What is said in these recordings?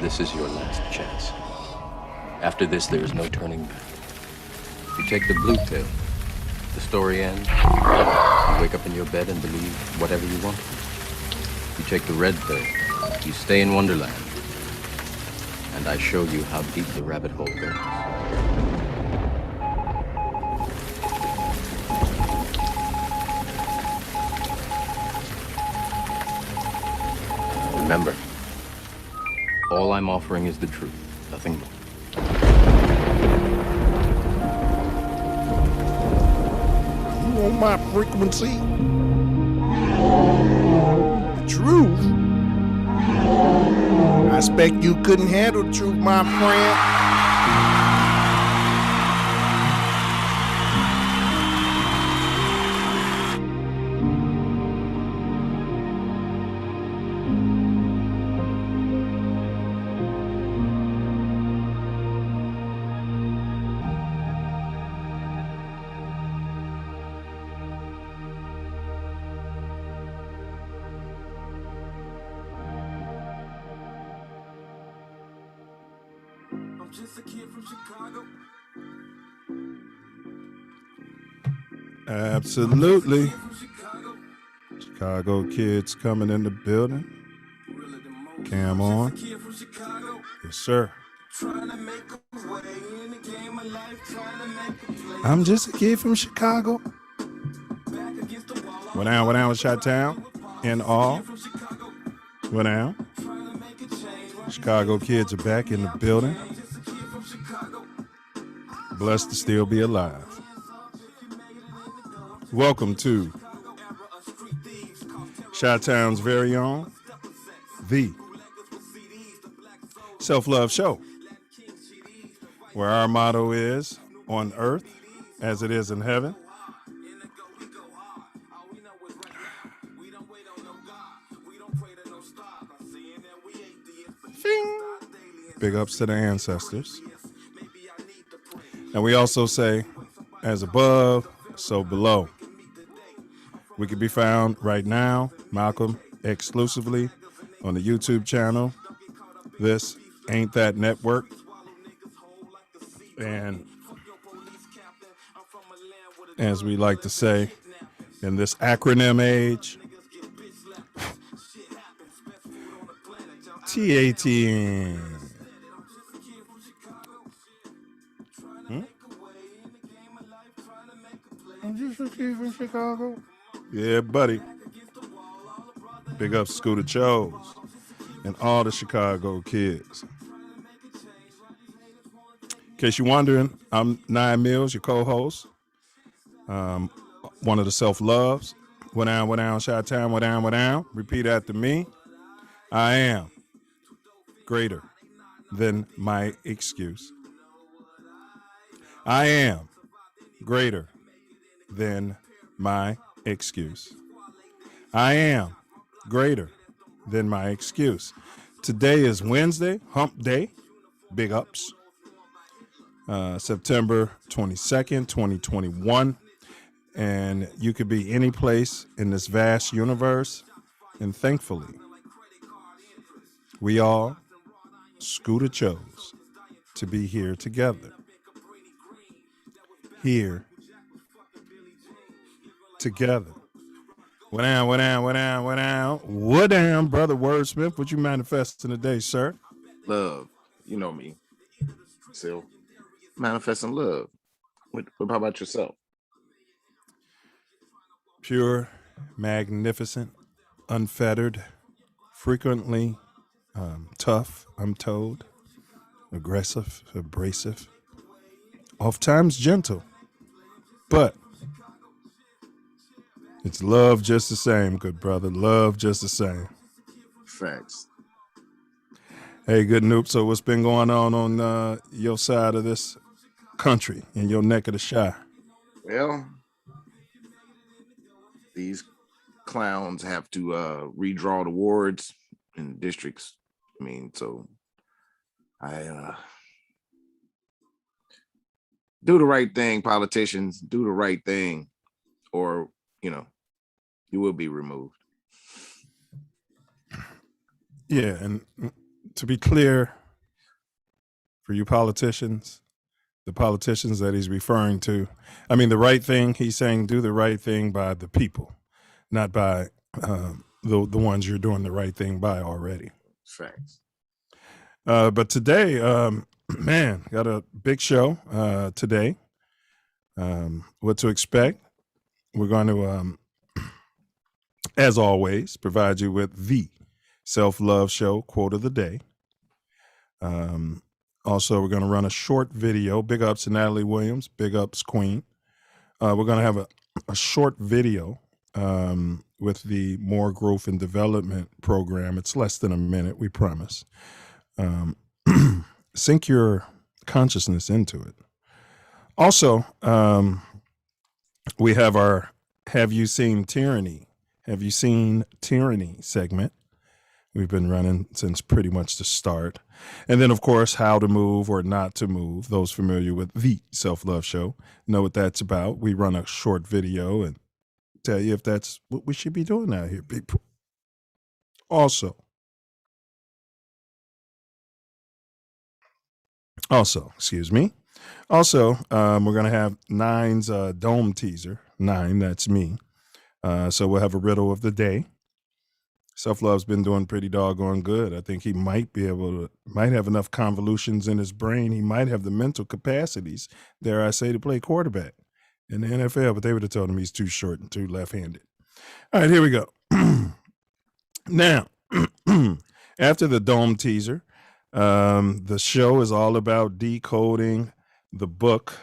This is your last chance. After this, there is no turning back. You take the blue pill, the story ends. You wake up in your bed and believe whatever you want. You take the red pill, you stay in Wonderland. And I show you how deep the rabbit hole goes. Remember, all I'm offering is the truth, nothing more. You want my frequency? The truth? I expect you couldn't handle the truth, my friend. Just a kid from Chicago. Absolutely. Chicago kids coming in the building. Cam on. Yes, sir. I'm just a kid from Chicago. Went down with Chi-Town and all. Went down. Chicago kids are back in the building. Blessed to still be alive. Welcome to Chi-Town's very own, the Self Luv Show, where our motto is on earth as it is in heaven. Ding. Big ups to the ancestors. And we also say, as above, so below. We can be found right now, Malcolm, exclusively on the YouTube channel. This Ain't That Network. And as we like to say, in this acronym age, TATN. I'm just a kid from Chicago. Yeah, buddy. Big up Scooter Chose and all the Chicago kids. In case you're wondering, I'm Nine Mills, your co-host. One of the Self Loves. Went down, Chi-Town, went down. Repeat after me. I am greater than my excuse. I am greater than my excuse. I am greater than my excuse. Today is Wednesday, hump day, big ups. September 22nd, 2021. And you could be any place in this vast universe. And thankfully, we all, Scooter chose to be here together. Here together. Went down. What down, brother Wordsmith? What you manifesting today, sir? Love. You know me. Still manifesting love. How about yourself? Pure, magnificent, unfettered, frequently tough, I'm told, aggressive, abrasive, oftentimes gentle, but it's love just the same, good brother. Love just the same. Facts. Hey, good noob. So what's been going on your side of this country, in your neck of the Chi? Well, these clowns have to redraw the wards in districts. I mean, so I do the right thing, politicians. Do the right thing, or, you will be removed. Yeah, and to be clear for you politicians, the politicians that he's referring to, I mean, the right thing, he's saying do the right thing by the people, not by the ones you're doing the right thing by already. Facts. But today, man, got a big show today. What to expect. We're going to, as always, provide you with the Self Love Show quote of the day. Also, we're going to run a short video. Big ups to Natalie Williams. Big ups, Queen. We're going to have a short video with the More Growth and Development program. It's less than a minute, we promise. Sink your consciousness into it. Also, we have our Have You Seen Tyranny? Have You Seen Tyranny segment. We've been running since pretty much the start. And then, of course, how to move or not to move. Those familiar with the Self Love Show know what that's about. We run a short video and tell you if that's what we should be doing out here, people. Also, excuse me. Also, we're going to have Nine's dome teaser. Nine, that's me. So we'll have a riddle of the day. Self Love's been doing pretty doggone good. I think he might have enough convolutions in his brain. He might have the mental capacities, dare I say, to play quarterback in the NFL, but they would have told him he's too short and too left-handed. All right, here we go. Now, after the dome teaser, the show is all about decoding the book.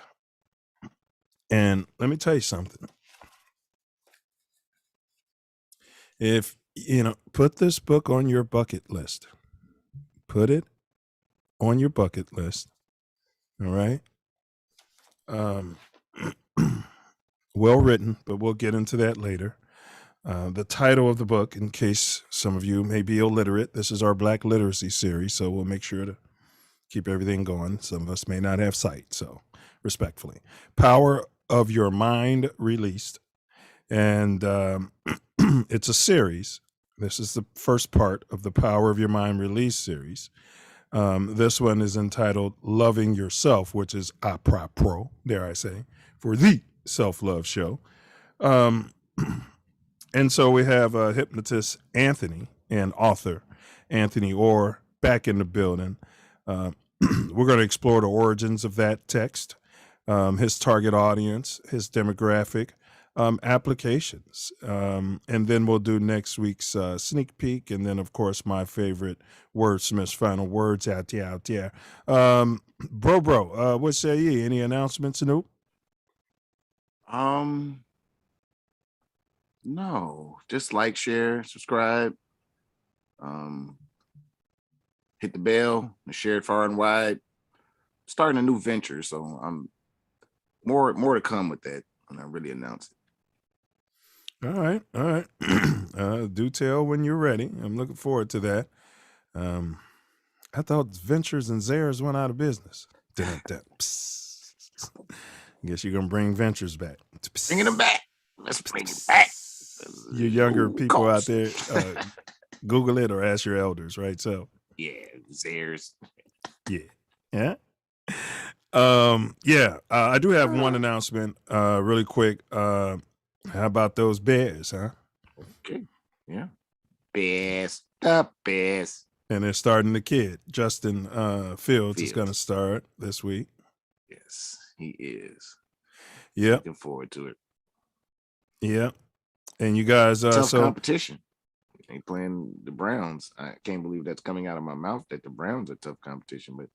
And let me tell you something. If, put this book on your bucket list. Put it on your bucket list. All right. Well written, but we'll get into that later. The title of the book, in case some of you may be illiterate, this is our Black Literacy series, so we'll make sure to keep everything going. Some of us may not have sight, so respectfully. Power of Your Mind Released. And it's a series. This is the first part of the Power of Your Mind Released series. This one is entitled Loving Yourself, which is a propos, dare I say, for the Self Love Show. And so we have hypnotist Anthony and author Anthony Orr back in the building. We're going to explore the origins of that text, his target audience, his demographic, applications. And then we'll do next week's sneak peek. And then, of course, my favorite wordsmith's final words out there. Bro, what say ye? Any announcements, Anoop? No, just like, share, subscribe, hit the bell, and share it far and wide. Starting a new venture, so I'm more to come with that when I really announce it. All right. Do tell when you're ready. I'm looking forward to that. I thought Ventures and Zares went out of business. Guess you're gonna bring Ventures back. Bringing them back. Let's bring it back. You younger people out there, Google it or ask your elders, right? So yeah, Zares. Yeah. I do have one announcement, really quick. How about those Bears, huh? Okay. Yeah. Bears. The Bears. And they're starting the kid. Justin Fields is going to start this week. Yes, he is. Yeah. Looking forward to it. Yeah. And you guys... tough competition. They playing the Browns. I can't believe that's coming out of my mouth that the Browns are tough competition, but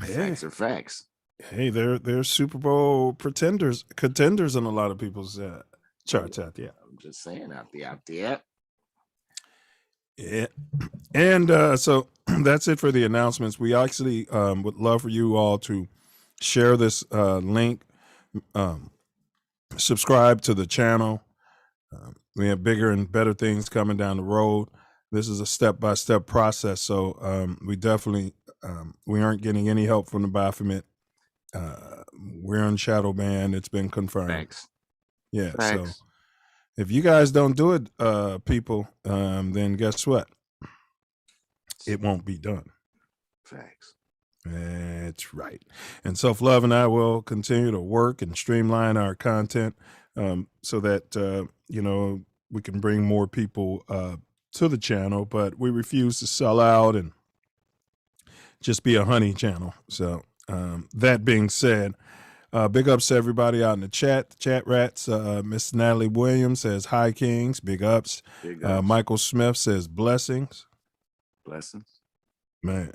facts are facts. Hey, they're Super Bowl contenders in a lot of people's charts out there. I'm just saying out there. Yeah. And so that's it for the announcements. We actually would love for you all to share this link, subscribe to the channel. We have bigger and better things coming down the road. This is a step-by-step process. So we definitely, we aren't getting any help from the Baphomet. We're on shadow ban. It's been confirmed. Thanks. Yeah. Thanks. So if you guys don't do it, people, then guess what? It won't be done. Facts. That's right. And Self Love and I will continue to work and streamline our content so that, we can bring more people to the channel, but we refuse to sell out and just be a honey channel. So that being said, big ups to everybody out in the chat rats. Miss Natalie Williams says, hi, Kings. Big ups. Big ups. Michael Smith says, blessings. Blessings. Man,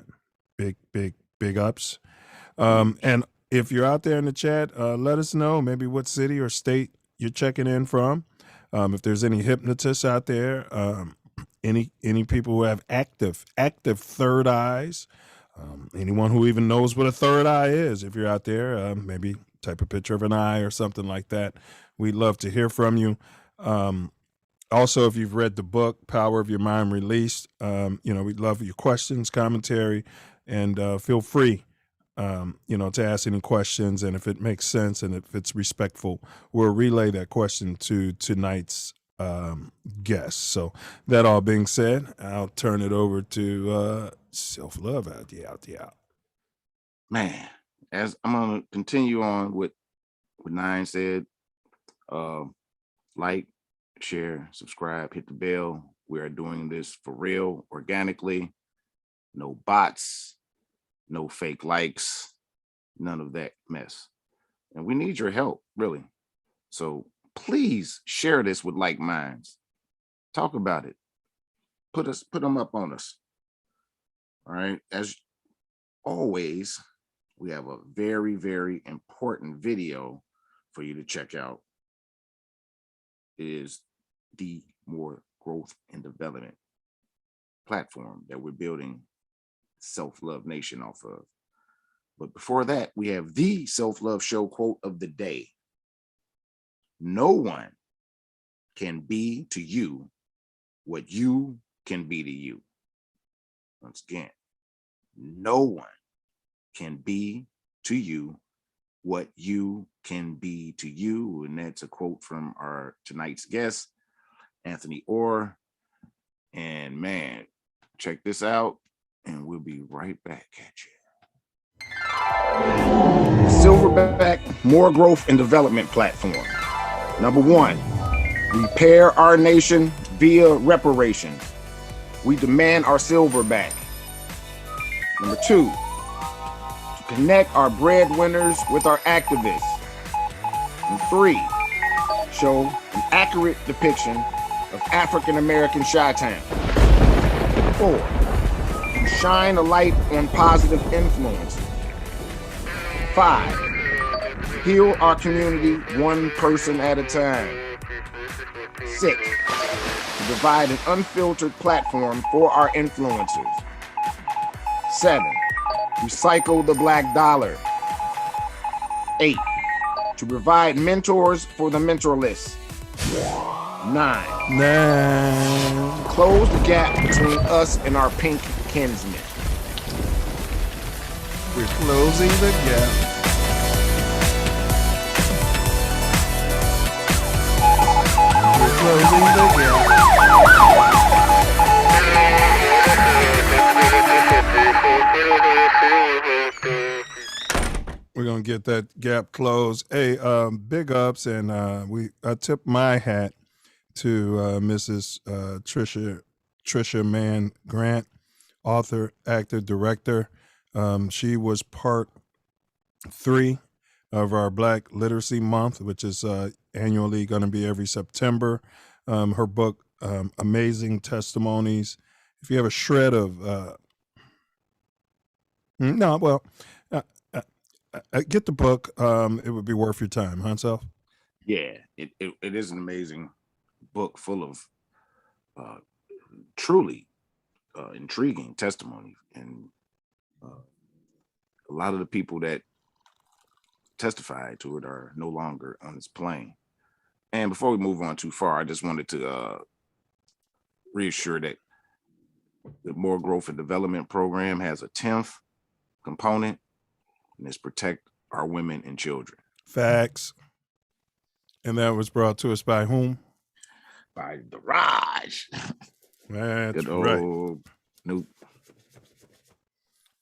big ups. And if you're out there in the chat, let us know maybe what city or state you're checking in from. If there's any hypnotists out there, any people who have active third eyes, anyone who even knows what a third eye is. If you're out there, maybe type a picture of an eye or something like that. We'd love to hear from you. Also, if you've read the book, Power of Your Mind Released, we'd love your questions, commentary, and feel free, to ask any questions. And if it makes sense and if it's respectful, we'll relay that question to tonight's guest. So that all being said, I'll turn it over to Self Love out. Man, as I'm going to continue on with what Nine said, like, share, subscribe, hit the bell. We are doing this for real, organically. No bots, no fake likes, none of that mess. And we need your help, really. So please share this with like minds. Talk about it. Put them up on us. All right. As always, we have a very, very important video for you to check out. It is the More Growth and Development platform that we're building Self Love Nation off of. But before that, we have the Self Love Show quote of the day. No one can be to you what you can be to you. Once again, no one can be to you what you can be to you. And that's a quote from our tonight's guest, Anthony Orr. And man, check this out and we'll be right back at you. Silverback More Growth and Development platform. Number one, repair our nation via reparations. We demand our silver back. Number two, to connect our breadwinners with our activists. And three, show an accurate depiction of African-American Chi-Town. 4, to shine a light on positive influences. 5, heal our community one person at a time. 6, to provide an unfiltered platform for our influencers. 7, recycle the black dollar. 8, to provide mentors for the mentorless. 9, close the gap between us and our pink kinsmen. We're closing the gap. We're closing the gap. We're gonna get that gap closed. Hey, big ups, and I tip my hat to Mrs. Trisha Mann Grant, author, actor, director. She was part 3 of our Black Literacy Month, which is annually going to be every September. Her book, Amazing Testimonies. If you have a shred of, get the book. It would be worth your time, huh, Self? Yeah, it is an amazing book full of truly intriguing testimony, and a lot of the people that testified to it are no longer on this plane. And before we move on too far, I just wanted to reassure that the More Growth and Development program has a 10th component, and it's protect our women and children. Facts. And that was brought to us by whom? By the Raj. That's Good right. old Newt.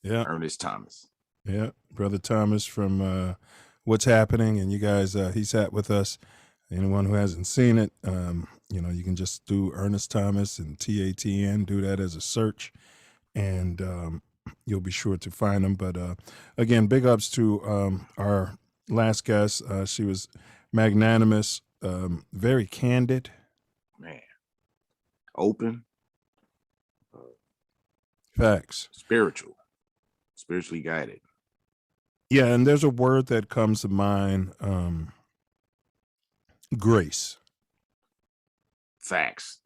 Yeah. Ernest Thomas. Yeah, Brother Thomas from What's Happening, and you guys, he sat with us. Anyone who hasn't seen it, you can just do Ernest Thomas and TATN, do that as a search, and you'll be sure to find them. But again, big ups to our last guest. She was magnanimous, very candid. Man. Open. Facts. Spiritually guided. Yeah, and there's a word that comes to mind, grace. Facts.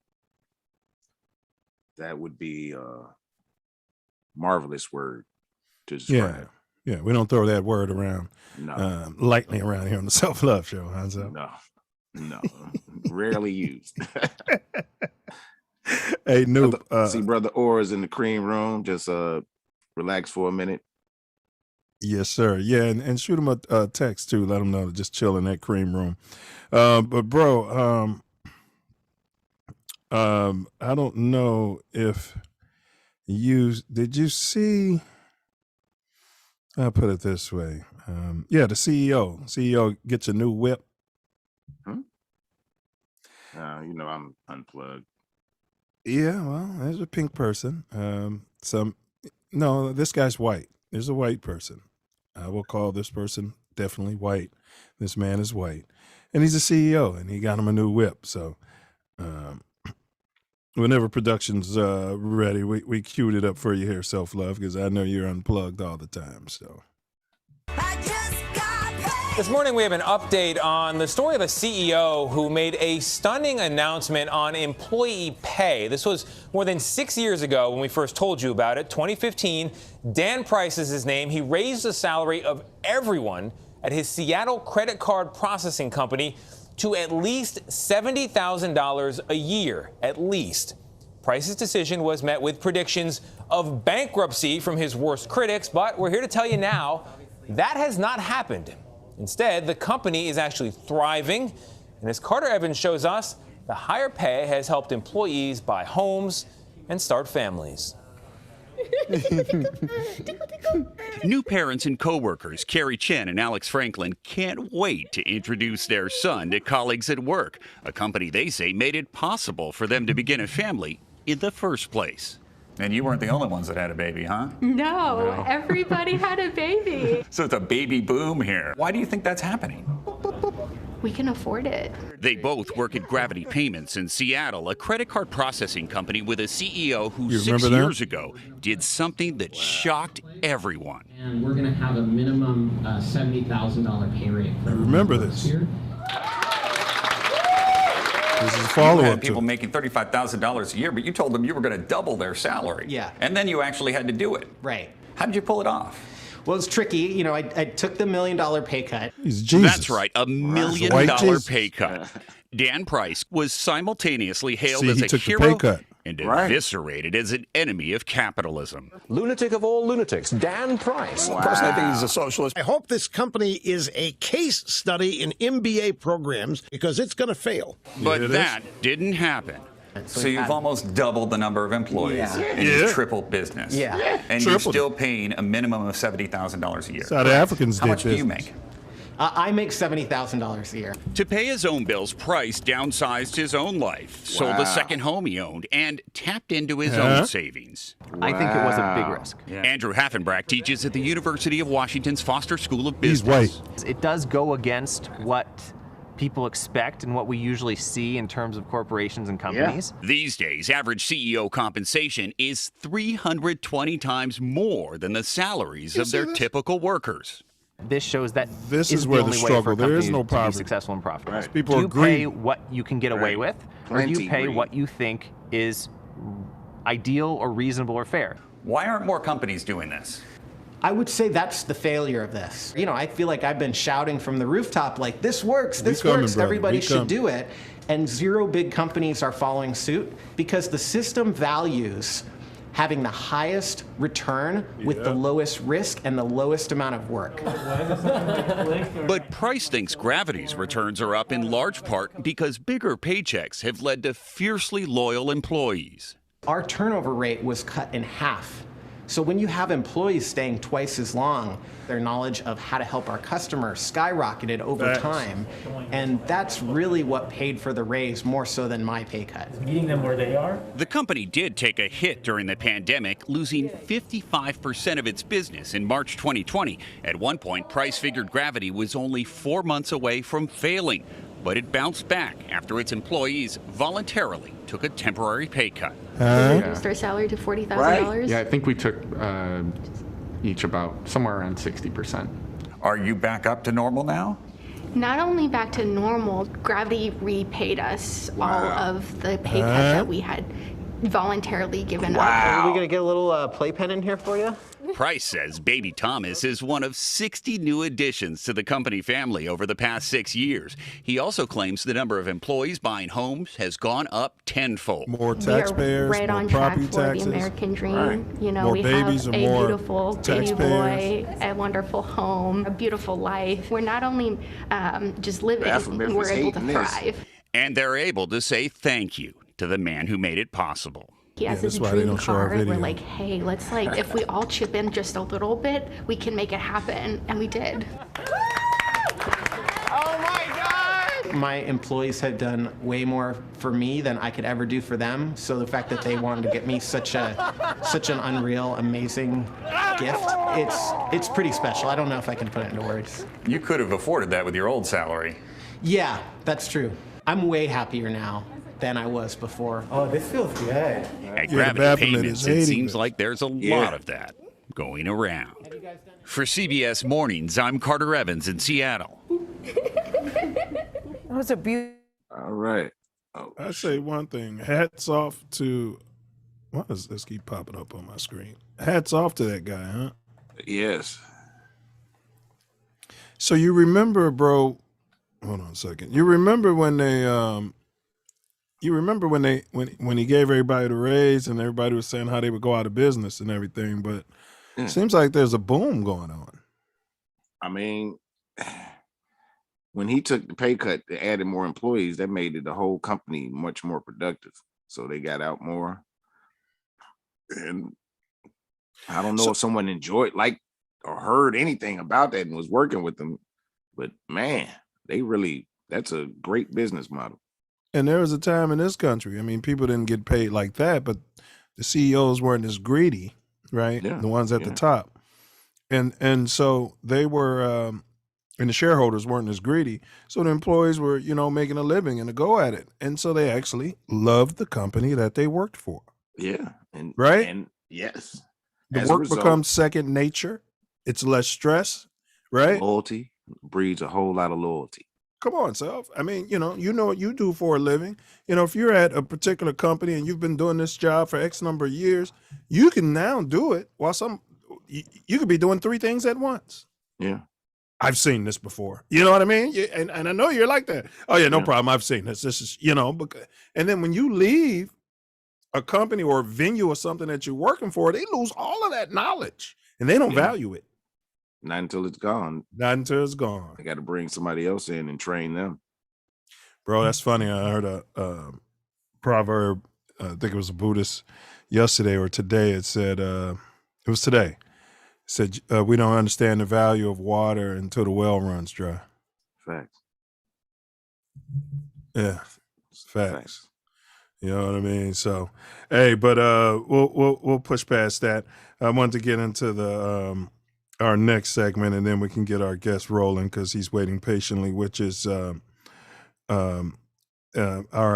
That would be a marvelous word to describe. Yeah, we don't throw that word around lightly around here on the Self Love Show, huh? So? No. Rarely used. Hey, Noob. See, Brother Orr is in the cream room. Just relax for a minute. Yes, sir. Yeah, and shoot him a text, too. Let him know to just chill in that cream room. But, bro, I don't know if did you see, I'll put it this way. The CEO gets a new whip. I'm unplugged. Yeah, well, there's a pink person. This guy's white. There's a white person. I will call this person definitely white. This man is white. And he's a CEO, and he got him a new whip. So whenever production's ready, we queued it up for you here, Self Love, because I know you're unplugged all the time. So this morning, we have an update on the story of a CEO who made a stunning announcement on employee pay. This was more than 6 years ago when we first told you about it. 2015, Dan Price is his name. He raised the salary of everyone at his Seattle credit card processing company to at least $70,000 a year, at least. Price's decision was met with predictions of bankruptcy from his worst critics, but we're here to tell you now that has not happened. Instead, the company is actually thriving, and as Carter Evans shows us, the higher pay has helped employees buy homes and start families. New parents and coworkers Carrie Chen and Alex Franklin can't wait to introduce their son to colleagues at work, a company they say made it possible for them to begin a family in the first place. And you weren't the only ones that had a baby, huh? No, everybody had a baby. So it's a baby boom here. Why do you think that's happening? We can afford it. They both work at Gravity Payments in Seattle, a credit card processing company with a CEO who 6 years ago did something that shocked everyone. And we're going to have a minimum $70,000 pay rate. I remember this. This is a follow-up. People making $35,000 a year, but you told them you were going to double their salary. Yeah. And then you actually had to do it. Right. How did you pull it off? Well, it's tricky. I took the $1 million pay cut. He's Jesus. That's right, $1 million pay cut. Dan Price was simultaneously hailed as a hero and eviscerated as an enemy of capitalism. Lunatic of all lunatics, Dan Price. Of course, I think he's a socialist. I hope this company is a case study in MBA programs because it's going to fail. But that didn't happen. So you've almost doubled the number of employees and you've tripled business. Yeah. And you're still paying a minimum of $70,000 a year. South Africans How much do you make? I make $70,000 a year. To pay his own bills, Price downsized his own life, sold the second home he owned, and tapped into his own savings. I think it was a big risk. Andrew Haffenbrack teaches at the University of Washington's Foster School of Business. He's white. It does go against what people expect and what we usually see in terms of corporations and companies. These days, average CEO compensation is 320 times more than the salaries of their typical workers. This shows that this is where the only the way struggle. for a There is company no to poverty. be successful and profitable. Right. People do you agree. pay what you can get away with, or do you pay what you think is ideal or reasonable or fair? Why aren't more companies doing this? I would say that's the failure of this. I feel like I've been shouting from the rooftop, like, this works, everybody should do it. And zero big companies are following suit because the system values having the highest return with the lowest risk and the lowest amount of work. But Price thinks Gravity's returns are up in large part because bigger paychecks have led to fiercely loyal employees. Our turnover rate was cut in half So when you have employees staying twice as long, their knowledge of how to help our customers skyrocketed over time. And that's really what paid for the raise more so than my pay cut. Meeting them where they are. The company did take a hit during the pandemic, losing 55% of its business in March 2020. At one point, Price figured Gravity was only 4 months away from failing. But it bounced back after its employees voluntarily took a temporary pay cut. We reduced our salary to $40,000. Yeah, I think we took each about somewhere around 60%. Are you back up to normal now? Not only back to normal, Gravity repaid us all of the pay cut that we had voluntarily given up. Are we gonna get a little playpen in here for you? Price says baby Thomas is one of 60 new additions to the company family over the past 6 years. He also claims the number of employees buying homes has gone up tenfold. More taxpayers, we are right more on track property for taxes. the American dream. Right. You know, More we babies have and a more beautiful baby boy, a wonderful home, a beautiful life. We're not only just living, we're able to thrive. And they're able to say thank you to the man who made it possible. He has his dream car. We're like, hey, let's if we all chip in just a little bit, we can make it happen. And we did. Oh my God! My employees had done way more for me than I could ever do for them. So the fact that they wanted to get me such an unreal, amazing gift, it's pretty special. I don't know if I can put it into words. You could have afforded that with your old salary. Yeah, that's true. I'm way happier now than I was before. Oh, this feels good. At Gravity Payments, it seems like there's a lot of that going around. For CBS Mornings, I'm Carter Evans in Seattle. That was a beautiful. All right. I say one thing. Hats off to. Why does this keep popping up on my screen? Hats off to that guy, huh? Yes. So you remember, bro? Hold on a second. You remember when they when he gave everybody the raise and everybody was saying how they would go out of business and everything, but it seems like there's a boom going on. I mean, when he took the pay cut, they added more employees. That made the whole company much more productive. So they got out more. And I don't know if someone enjoyed, or heard anything about that and was working with them, but man, that's a great business model. And there was a time in this country, I mean, people didn't get paid like that, but the CEOs weren't as greedy, right? Yeah, the ones at the top. And so they were, and the shareholders weren't as greedy. So the employees were, making a living and a go at it. And so they actually loved the company that they worked for. Yeah. And right? And yes. The work becomes second nature. It's less stress, right? Loyalty breeds a whole lot of loyalty. Come on, Self. I mean, you know what you do for a living. If you're at a particular company and you've been doing this job for X number of years, you can now do it while you could be doing 3 things at once. Yeah. I've seen this before. You know what I mean? And I know you're like that. Oh yeah, no problem. I've seen this. This is, and then when you leave a company or a venue or something that you're working for, they lose all of that knowledge and they don't value it. Not until it's gone. Not until it's gone. I got to bring somebody else in and train them. Bro, that's funny. I heard a proverb, I think it was a Buddhist yesterday or today. It said, it was today. It said, we don't understand the value of water until the well runs dry. Facts. Yeah, facts. You know what I mean? So, hey, but we'll push past that. I wanted to get into the our next segment, and then we can get our guest rolling because he's waiting patiently, which is our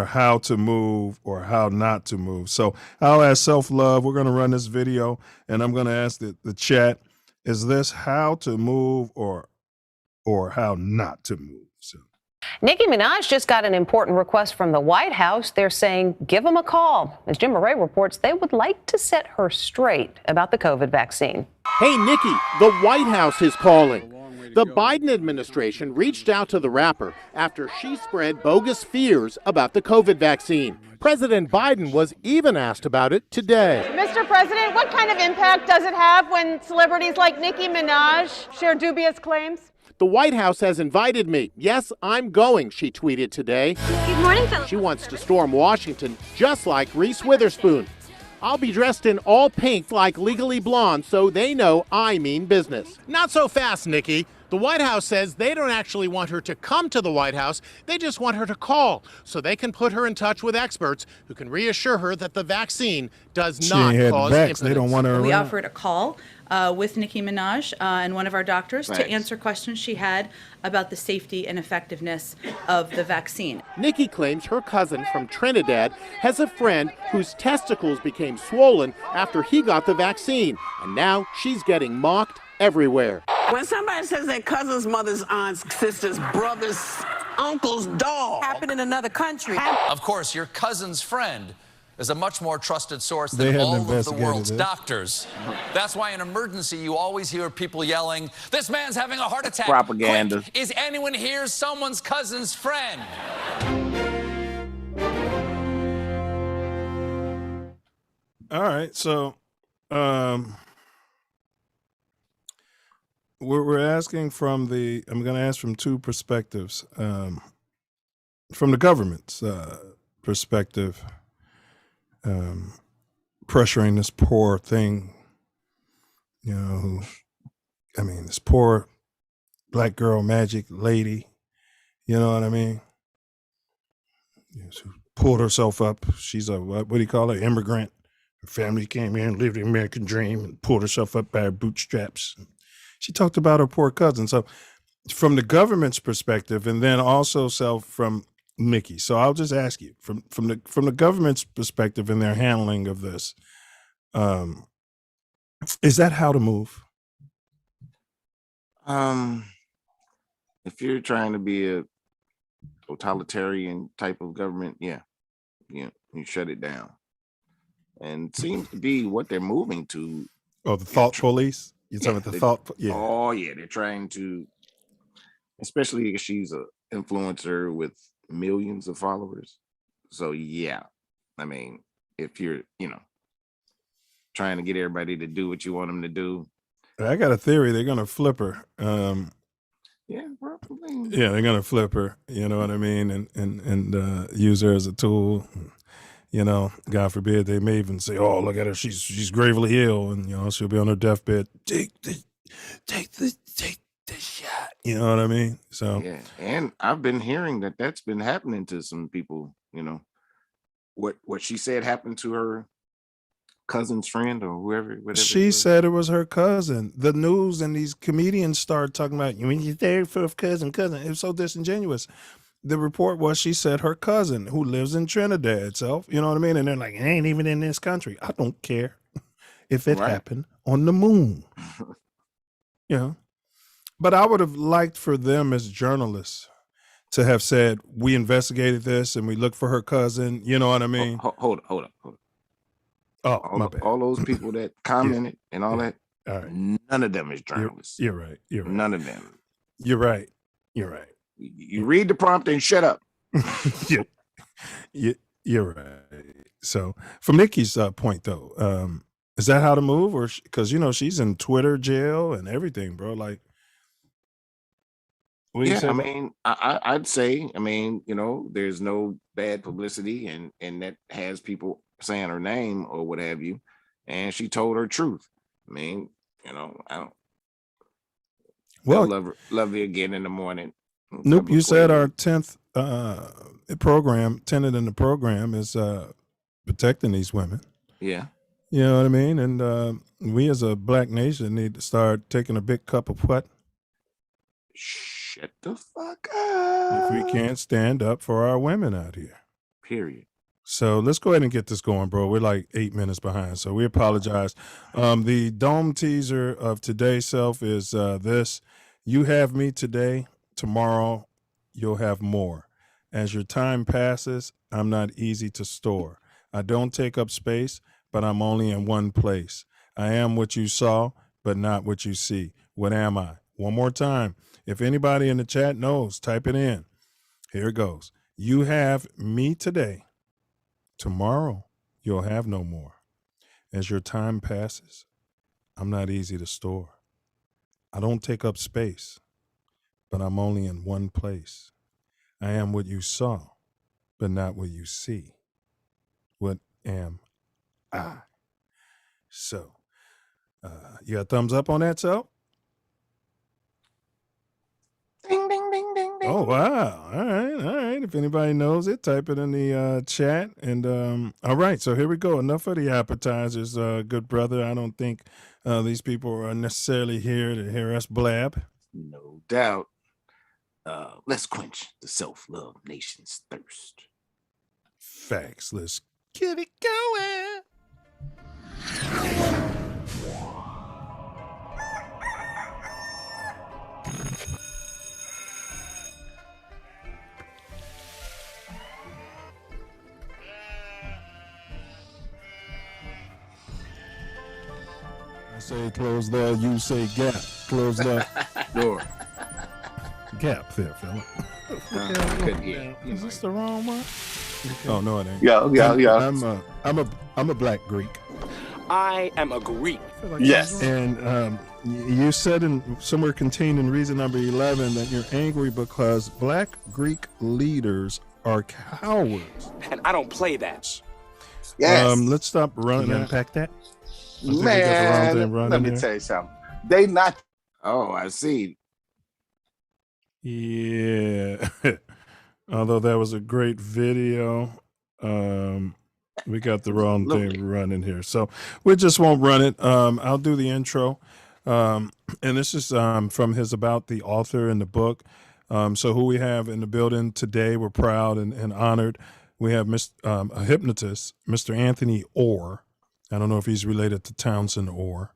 how to move or how not to move. So I'll ask Self Love. We're going to run this video, and I'm going to ask the chat, is this how to move or how not to move? So. Nicki Minaj just got an important request from the White House. They're saying, give them a call. As Jim Murray reports, they would like to set her straight about the COVID vaccine. Hey, Nicki, the White House is calling. The Biden administration reached out to the rapper after she spread bogus fears about the COVID vaccine. President Biden was even asked about it today. Mr. President, what kind of impact does it have when celebrities like Nicki Minaj share dubious claims? The White House has invited me. Yes, I'm going, she tweeted today. Good morning, Philip. She wants to storm Washington just like Reese Witherspoon. I'll be dressed in all pink like Legally Blonde so they know I mean business. Not so fast, Nikki. The White House says they don't actually want her to come to the White House. They just want her to call so they can put her in touch with experts who can reassure her that the vaccine does not cause impotence. They don't want her We around. offered a call with Nicki Minaj and one of our doctors to answer questions she had about the safety and effectiveness of the vaccine. Nikki claims her cousin from Trinidad has a friend whose testicles became swollen after he got the vaccine, and now she's getting mocked everywhere. When somebody says their cousin's, mother's, aunt's, sister's, brother's, uncle's dog happened in another country. Of course, your cousin's friend is a much more trusted source They than haven't all of the investigated world's it. doctors. That's why in emergency, you always hear people yelling, "This man's having a heart attack. Propaganda. Quick, is anyone here someone's cousin's friend?" All right, so we're asking from I'm going to ask from two perspectives. From the government's perspective, pressuring this poor thing, this poor black girl magic lady, you know what I mean? She pulled herself up. She's a, what do you call it, immigrant. Her family came here and lived the American dream and pulled herself up by her bootstraps. She talked about her poor cousin. So from the government's perspective, and then also from Nikki. So I'll just ask you from the government's perspective in their handling of this, is that how to move? If you're trying to be a totalitarian type of government, you shut it down. And it seems to be what they're moving to. Oh, the thought police? You're talking about the thought? Yeah. Oh, yeah. They're trying to, especially if she's an influencer with millions of followers. So, yeah. I mean, if you're, trying to get everybody to do what you want them to do. I got a theory. They're going to flip her. Yeah, probably. Yeah, they're going to flip her. You know what I mean? And use her as a tool. God forbid, they may even say, "Oh, look at her, she's gravely ill," and she'll be on her deathbed. Take the shot. You know what I mean? So yeah, and I've been hearing that's been happening to some people. What she said happened to her cousin's friend or whatever. She said it was her cousin. The news and these comedians started talking about you mean your third, fourth cousin. It was so disingenuous. The report was she said her cousin who lives in Trinidad itself, you know what I mean? And they're like, it ain't even in this country. I don't care if it happened on the moon. But I would have liked for them as journalists to have said, we investigated this and we looked for her cousin. You know what I mean? Hold up. Oh, my bad. All those people that commented and all that, all right. None of them is journalists. You're right. None of them. You're right. You read the prompt and shut up. You're right. So from Nikki's point though, is that how to move? Or because she's in Twitter jail and everything, bro. Like, what do you say? I mean, I'd say, there's no bad publicity and that has people saying her name or what have you. And she told her truth. I mean, I don't. Well, love you again in the morning. Nope, you said our 10th tenet in the program is protecting these women. Yeah. You know what I mean? And we as a black nation need to start taking a big cup of what? Shut the fuck up. If we can't stand up for our women out here. Period. So let's go ahead and get this going, bro. We're like 8 minutes behind, so we apologize. The dome teaser of today's Self is this. You have me today. Tomorrow, you'll have more. As your time passes, I'm not easy to store. I don't take up space, but I'm only in one place. I am what you saw, but not what you see. What am I? One more time. If anybody in the chat knows, type it in. Here it goes. You have me today. Tomorrow, you'll have no more. As your time passes, I'm not easy to store. I don't take up space, but I'm only in one place. I am what you saw, but not what you see. What am I? So, you got a thumbs up on that, so? Ding, ding, ding, ding, ding. Oh, wow. All right. If anybody knows it, type it in the chat. And all right, so here we go. Enough of the appetizers, good brother. I don't think these people are necessarily here to hear us blab. No doubt. Let's quench the self-love nation's thirst. Facts. Let's get it going. I say close the, you say gap. Close the door. Gap there, fella. Is this the wrong one? Oh no, it ain't. Yeah. I'm a black Greek. I am a Greek. Like Yes. And you said in somewhere contained in reason number 11 that you're angry because black Greek leaders are cowards. And I don't play that. Yes. Let's stop running. Can you unpack that? Man, let me tell you something. They not. Oh, I see. Yeah. Although that was a great video, we got the wrong thing running here. So we just won't run it. I'll do the intro. And this is from his About the Author in the book. So who we have in the building today, we're proud and honored. We have a hypnotist, Mr. Anthony Orr. I don't know if he's related to Townsend Orr,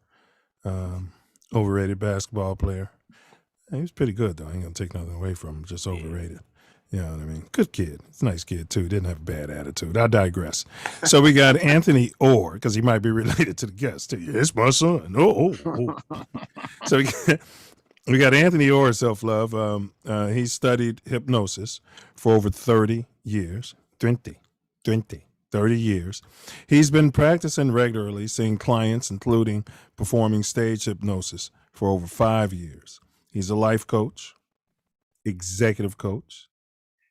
overrated basketball player. He was pretty good, though. I ain't going to take nothing away from him, just overrated. You know what I mean? Good kid. It's a nice kid, too. Didn't have a bad attitude. I digress. So we got Anthony Orr, because he might be related to the guest, too. It's my son. Oh. So we got Anthony Orr, Self Love. He studied hypnosis for over 30 years. 30 years. He's been practicing regularly, seeing clients, including performing stage hypnosis, for over 5 years. He's a life coach, executive coach.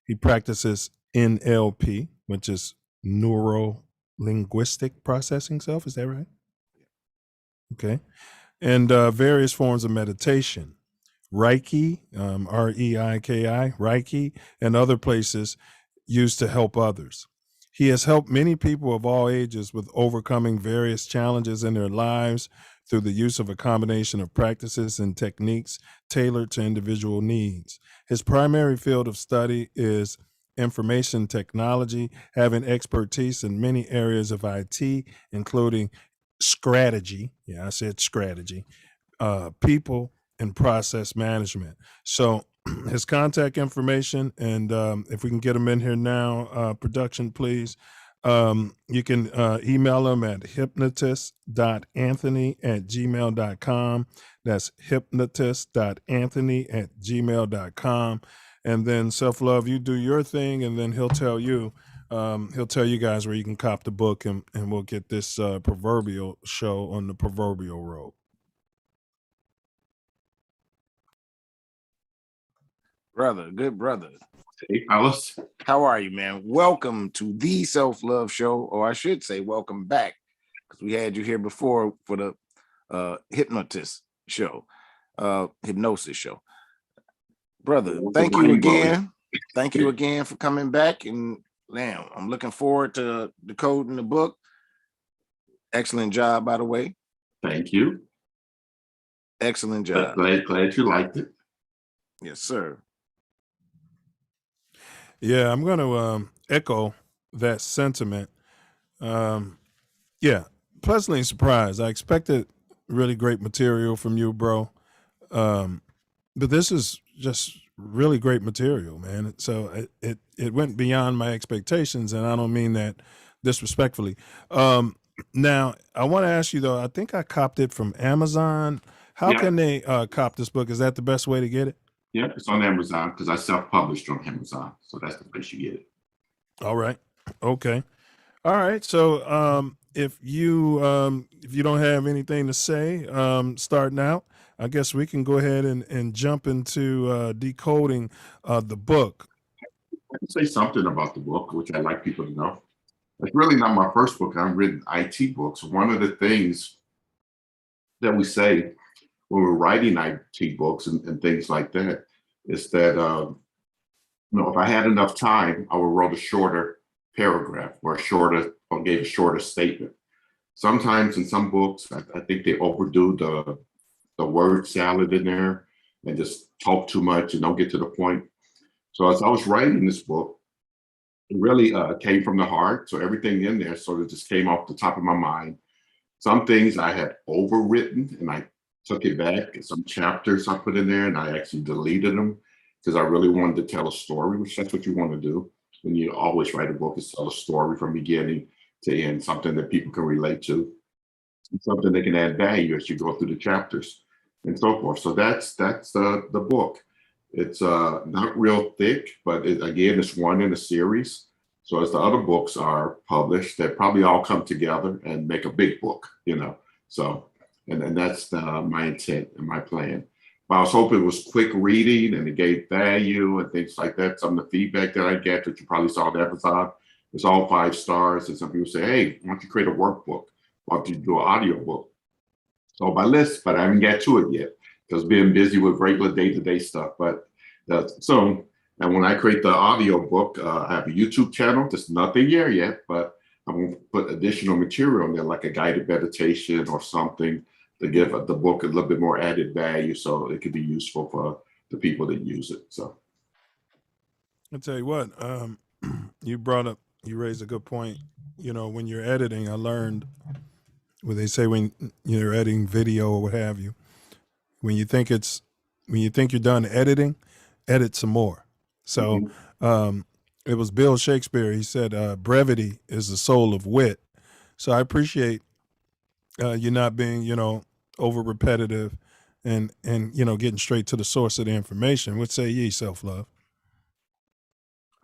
He practices NLP, which is neuro-linguistic processing self. Is that right? Okay. And various forms of meditation. Reiki, R-E-I-K-I, Reiki, and other places used to help others. He has helped many people of all ages with overcoming various challenges in their lives through the use of a combination of practices and techniques tailored to individual needs. His primary field of study is information technology, having expertise in many areas of IT, including strategy. Yeah, I said strategy, people, and process management. So his contact information, and if we can get him in here now, production, please. You can email him at hypnotist.anthony@gmail.com. That's hypnotist.anthony@gmail.com. And then Self Love, you do your thing, and then he'll tell you guys where you can cop the book, and we'll get this proverbial show on the proverbial road. Brother, good brother. Hey, Alice. How are you, man? Welcome to the Self Love Show, or I should say, welcome back, because we had you here before for the hypnosis show. Brother, thank you again. Thank you again for coming back. And man, I'm looking forward to decoding the book. Excellent job, by the way. Thank you. Excellent job. Glad you liked it. Yes, sir. Yeah, I'm going to echo that sentiment. Yeah, pleasantly surprised. I expected really great material from you, bro. But this is just really great material, man. So it went beyond my expectations, and I don't mean that disrespectfully. Now, I want to ask you, though, I think I copped it from Amazon. How can they cop this book? Is that the best way to get it? Yeah, it's on Amazon because I self-published on Amazon. So that's the place you get it. All right. Okay. All right. So if you don't have anything to say starting out, I guess we can go ahead and jump into decoding the book. I can say something about the book, which I'd like people to know. it's really not my first book. I've written IT books. One of the things that we say when we're writing IT books and things like that is that, if I had enough time, I would write a shorter paragraph or gave a shorter statement. Sometimes in some books, I think they overdo the word salad in there and just talk too much and don't get to the point. So as I was writing this book, it really came from the heart. So everything in there sort of just came off the top of my mind. Some things I had overwritten and I took it back. And some chapters I put in there and I actually deleted them because I really wanted to tell a story, which that's what you want to do when you always write a book, is tell a story from beginning to end, something that people can relate to, and something they can add value as you go through the chapters and so forth. So that's the book. It's not real thick, but again, it's one in a series. So as the other books are published, they probably all come together and make a big book, So, and that's my intent and my plan. But I was hoping it was quick reading and it gave value and things like that. Some of the feedback that I get that you probably saw on Amazon, it's all 5 stars. And some people say, hey, why don't you create a workbook? Why don't you do an audio book? So my list, but I haven't got to it yet because being busy with regular day-to-day stuff. But soon. And when I create the audio book, I have a YouTube channel. There's nothing there yet, but I'm going to put additional material in there, like a guided meditation or something to give the book a little bit more added value so it could be useful for the people that use it. So I'll tell you what, you raised a good point. When you're editing, I learned what they say when you're editing video or what have you, when you think you're done editing, edit some more. So it was Bill Shakespeare. He said, brevity is the soul of wit. So I appreciate you not being, over repetitive and getting straight to the source of the information. What say ye, Self Love?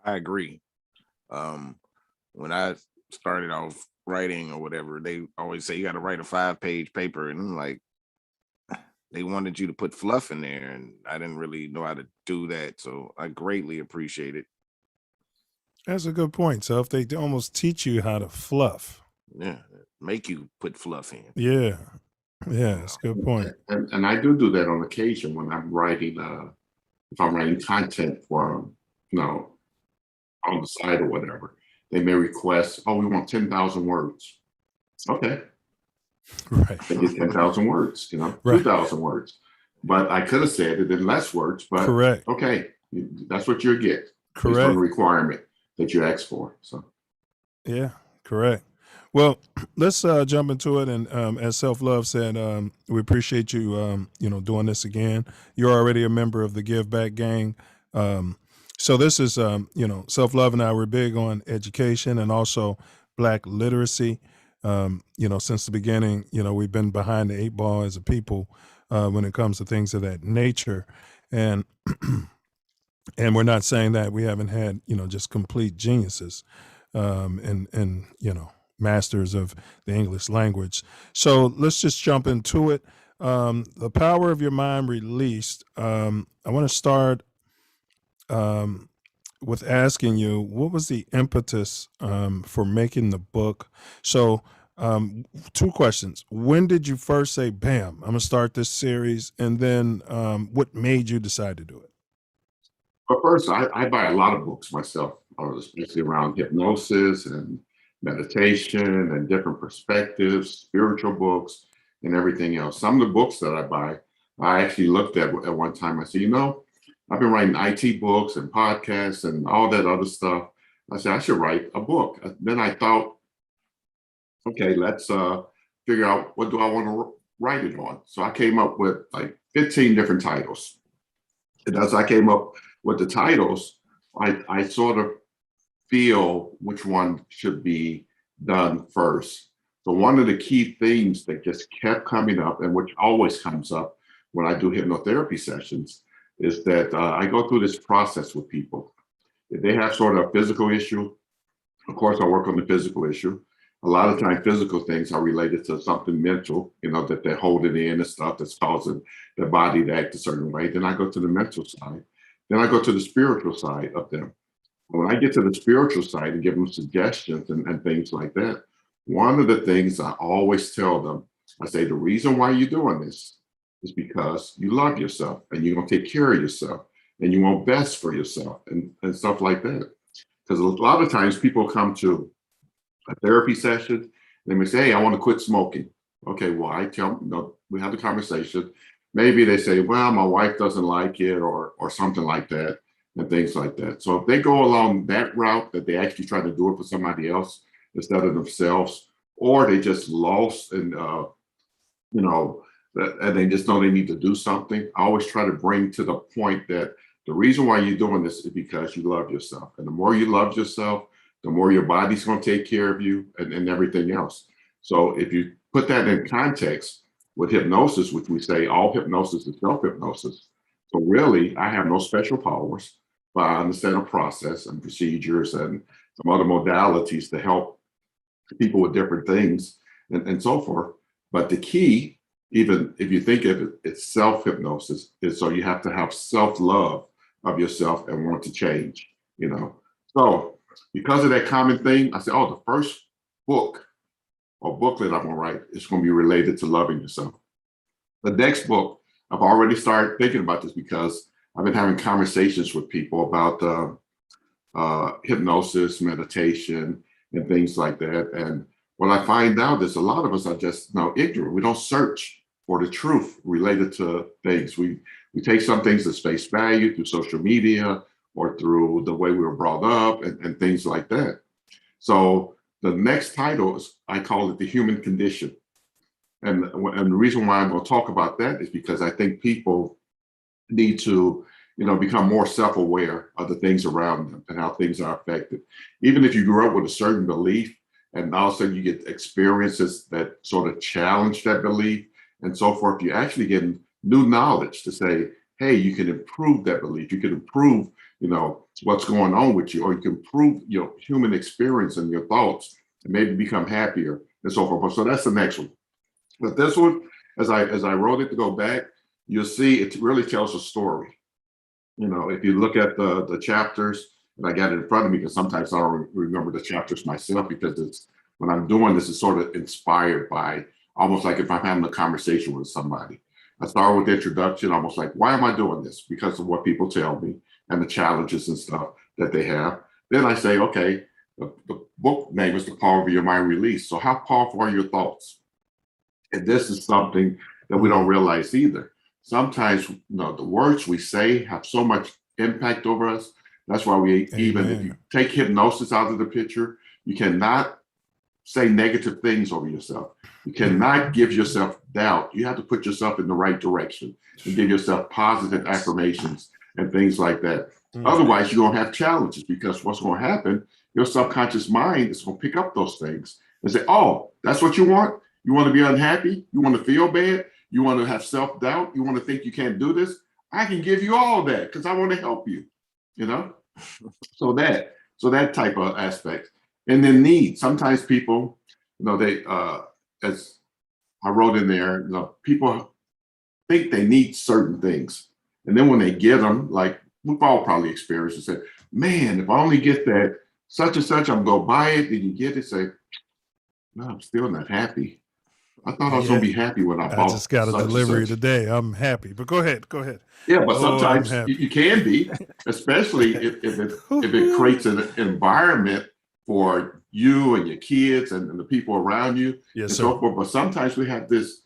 I agree. When I started off writing or whatever, they always say you got to write a 5-page paper, and I'm like, they wanted you to put fluff in there, and I didn't really know how to do that. So I greatly appreciate it. That's a good point, Self. They almost teach you how to fluff. Yeah, make you put fluff in. Yeah, that's a good point. And I do that on occasion when I'm writing, if I'm writing content for, on the side or whatever. They may request, we want 10,000 words. Okay. Right. They get 10,000 words, 2,000 words. But I could have said it in less words, but correct. Okay, that's what you get. Correct. Based on the requirement that you ask for. So yeah, correct. Well, let's jump into it. And as Self Love said, we appreciate you, doing this again. You're already a member of the Give Back Gang. So this is, Self Love and I were big on education and also Black literacy. Since the beginning, we've been behind the 8 ball as a people when it comes to things of that nature. And and we're not saying that we haven't had, just complete geniuses and masters of the English language. So let's just jump into it. The Power of Your Mind Released. I want to start with asking you, what was the impetus for making the book? So 2 questions. When did you first say, bam, I'm going to start this series? And then what made you decide to do it? But first, I buy a lot of books myself, especially around hypnosis and meditation and different perspectives, spiritual books, and everything else. Some of the books that I buy, I actually looked at one time. I said, I've been writing IT books and podcasts and all that other stuff. I said, I should write a book. Then I thought, okay, let's figure out what do I want to write it on. So I came up with like 15 different titles. And as I came up with the titles, I sort of feel which one should be done first. So one of the key themes that just kept coming up, and which always comes up when I do hypnotherapy sessions, is that I go through this process with people. If they have sort of a physical issue, of course, I work on the physical issue. A lot of times physical things are related to something mental, that they're holding in and stuff that's causing their body to act a certain way. Then I go to the mental side. Then I go to the spiritual side of them. When I get to the spiritual side and give them suggestions and things like that, one of the things I always tell them, I say, the reason why you're doing this is because you love yourself and you're going to take care of yourself and you want best for yourself and stuff like that. Because a lot of times people come to a therapy session, they may say, hey, I want to quit smoking. Okay, well, I tell them, no, we have the conversation. Maybe they say, well, my wife doesn't like it or something like that and things like that. So if they go along that route, that they actually try to do it for somebody else instead of themselves, or they just lost and, and they just know they need to do something. I always try to bring to the point that the reason why you're doing this is because you love yourself. And the more you love yourself, the more your body's going to take care of you and everything else. So if you put that in context with hypnosis, which we say all hypnosis is self-hypnosis. So really, I have no special powers, but I understand a process and procedures and some other modalities to help people with different things and so forth. But the key, even if you think of it, it's self-hypnosis, is so you have to have self-love of yourself and want to change, So because of that common thing, I said, oh, the first book or booklet I'm gonna write is gonna be related to loving yourself. The next book, I've already started thinking about this because I've been having conversations with people about hypnosis, meditation, and things like that. And what I find out is a lot of us are just ignorant. We don't search for the truth related to things. We take some things as face value through social media or through the way we were brought up and things like that. So the next title is, I call it the human condition. And the reason why I'm going to talk about that is because I think people need to, become more self-aware of the things around them and how things are affected. Even if you grew up with a certain belief and all of a sudden you get experiences that sort of challenge that belief and so forth, you're actually getting new knowledge to say, hey, you can improve that belief. You can improve, what's going on with you, or you can improve your human experience and your thoughts and maybe become happier and so forth. So that's the next one. But this one, as I wrote it to go back, you'll see it really tells a story. If you look at the chapters, and I got it in front of me because sometimes I don't remember the chapters myself because when I'm doing this, it's sort of inspired by almost like if I'm having a conversation with somebody. I start with the introduction, almost like, why am I doing this? Because of what people tell me and the challenges and stuff that they have. Then I say, okay, the book name is The Power of Your Mind Release. So how powerful are your thoughts? And this is something that we don't realize either. Sometimes, the words we say have so much impact over us. That's why even if you take hypnosis out of the picture, you cannot say negative things over yourself. You cannot give yourself doubt. You have to put yourself in the right direction and give yourself positive affirmations and things like that. Otherwise, you're going to have challenges because what's going to happen, your subconscious mind is going to pick up those things and say, oh, that's what you want? You want to be unhappy? You want to feel bad? You want to have self-doubt? You want to think you can't do this? I can give you all that because I want to help you, So that type of aspect. And then need. Sometimes people, they, as I wrote in there, people think they need certain things. And then when they get them, like we've all probably experienced and said, man, if I only get that such and such, I'm going to buy it. Then you get it, say, no, I'm still not happy. I thought I was going to be happy when I bought it. I just got a delivery today. I'm happy. But go ahead. Yeah, but sometimes you can be, especially if it creates an environment for you and your kids and the people around you. Yes, and sir. so forth. But sometimes we have this,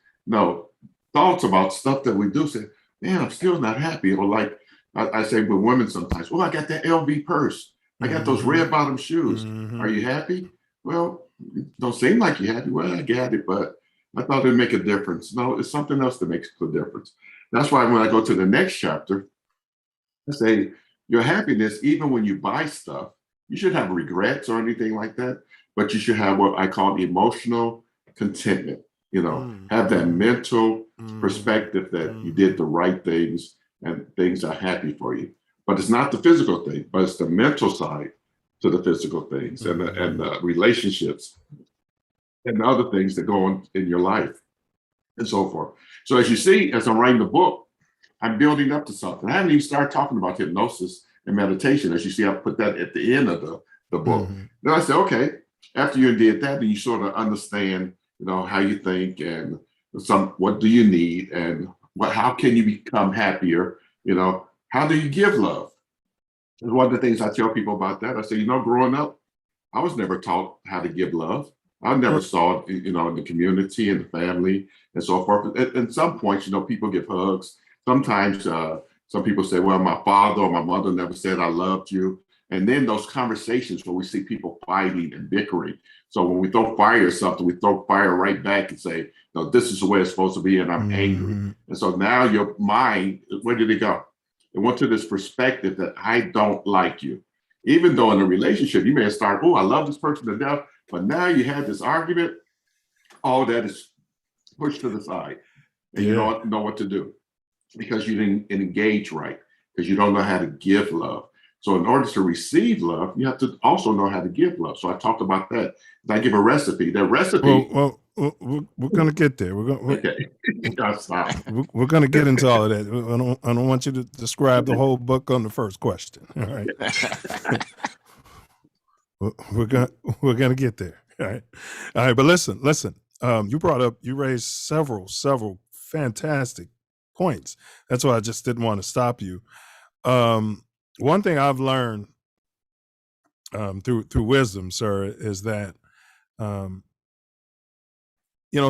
thoughts about stuff that we do. Say, man, I'm still not happy. Or like I say with women sometimes, I got that LV purse. I got those red bottom shoes. Are you happy? Well, it don't seem like you're happy. Well, I got it, but I thought it'd make a difference. No, it's something else that makes a difference. That's why when I go to the next chapter, I say your happiness, even when you buy stuff, you should have regrets or anything like that, but you should have what I call emotional contentment. Have that mental perspective that you did the right things and things are happy for you. But it's not the physical thing, but it's the mental side to the physical things and the relationships and the other things that go on in your life and so forth. So as you see, as I'm writing the book, I'm building up to something. I haven't even started talking about hypnosis and meditation. As you see, I put that at the end of the book. Mm-hmm. Then I said, okay, after you did that, then you sort of understand, how you think and what do you need and how can you become happier? How do you give love? And one of the things I tell people about that, I say, growing up, I was never taught how to give love. I never saw it, in the community and the family and so forth. At some points, people give hugs. Sometimes some people say, well, my father or my mother never said I loved you. And then those conversations where we see people fighting and bickering. So when we throw fire at something, we throw fire right back and say, no, this is the way it's supposed to be, and I'm angry. And so now your mind, where did it go? It went to this perspective that I don't like you. Even though in a relationship, you may have started, oh, I love this person to death, but now you have this argument, all that is pushed to the side. And you don't know what to do because you didn't engage right, because you don't know how to give love. So in order to receive love, you have to also know how to give love. So I talked about that. I give a recipe. That recipe. Well, we're going to get there. Okay. Stop. We're going to get into all of that. I don't want you to describe the whole book on the first question. All right. we're going to get there. All right. All right. But listen. You raised several fantastic points. That's why I just didn't want to stop you. One thing I've learned through wisdom, sir, is that,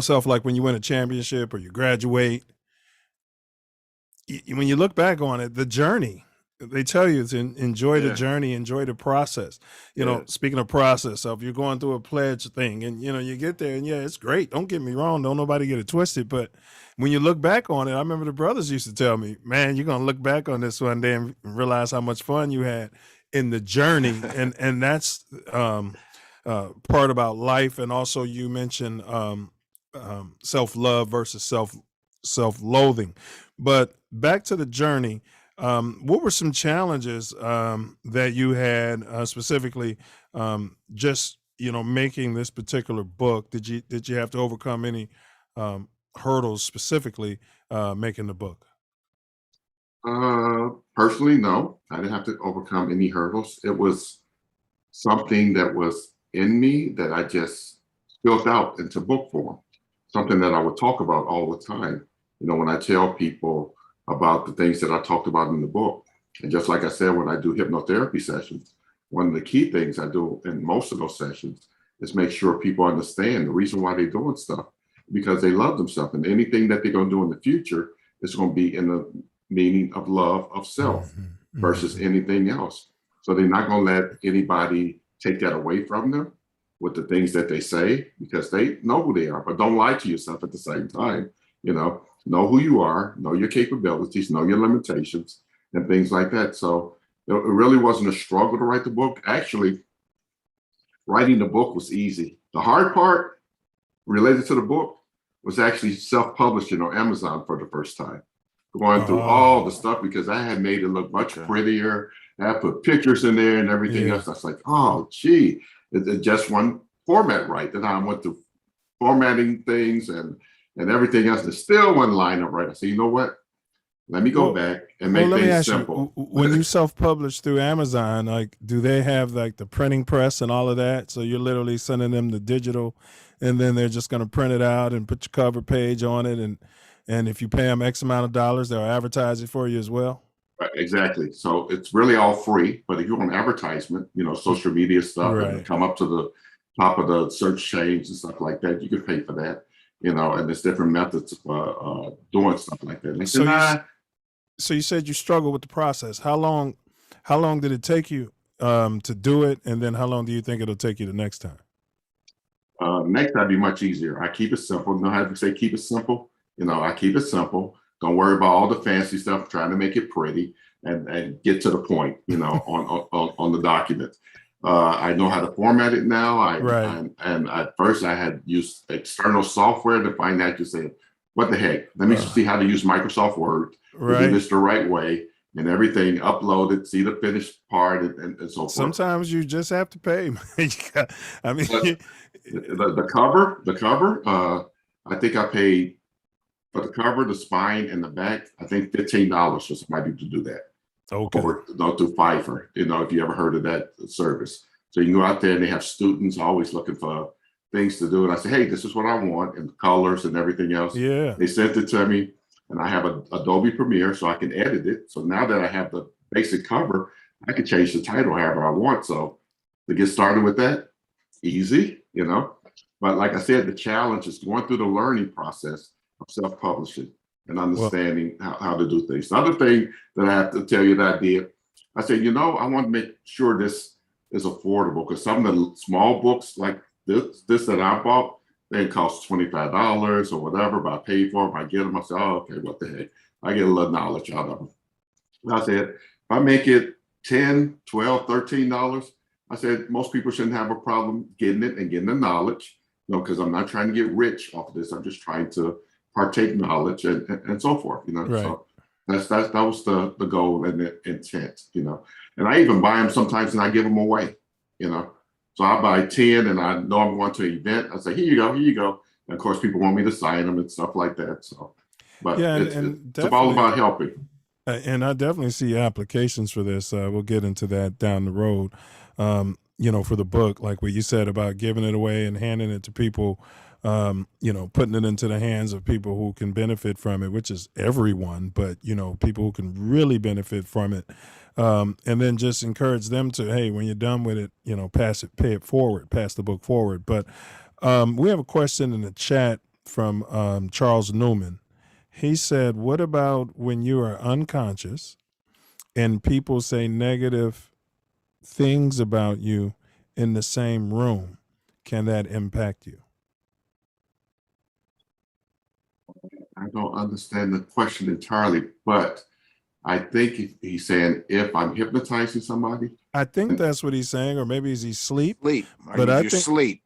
Self, like when you win a championship or you graduate, when you look back on it, the journey, they tell you to enjoy the journey, enjoy the process. Speaking of process, so if you're going through a pledge thing and, you get there and it's great. Don't get me wrong. Don't nobody get it twisted. But when you look back on it, I remember the brothers used to tell me, man, you're going to look back on this one day and realize how much fun you had in the journey. and that's part about life. And also you mentioned self-love versus self-loathing. But back to the journey, what were some challenges that you had specifically just making this particular book? Did you have to overcome any hurdles specifically making the book? Personally, no. I didn't have to overcome any hurdles. It was something that was in me that I just spilled out into book form, something that I would talk about all the time. When I tell people about the things that I talked about in the book. And just like I said, when I do hypnotherapy sessions, one of the key things I do in most of those sessions is make sure people understand the reason why they're doing stuff, because they love themselves. And anything that they're going to do in the future is going to be in the meaning of love of self versus anything else. So they're not going to let anybody take that away from them with the things that they say, because they know who they are, but don't lie to yourself at the same time. Know who you are, know your capabilities, know your limitations, and things like that. So it really wasn't a struggle to write the book. Actually, writing the book was easy. The hard part related to the book was actually self-publishing on Amazon for the first time. Going through all the stuff, because I had made it look much prettier. I put pictures in there and everything else. I was like, oh, gee, it just one format right. Then I went through formatting things and everything else, there's still one line up right. I said, you know what? Let me go back and make things simple. When you self-publish through Amazon, like, do they have like the printing press and all of that? So you're literally sending them the digital, and then they're just going to print it out and put your cover page on it, and if you pay them X amount of dollars, they'll advertise it for you as well. Right, exactly. So it's really all free. But if you want advertisement, social media stuff, and come up to the top of the search chains and stuff like that, you can pay for that. And there's different methods of doing stuff like that. So you said you struggled with the process. How long did it take you to do it? And then how long do you think it'll take you the next time? Next time be much easier. I keep it simple. You know how to say keep it simple? I keep it simple. Don't worry about all the fancy stuff, trying to make it pretty and get to the point, on the document. I know how to format it now. And at first I had used external software to find out, you say, what the heck? Let me see how to use Microsoft Word to do this the right way, and everything uploaded, see the finished part and so forth. Sometimes you just have to pay. The cover, I think I paid for the cover, the spine, and the back, I think $15 for somebody to do that. Okay. Or through Fiverr, if you ever heard of that service. So you can go out there and they have students always looking for things to do. And I say, hey, this is what I want, and colors and everything else. Yeah. They sent it to me, and I have Adobe Premiere, so I can edit it. So now that I have the basic cover, I can change the title however I want. So to get started with that, easy, But like I said, the challenge is going through the learning process of self-publishing and understanding how to do things. The other thing that I have to tell you that I did, I said, I want to make sure this is affordable, because some of the small books like this that I bought, they cost $25 or whatever, but I paid for them. I get them. I said, oh, okay, what the heck? I get a little knowledge out of them. And I said, if I make it $10, $12, $13, I said, most people shouldn't have a problem getting it and getting the knowledge, because I'm not trying to get rich off of this. I'm just trying to partake knowledge and so forth, Right. So that was the goal and the intent, And I even buy them sometimes and I give them away, So I buy 10 and I know I'm going to an event. I say, here you go. And of course, people want me to sign them and stuff like that. So, but Yeah, it's all about helping. And I definitely see applications for this. We'll get into that down the road. For the book, like what you said about giving it away and handing it to people, putting it into the hands of people who can benefit from it, which is everyone, but, people who can really benefit from it. And then just encourage them to, hey, when you're done with it, pass the book forward. But we have a question in the chat from Charles Newman. He said, what about when you are unconscious and people say negative things about you in the same room? Can that impact you? I don't understand the question entirely, but I think he's saying if I'm hypnotizing somebody. I think that's what he's saying, or maybe he's sleep. Sleep. But I think sleep.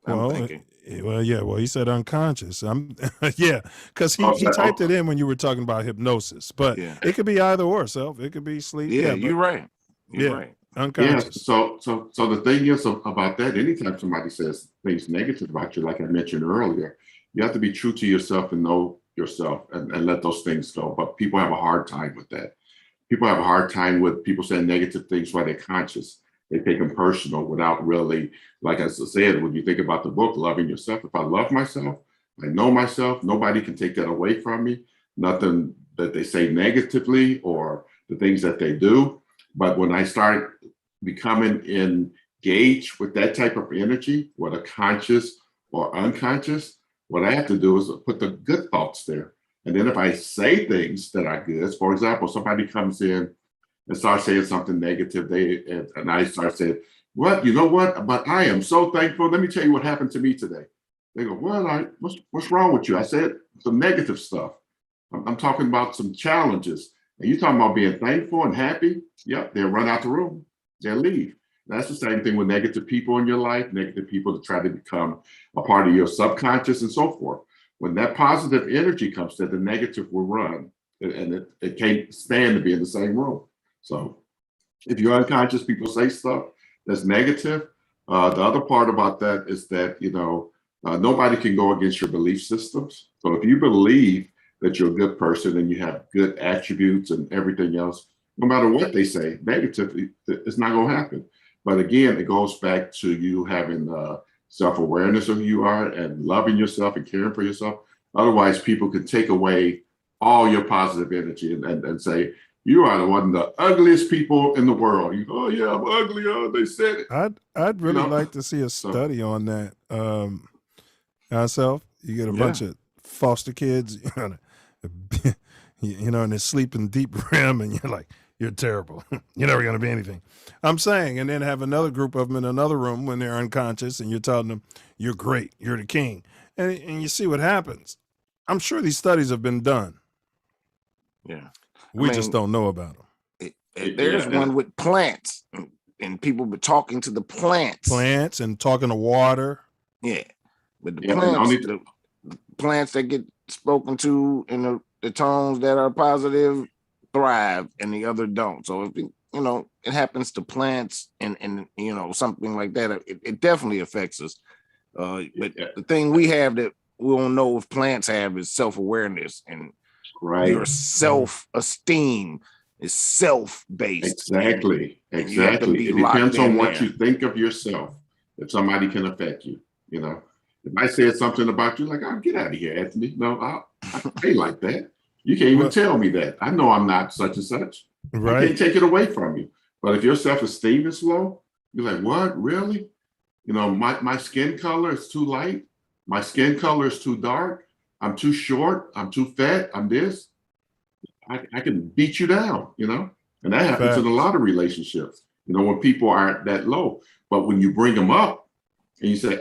I'm thinking. Well, he said unconscious. Because he typed it in when you were talking about hypnosis, but it could be either or, Self. It could be sleep. Yeah, you're right. You're right. Unconscious. Yeah. So the thing is about that, anytime somebody says things negative about you, like I mentioned earlier, you have to be true to yourself and know yourself and let those things go. But people have a hard time with that. People have a hard time with people saying negative things while they're conscious. They take them personal without really, like I said, when you think about the book, loving yourself. If I love myself, I know myself, nobody can take that away from me. Nothing that they say negatively or the things that they do. But when I start becoming engaged with that type of energy, whether conscious or unconscious, what I have to do is put the good thoughts there. And then if I say things that are good, for example, somebody comes in and starts saying something negative, and I start saying, what, you know what? But I am so thankful. Let me tell you what happened to me today. They go, well, what's wrong with you? I said some negative stuff. I'm talking about some challenges. And you're talking about being thankful and happy? Yep, they'll run out the room. They'll leave. That's the same thing with negative people in your life, negative people that try to become a part of your subconscious and so forth. When that positive energy comes to the negative will run, and it can't stand to be in the same room. So if you're unconscious, people say stuff that's negative. The other part about that is that, nobody can go against your belief systems. So if you believe that you're a good person and you have good attributes and everything else, no matter what they say negatively, it's not going to happen. But again, it goes back to you having self-awareness of who you are and loving yourself and caring for yourself. Otherwise, people can take away all your positive energy and say, you are one of the ugliest people in the world. You go, oh yeah, I'm ugly. Oh, they said it. I'd really like to see a study on that. Myself, you get a bunch of foster kids, and they're sleeping deep REM, and you're like, you're terrible. You're never going to be anything. I'm saying, and then have another group of them in another room when they're unconscious, and you're telling them, you're great, you're the king, and you see what happens. I'm sure these studies have been done. Yeah. We just don't know about them. There's one with plants, and people be talking to the plants. Plants and talking to water. Yeah. But the plants that get spoken to in the tones that are positive thrive and the other don't. So if it happens to plants and something like that, it definitely affects us. But the thing we have that we don't know if plants have is self-awareness and your self-esteem It's self-based. Exactly. And you have to Exactly. be It locked depends on in what there. you think of yourself. If somebody can affect you, you know. If I said something about you, like, oh, get out of here, Anthony. No, I ain't like that. You can't even tell me that. I know I'm not such and such. I can't take it away from you. But if your self-esteem is low, you're like, what? Really? You know, my skin color is too light. My skin color is too dark. I'm too short. I'm too fat. I'm this. I can beat you down, you know? And that happens in a lot of relationships, you know, when people aren't that low. But when you bring them up and you say,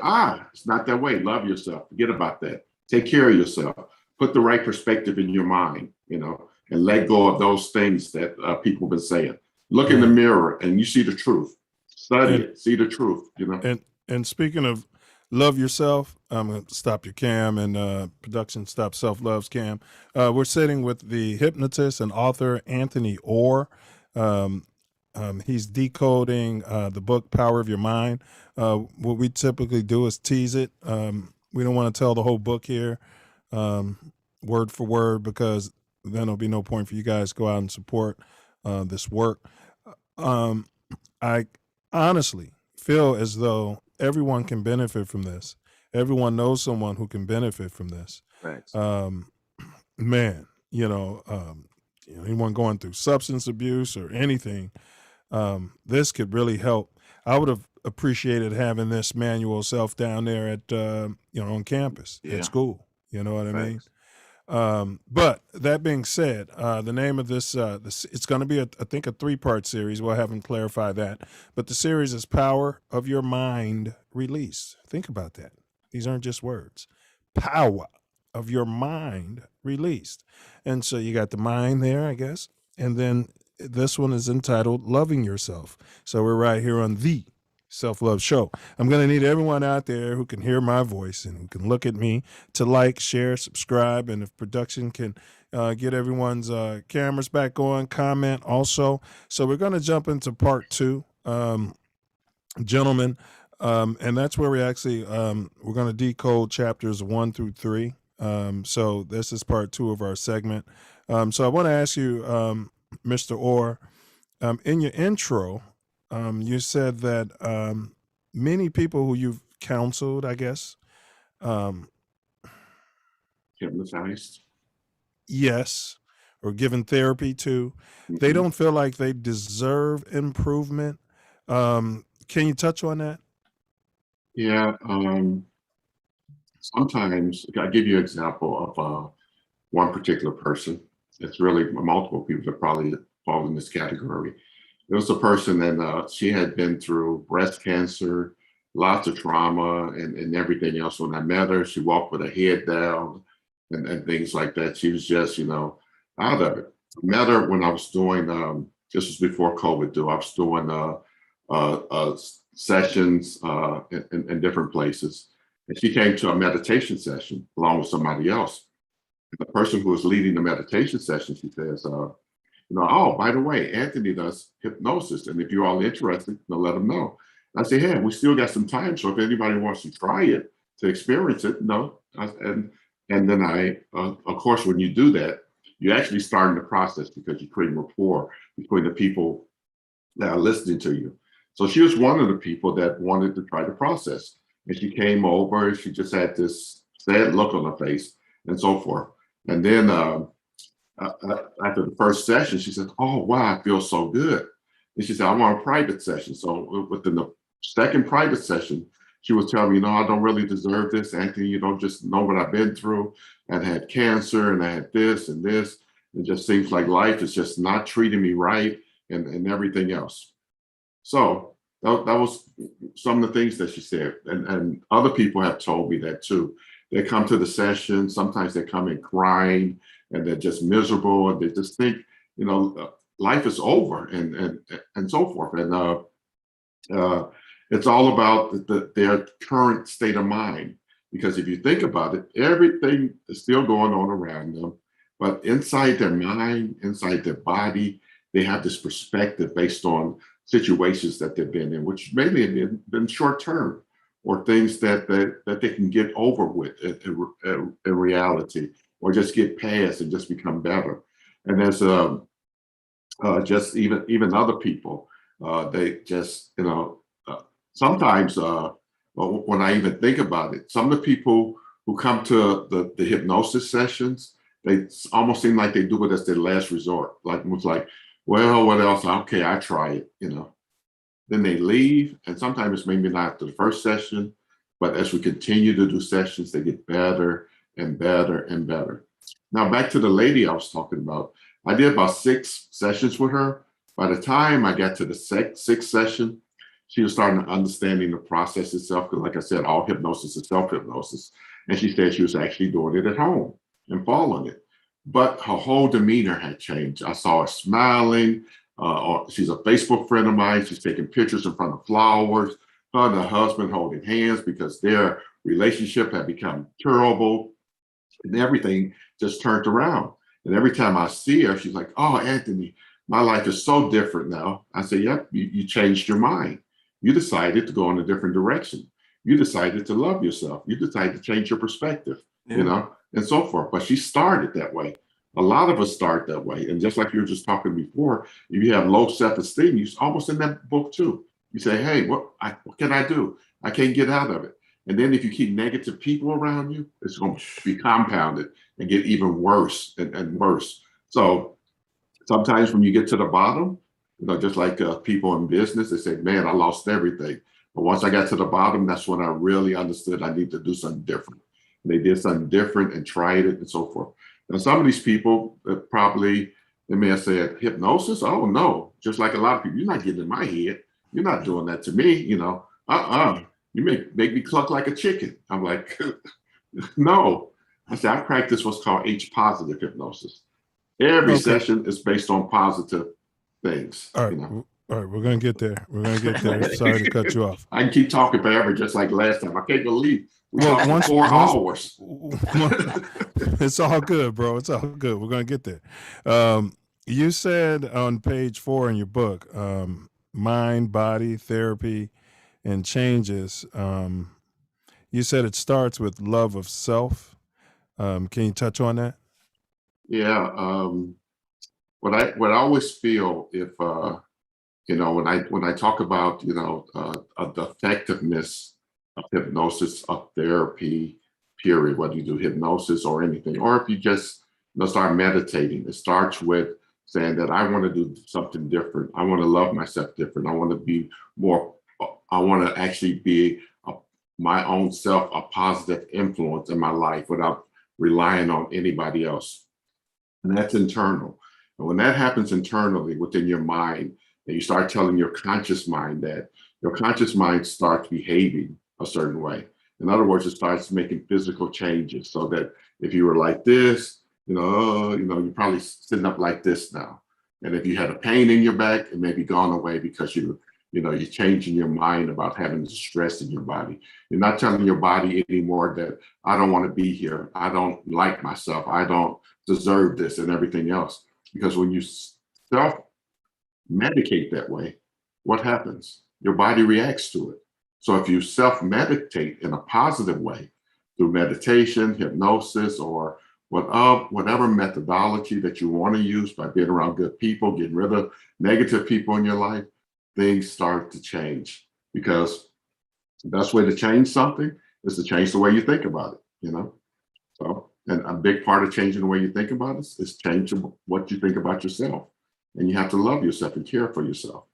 it's not that way. Love yourself. Forget about that. Take care of yourself. Put the right perspective in your mind, you know, and let go of those things that people have been saying. Look in the mirror and you see the truth. Study it. See the truth, you know? And speaking of love yourself, I'm going to stop your cam and production stop Self Love's cam. We're sitting with the hypnotist and author Anthony Orr. He's decoding the book Power of Your Mind. What we typically do is tease it. We don't want to tell the whole book here word for word, because then there'll be no point for you guys to go out and support this work. I honestly feel as though everyone can benefit from this. Everyone knows someone who can benefit from this. Thanks. Man, anyone going through substance abuse or anything, this could really help. I would have appreciated having this manual self down there at, on campus at school. You know what I mean? But that being said, the name of this it's going to be, I think, a 3-part series. We'll have him clarify that. But the series is Power of Your Mind Released. Think about that. These aren't just words. Power of your mind released. And so you got the mind there, I guess. And then this one is entitled Loving Yourself. So we're right here on the Self Love Show. I'm going to need everyone out there who can hear my voice and who can look at me to like, share, subscribe, and if production can get everyone's cameras back on, comment also. So we're going to jump into part 2, gentlemen, and that's where we actually we're going to decode chapters 1 through 3. So this is part 2 of our segment. So I want to ask you, Mr. Orr, in your intro, you said that many people who you've counseled, I guess, Hypnotized. Yes, or given therapy to, they don't feel like they deserve improvement. Can you touch on that? Yeah. Sometimes I'll give you an example of one particular person. It's really multiple people that probably fall in this category. It was a person that she had been through breast cancer, lots of trauma and everything else. When I met her, she walked with her head down and things like that. She was just, out of it. I met her when I was doing, this was before COVID, I was doing sessions in different places. And she came to a meditation session along with somebody else. The person who was leading the meditation session, she says, oh, by the way, Anthony does hypnosis. And if you're all interested, let him know. I say, hey, we still got some time. So if anybody wants to try it, to experience it, and then of course, when you do that, you're actually starting the process because you're creating rapport between the people that are listening to you. So she was one of the people that wanted to try the process. And she came over, she just had this sad look on her face and so forth. And then after the first session, she said, oh, wow, I feel so good. And she said, I want a private session. So within the second private session, she was telling me, I don't really deserve this, Anthony. You don't just know what I've been through. I had cancer and I had this and this. It just seems like life is just not treating me right and everything else. So that was some of the things that she said. And other people have told me that too. They come to the session, sometimes they come in crying and they're just miserable and they just think, life is over and so forth. And it's all about their current state of mind. Because if you think about it, everything is still going on around them. But inside their mind, inside their body, they have this perspective based on situations that they've been in, which mainly have been short term or things that they can get over with in reality, or just get past and just become better. And there's just even other people. They just, sometimes when I even think about it, some of the people who come to the hypnosis sessions, they almost seem like they do it as their last resort. Like, it's like, well, what else? Okay, I try it, Then they leave, and sometimes it's maybe not after the first session, but as we continue to do sessions, they get better and better and better. Now, back to the lady I was talking about. I did about 6 sessions with her. By the time I got to the sixth session, she was starting to understanding the process itself. Because like I said, all hypnosis is self-hypnosis. And she said she was actually doing it at home and following it. But her whole demeanor had changed. I saw her smiling. She's a Facebook friend of mine. She's taking pictures in front of flowers. Her and her husband holding hands because their relationship had become terrible. And everything just turned around. And every time I see her, she's like, "Oh, Anthony, my life is so different now." I say, "Yep, you changed your mind. You decided to go in a different direction. You decided to love yourself. You decided to change your perspective, and so forth." But she started that way. A lot of us start that way. And just like you were just talking before, if you have low self-esteem, you almost in that book too. You say, "Hey, what can I do? I can't get out of it." And then if you keep negative people around you, it's going to be compounded and get even worse and worse. So sometimes when you get to the bottom, just like people in business, they say, "Man, I lost everything." But once I got to the bottom, that's when I really understood I need to do something different. And they did something different and tried it and so forth. Now, some of these people they may have said, "Hypnosis? Oh, no." Just like a lot of people, "You're not getting in my head. You're not doing that to me, You make me cluck like a chicken." I'm like, "No." I said, I practice what's called H-positive hypnosis. Every session is based on positive things. All right. All right, we're going to get there. We're going to get there. Sorry to cut you off. I can keep talking forever, just like last time. I can't believe we talked for 4 hours. It's all good, bro. It's all good. We're going to get there. You said on page 4 in your book, mind, body, therapy, and changes. You said it starts with love of self. Can you touch on that? Yeah. What I always feel if when I talk about the effectiveness of hypnosis, of therapy, period, whether you do hypnosis or anything, or if you just start meditating, it starts with saying that I want to do something different. I want to love myself different. I want to be more. I want to actually be my own self, a positive influence in my life without relying on anybody else. And that's internal. And when that happens internally within your mind, and you start telling your conscious mind that, your conscious mind starts behaving a certain way. In other words, it starts making physical changes so that if you were like this, you're probably sitting up like this now. And if you had a pain in your back, it may be gone away because you're changing your mind about having the stress in your body. You're not telling your body anymore that I don't want to be here. I don't like myself. I don't deserve this and everything else. Because when you self-medicate that way, what happens? Your body reacts to it. So if you self-medicate in a positive way through meditation, hypnosis, or whatever methodology that you want to use by being around good people, getting rid of negative people in your life, things start to change. Because the best way to change something is to change the way you think about it, So, and a big part of changing the way you think about it is changing what you think about yourself. And you have to love yourself and care for yourself.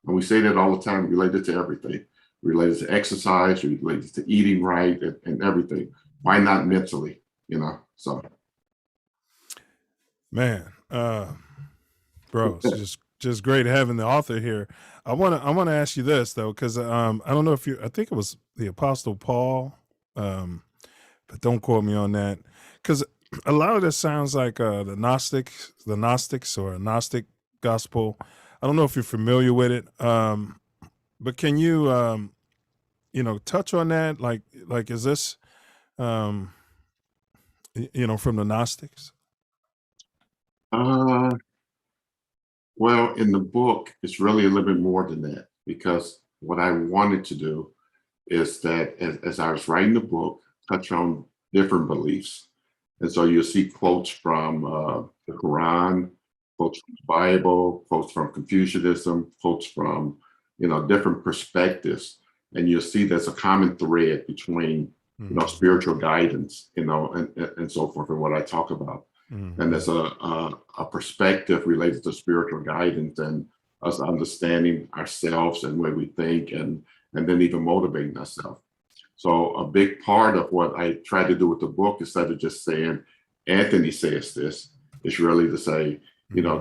And we say that all the time, related to everything, related to exercise, related to eating right and everything. Why not mentally, So. Man, bro, it's just great having the author here. I want to ask you this though, because I don't know if I think it was the Apostle Paul, but don't quote me on that, because a lot of this sounds like the Gnostics or a Gnostic gospel. I don't know if you're familiar with it, but can you touch on that? Like is this from the Gnostics? Well, in the book, it's really a little bit more than that, because what I wanted to do is that as I was writing the book, touch on different beliefs. And so you'll see quotes from the Quran, quotes from the Bible, quotes from Confucianism, quotes from, different perspectives. And you'll see there's a common thread between, spiritual guidance, and so forth, and what I talk about. And there's a perspective related to spiritual guidance and us understanding ourselves and where we think and then even motivating ourselves. So a big part of what I try to do with the book, instead of just saying, Anthony says this, is really to say,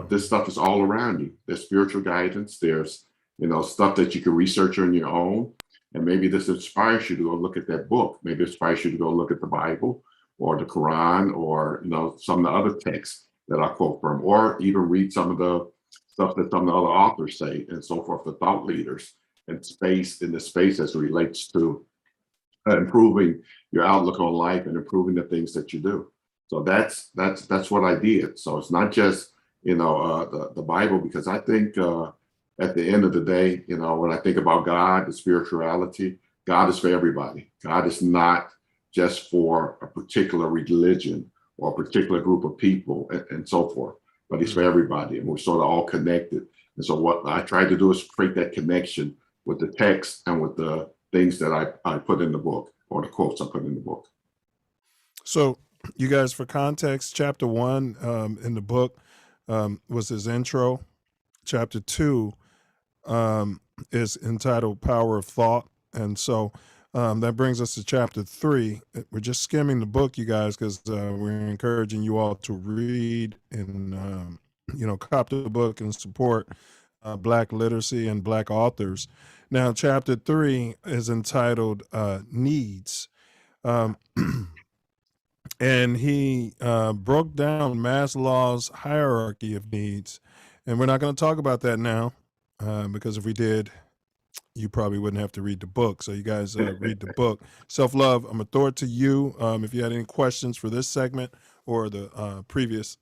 this stuff is all around you. There's spiritual guidance. There's, stuff that you can research on your own. And maybe this inspires you to go look at that book. Maybe it inspires you to go look at the Bible or the Quran or, some of the other texts that I quote from, or even read some of the stuff that some of the other authors say and so forth, the thought leaders in the space as it relates to improving your outlook on life and improving the things that you do. So that's what I did. So it's not just, the Bible, because I think at the end of the day, when I think about God, the spirituality, God is for everybody. God is not just for a particular religion or a particular group of people and so forth, but he's for everybody, and we're sort of all connected. And so what I try to do is create that connection with the text and with the things that I put in the book, or the quotes I put in the book. So you guys, for context, chapter 1 in the book was his intro. Chapter 2 is entitled Power of Thought. And so that brings us to chapter 3. We're just skimming the book, you guys, because we're encouraging you all to read and, cop the book and support Black literacy and Black authors. Now, chapter 3 is entitled Needs. And he broke down Maslow's hierarchy of needs. And we're not going to talk about that now, because if we did, you probably wouldn't have to read the book. So you guys read the book. Self Love, I'm going to throw it to you. If you had any questions for this segment or the previous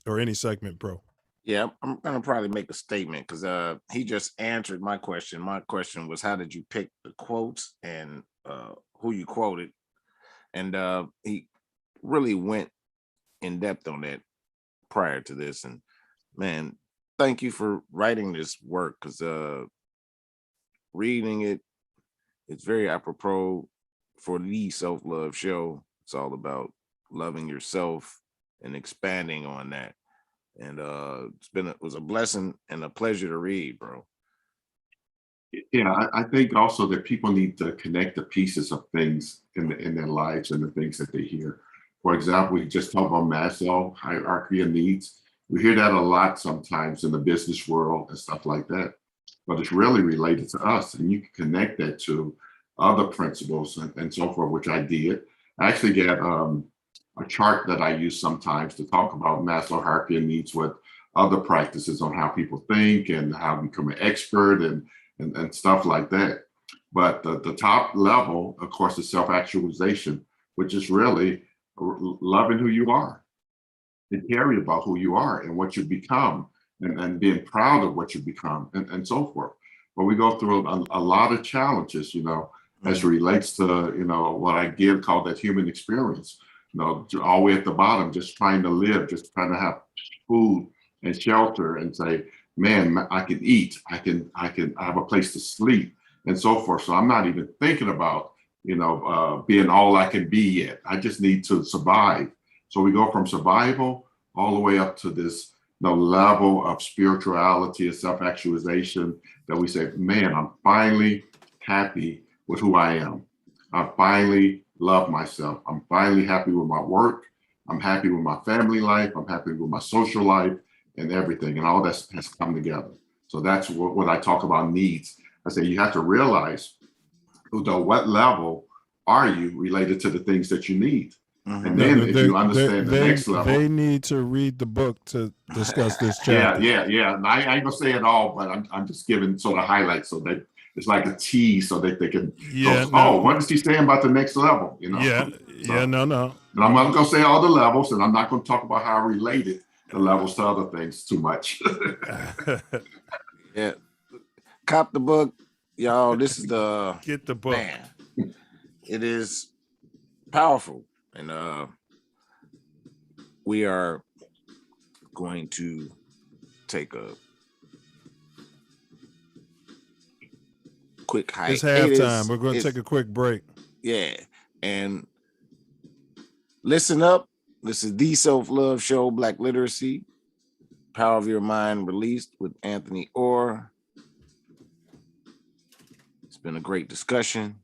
or any segment, bro. Yeah, I'm going to probably make a statement because he just answered my question. My question was, how did you pick the quotes and who you quoted? And he really went in depth on that prior to this. And man, thank you for writing this work, because reading it, it's very apropos for the Self Love Show. It's all about loving yourself and expanding on that. And it was a blessing and a pleasure to read, bro. Yeah, I think also that people need to connect the pieces of things in their lives and the things that they hear. For example, we just talked about Maslow, hierarchy of needs. We hear that a lot sometimes in the business world and stuff like that, but it's really related to us, and you can connect that to other principles and so forth, which I did. I actually get a chart that I use sometimes to talk about Maslow hierarchy of needs with other practices on how people think and how to become an expert and stuff like that. But the top level, of course, is self-actualization, which is really loving who you are and caring about who you are and what you become and being proud of what you become and so forth. But we go through a lot of challenges, as it relates to, what I call that human experience, all the way at the bottom, just trying to live, just trying to have food and shelter and say, man, I can eat, I have a place to sleep and so forth. So I'm not even thinking about, being all I can be yet. I just need to survive. So we go from survival all the way up to this level of spirituality and self-actualization that we say, man, I'm finally happy with who I am. I finally love myself. I'm finally happy with my work. I'm happy with my family life. I'm happy with my social life and everything. And all that has come together. So that's what I talk about needs. I say you have to realize, what level are you related to the things that you need? And then if you understand the next level. They need to read the book to discuss this chapter. Yeah. And I ain't gonna say it all, but I'm just giving sort of highlights so that it's like a tease so that they can what is he saying about the next level? No. And I'm not gonna say all the levels, and I'm not gonna talk about how I related the levels to other things too much. Yeah. Cop the book, y'all. This is get the book. Man, it is powerful. And we are going to take a quick hiatus. It's halftime. We're going to take a quick break. Yeah. And listen up. This is the Self Love Show, Black Literacy, Power of Your Mind, released with Anthony Orr. It's been a great discussion.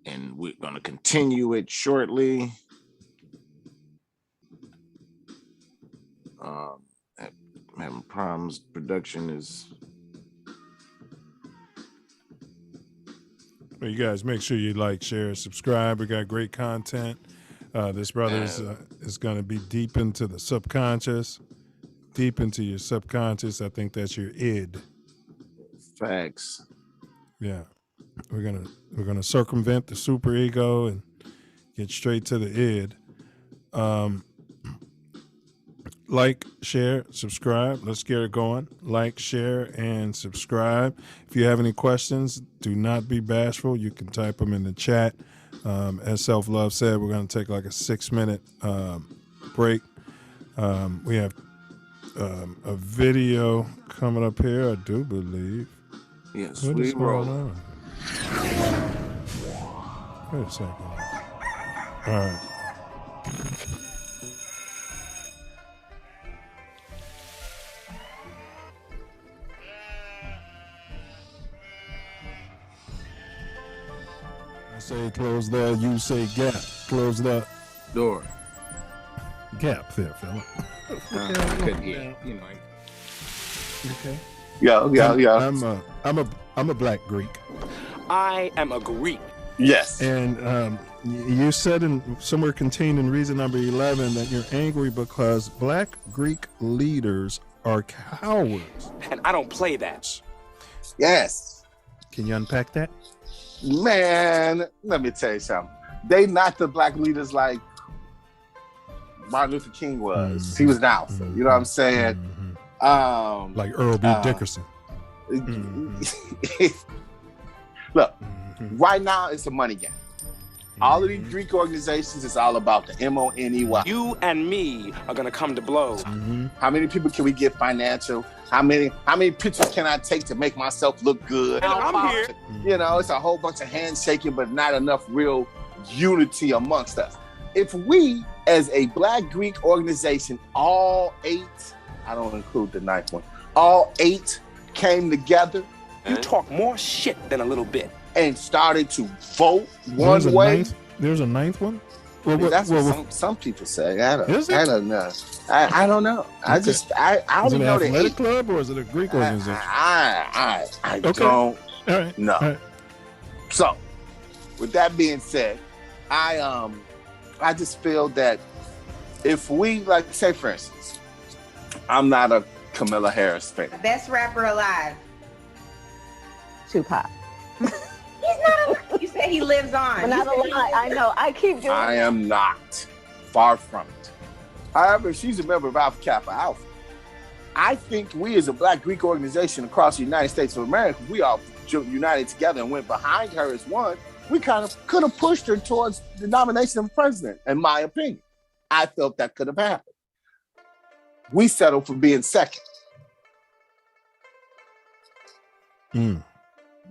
And we're going to continue it shortly. Having problems. Production is. Well, you guys make sure you like, share, subscribe. We got great content. This brother is going to be deep into the subconscious, deep into your subconscious. I think that's your id. Facts. Yeah, we're gonna circumvent the superego and get straight to the id. Like, share, subscribe. Let's get it going. Like, share, and subscribe. If you have any questions, do not be bashful. You can type them in the chat. As Self Love said, we're going to take like a 6-minute break. We have a video coming up here, I do believe. Yes, what is roll. going on? Wait a second. All right. Say close the, you say gap. Close the door. Gap there, fella. Couldn't hear, you know. Okay. Yeah. I'm a black Greek. I am a Greek. Yes. And you said somewhere contained in reason number 11 that you're angry because black Greek leaders are cowards. And I don't play that. Yes. Can you unpack that? Man, let me tell you something. They not the black leaders like Martin Luther King was. Mm-hmm. He was an alpha. You know what I'm saying? Mm-hmm. Like Earl B. Dickerson. Look, right now it's a money game. All of these Greek organizations is all about the money. You and me are gonna come to blows. Mm-hmm. How many people can we get financial? How many pictures can I take to make myself look good? I'm here. You know, it's a whole bunch of handshaking, but not enough real unity amongst us. If we, as a Black Greek organization, all 8, I don't include the 9th one, all 8 came together. You talk more shit than a little bit. And started to vote one way. There's a 9th one? Well, that's what some people say. I don't know. I don't know. I Okay. I Is it only an know the athletic 8. club or is it a Greek organization? I Okay. don't All right. know. All right. So, with that being said, I just feel that if we, like, say for instance, I'm not a Camilla Harris fan. Best rapper alive. Tupac. He's not alive. You said he lives on. But not a lie. I know. I keep doing I that. am not. Far from it. However, she's a member of Alpha Kappa Alpha. I think we as a Black Greek organization across the United States of America, we all united together and went behind her as one. We kind of could have pushed her towards the nomination of president, in my opinion. I felt that could have happened. We settled for being second.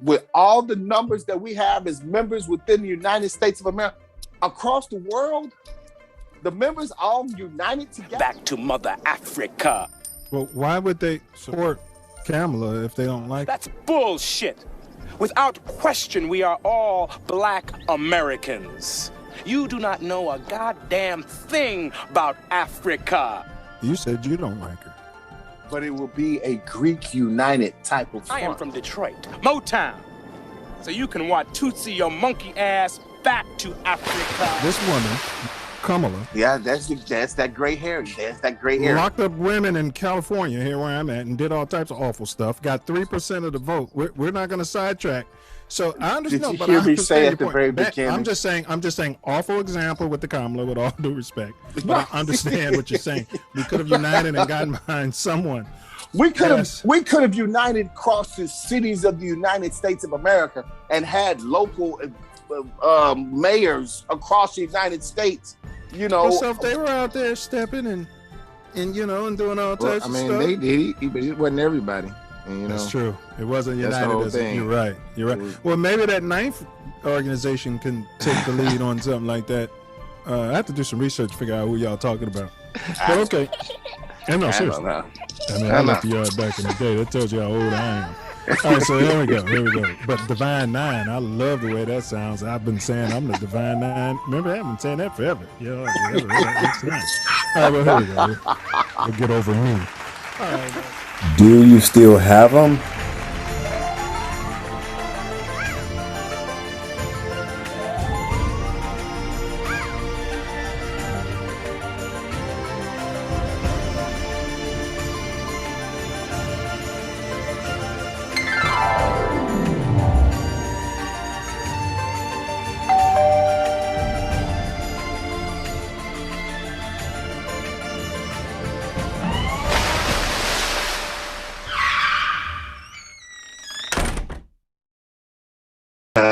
With all the numbers that we have as members within the United States of America, across the world, the members all united together. Back to Mother Africa. Well, why would they support Kamala if they don't like That's bullshit. Without question, we are all Black Americans. You do not know a goddamn thing about Africa. You said you don't like her. But it will be a Greek united type of I am front. from Detroit, Motown. So you can watch Tootsie your monkey ass back to Africa. This woman, Kamala, Yeah, that's that gray hair. That's that gray hair. locked up women in California, here where I'm at, and did all types of awful stuff. Got 3% of the vote. We're not going to sidetrack. So I understand. Did you but hear I me understand say your at the point. very That- beginning? I'm just saying, awful example with the Kamala, with all due respect. But I understand what you're saying. We could have united and gotten behind someone. We could Yes. have united across the cities of the United States of America and had local mayors across the United States. You know, So if they were out there stepping and and and doing all types of stuff. They did, but it wasn't everybody. And, that's true. It wasn't that's united. the whole thing. You're right. You're right. Well, maybe that ninth organization can take the lead on something like that. I have to do some research to figure out who y'all talking about. But okay. And no, seriously. I left the yard back in the day. That tells you how old I am. All right, so here we go. But Divine Nine, I love the way that sounds. I've been saying I'm the Divine Nine. Remember, I've been saying that forever. All right, well, here we go. We'll get over me. All right. Do you still have them?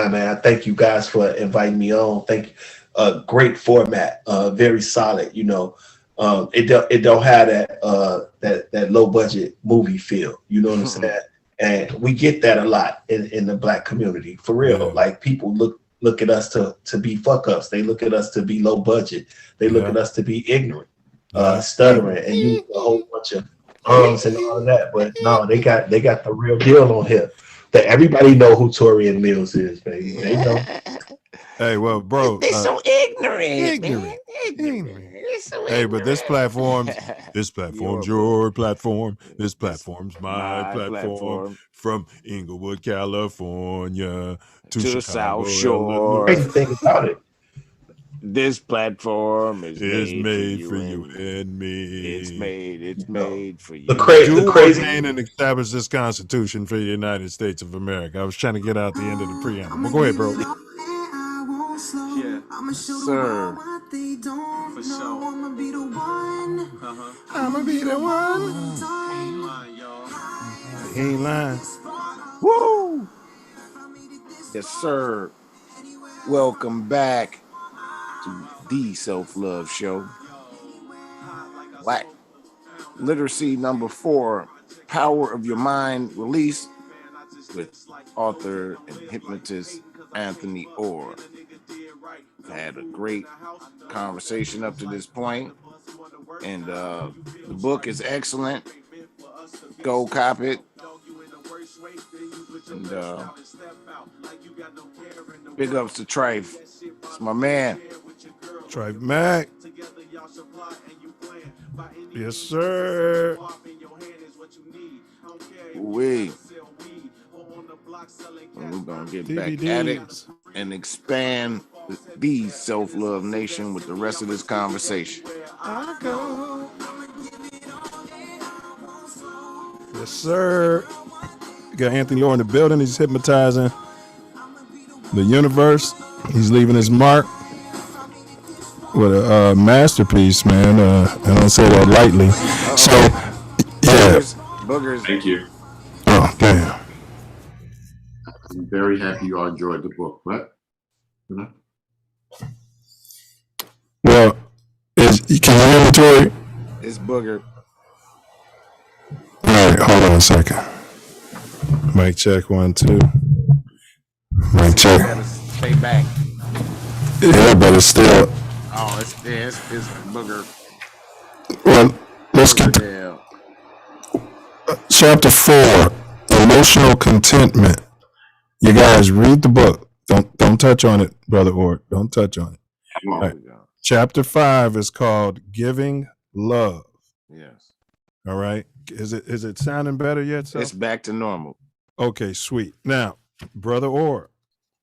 Man, I thank you guys for inviting me on. Thank you. Great format, very solid. It don't have that low budget movie feel. You know what I'm saying? And we get that a lot in the Black community, for real. Like people look at us to be fuck ups. They look at us to be low budget. They look at us to be ignorant, stuttering, and use a whole bunch of and all of that. But no, they got the real deal on here. That everybody know who Torian Mills is, baby. They know. Hey, well, bro. They're so ignorant. Ignorant. Hey, but this platform's your platform. This platform's my platform. From Inglewood, California to the Chicago, South Shore. Crazy thing about it. This platform is made for you and me. It's made for you. The crazy and establish this Constitution for the United States of America. I was trying to get out the end of the preamble. But go ahead, bro. Yeah. Sir. For sure. I'ma be the one. I'ma be the one. He ain't lying. Woo! Yes, sir. Welcome back to the Self Luv Show. Black Literacy number 4, Power of Your Mind Release, with author and hypnotist Anthony Orr. Had a great conversation up to this point, and the book is excellent. Go cop it. And big ups to Trife. It's my man. Trife Mac. Yes, sir. We're gonna get back at it and expand the Self Love Nation with the rest of this conversation. Yes, sir. Got Anthony Orr in the building. He's hypnotizing the universe. He's leaving his mark with a masterpiece, man. I don't say that lightly. So, yeah. Boogers. Thank you. Oh, damn. I'm very happy you all enjoyed the book. What? Well, can you hear me, Tori? It's Booger. All right, hold on a second. Mic check 1, 2. Mic check. Stay back. Yeah, but it's still. Oh, it's Booger. Well, let's get to chapter 4, Emotional Contentment. You guys read the book. Don't touch on it, Brother Orr. Don't touch on it. All right. Chapter 5 is called Giving Love. Yes. All right. Is it sounding better yet, sir? It's back to normal. Okay, sweet. Now, Brother Orr.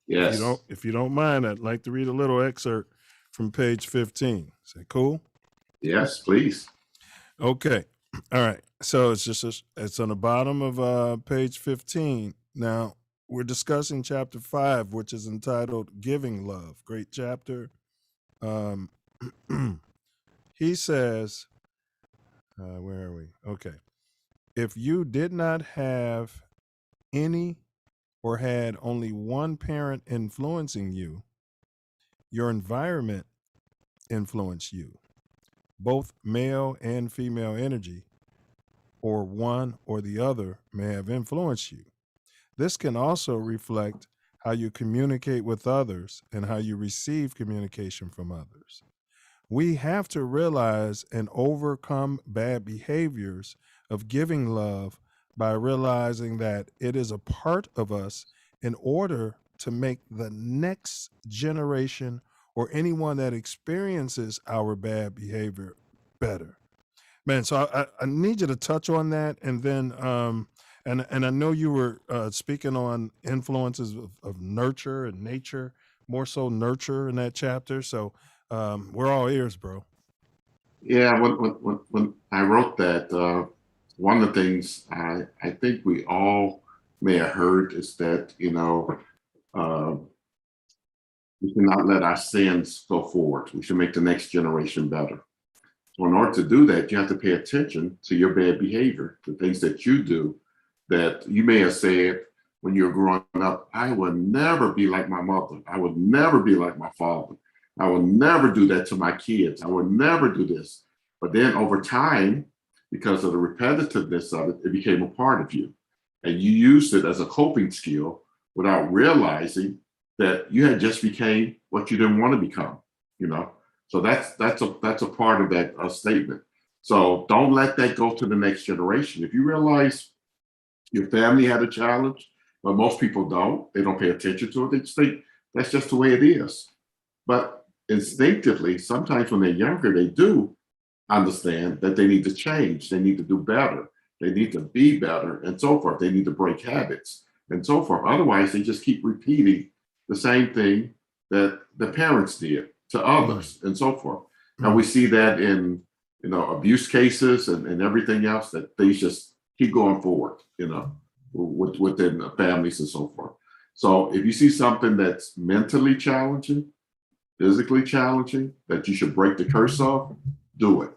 Yes. If you don't mind, I'd like to read a little excerpt from page 15. Is that cool? Yes, please. Okay. All right. So it's on the bottom of page 15. Now, we're discussing chapter 5, which is entitled Giving Love. Great chapter. He says, where are we? Okay. If you did not have any or had only one parent influencing you, your environment influenced you. both male and female energy, or one or the other, may have influenced you. This can also reflect how you communicate with others and how you receive communication from others. We have to realize and overcome bad behaviors of giving love by realizing that it is a part of us in order to make the next generation or anyone that experiences our bad behavior better. Man, so I need you to touch on that, and then and I know you were speaking on influences of nurture and nature, more so nurture in that chapter. So we're all ears, bro. Yeah, when I wrote that, one of the things I think we all may have heard is that, we should not let our sins go forward. We should make the next generation better. So in order to do that, you have to pay attention to your bad behavior, the things that you do that you may have said when you were growing up, I would never be like my mother. I would never be like my father. I will never do that to my kids. I will never do this. But then over time, because of the repetitiveness of it, it became a part of you. And you used it as a coping skill without realizing that you had just became what you didn't want to become, So that's a part of that statement. So don't let that go to the next generation. If you realize your family had a challenge, but most people don't, they don't pay attention to it. They just think that's just the way it is. But instinctively, sometimes when they're younger, they do understand that they need to change. They need to do better. They need to be better and so forth. They need to break habits and so forth. Otherwise, they just keep repeating the same thing that the parents did to others and so forth. And we see that in, abuse cases and everything else, that they just keep going forward, within the families and so forth. So if you see something that's mentally challenging, physically challenging, that you should break the curse of, do it,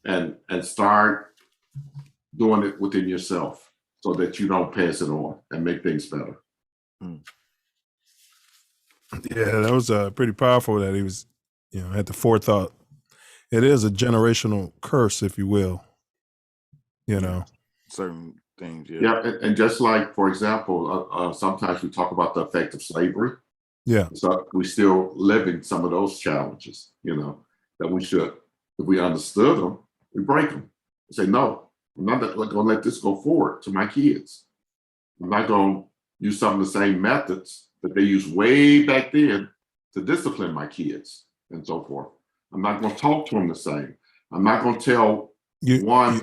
and start doing it within yourself so that you don't pass it on and make things better. Yeah, that was pretty powerful that he was, had the forethought. It is a generational curse, if you will, Certain things, yeah. Yeah, and just like, for example, sometimes we talk about the effect of slavery. Yeah. So we still living some of those challenges, that we should, if we understood them, we break them. We say, no, I'm not going to let this go forward to my kids. I'm not going to use some of the same methods that they used way back then to discipline my kids and so forth. I'm not going to talk to them the same. I'm not going to tell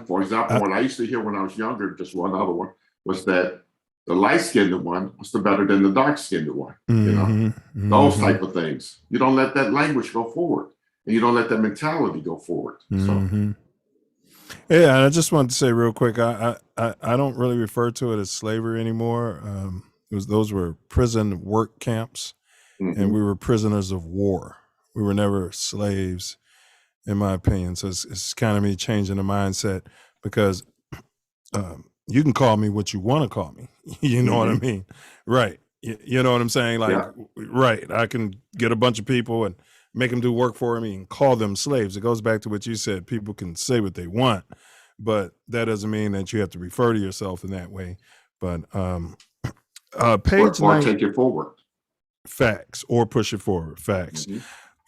for example, what I used to hear when I was younger, just one other one, was that the light-skinned one was better than the dark-skinned one. Those type of things. You don't let that language go forward, and you don't let that mentality go forward. So. Yeah, and I just wanted to say real quick, I don't really refer to it as slavery anymore. Those were prison work camps, and we were prisoners of war. We were never slaves, in my opinion. So it's kind of me changing the mindset, because you can call me what you want to call me. You know what I mean? Right. You know what I'm saying? Like, right. I can get a bunch of people and make them do work for me and call them slaves. It goes back to what you said. People can say what they want, but that doesn't mean that you have to refer to yourself in that way. But page or take it forward. Facts, or push it forward. Facts.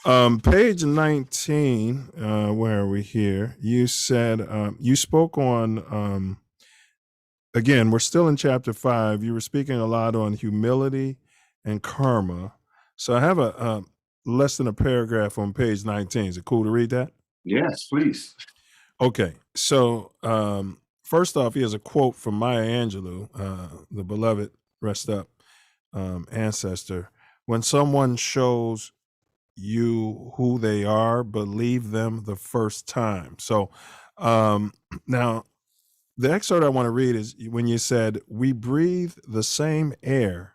Page 19, where are we here? You said, you spoke on, again, we're still in chapter 5. You were speaking a lot on humility and karma. So I have a less than a paragraph on page 19. Is it cool to read that? Yes, please. Okay. So first off, he has a quote from Maya Angelou, the beloved rest up ancestor. When someone shows you who they are, believe them the first time. So now the excerpt I want to read is when you said, we breathe the same air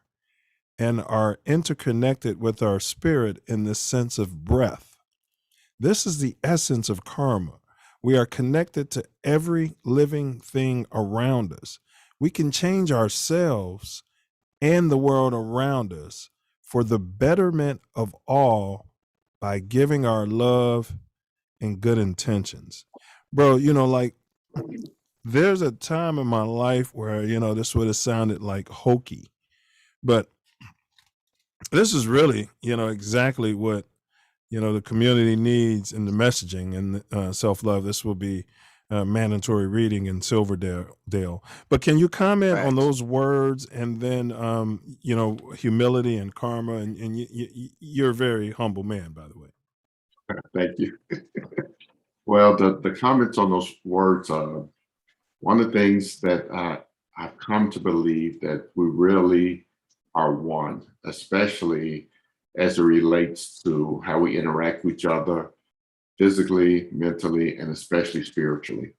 and are interconnected with our spirit in the sense of breath. This is the essence of karma. We are connected to every living thing around us. We can change ourselves and the world around us for the betterment of all by giving our love and good intentions. Bro, you know, like there's a time in my life where, you know, this would have sounded like hokey, but this is really, you know, exactly what, you know, the community needs in the messaging and self-love. This will be mandatory reading in Silverdale. But can you comment on those words and then, you know, humility and karma? And you're a very humble man, by the way. Thank you. Well, the comments on those words, one of the things that I've come to believe that we really are one, especially as it relates to how we interact with each other physically, mentally, and especially spiritually.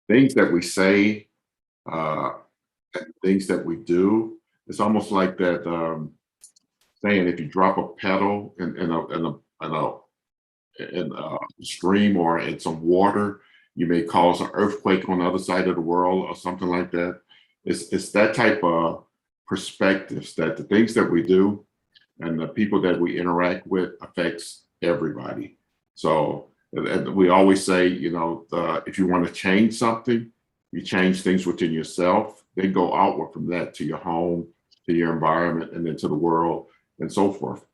Things that we say, things that we do, it's almost like that saying, if you drop a pedal in a stream or in some water, you may cause an earthquake on the other side of the world or something like that. It's that type of perspectives that the things that we do and the people that we interact with affects everybody. So and we always say, you know, if you want to change something, you change things within yourself, then go outward from that to your home, to your environment, and then to the world and so forth.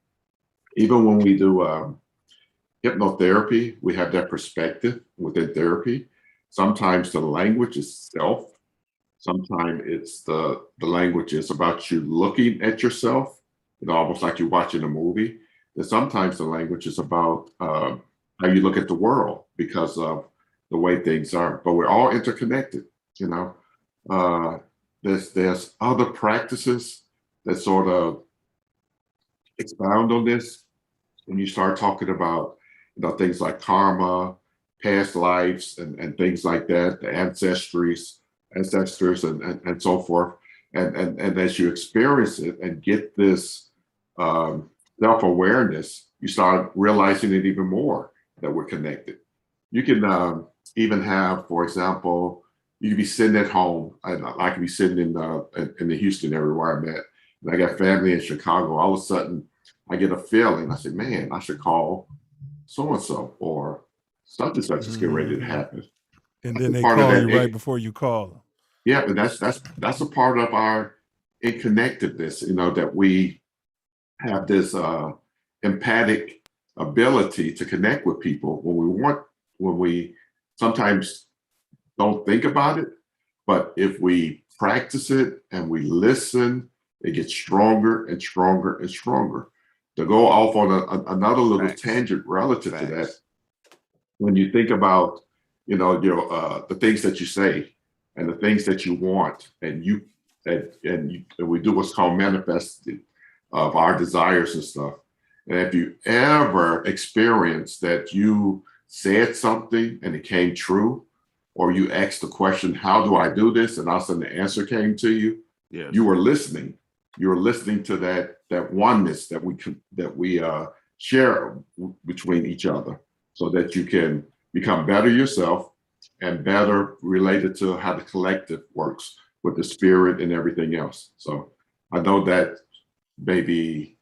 Even when we do hypnotherapy, we have that perspective within therapy. Sometimes the language is self. Sometimes it's the language is about you looking at yourself, you know, almost like you're watching a movie. And sometimes the language is about how you look at the world because of the way things are. But we're all interconnected, you know. There's other practices that sort of expound on this. When you start talking about, you know, things like karma, past lives, and things like that, the ancestors and so forth. And as you experience it and get this self-awareness, you start realizing it even more that we're connected. You can even have, for example, you can be sitting at home. I could be sitting in the Houston area where I'm at, and I got family in Chicago. All of a sudden, I get a feeling. I say, man, I should call so-and-so or such and such is getting ready to happen. And then they call you right before you call them. Yeah, but that's a part of our interconnectedness, you know, that we have this empathic ability to connect with people when we sometimes don't think about it, but if we practice it and we listen, it gets stronger and stronger and stronger. To go off on another little tangent relative to that, when you think about, you know, your the things that you say and the things that you want, and we do what's called manifesting of our desires and stuff. And if you ever experience that you said something and it came true, or you asked the question, how do I do this? And all of a sudden the answer came to you. Yes. You were listening. You were listening to that oneness that we share between each other, so that you can become better yourself and better related to how the collective works with the spirit and everything else. So I know that maybe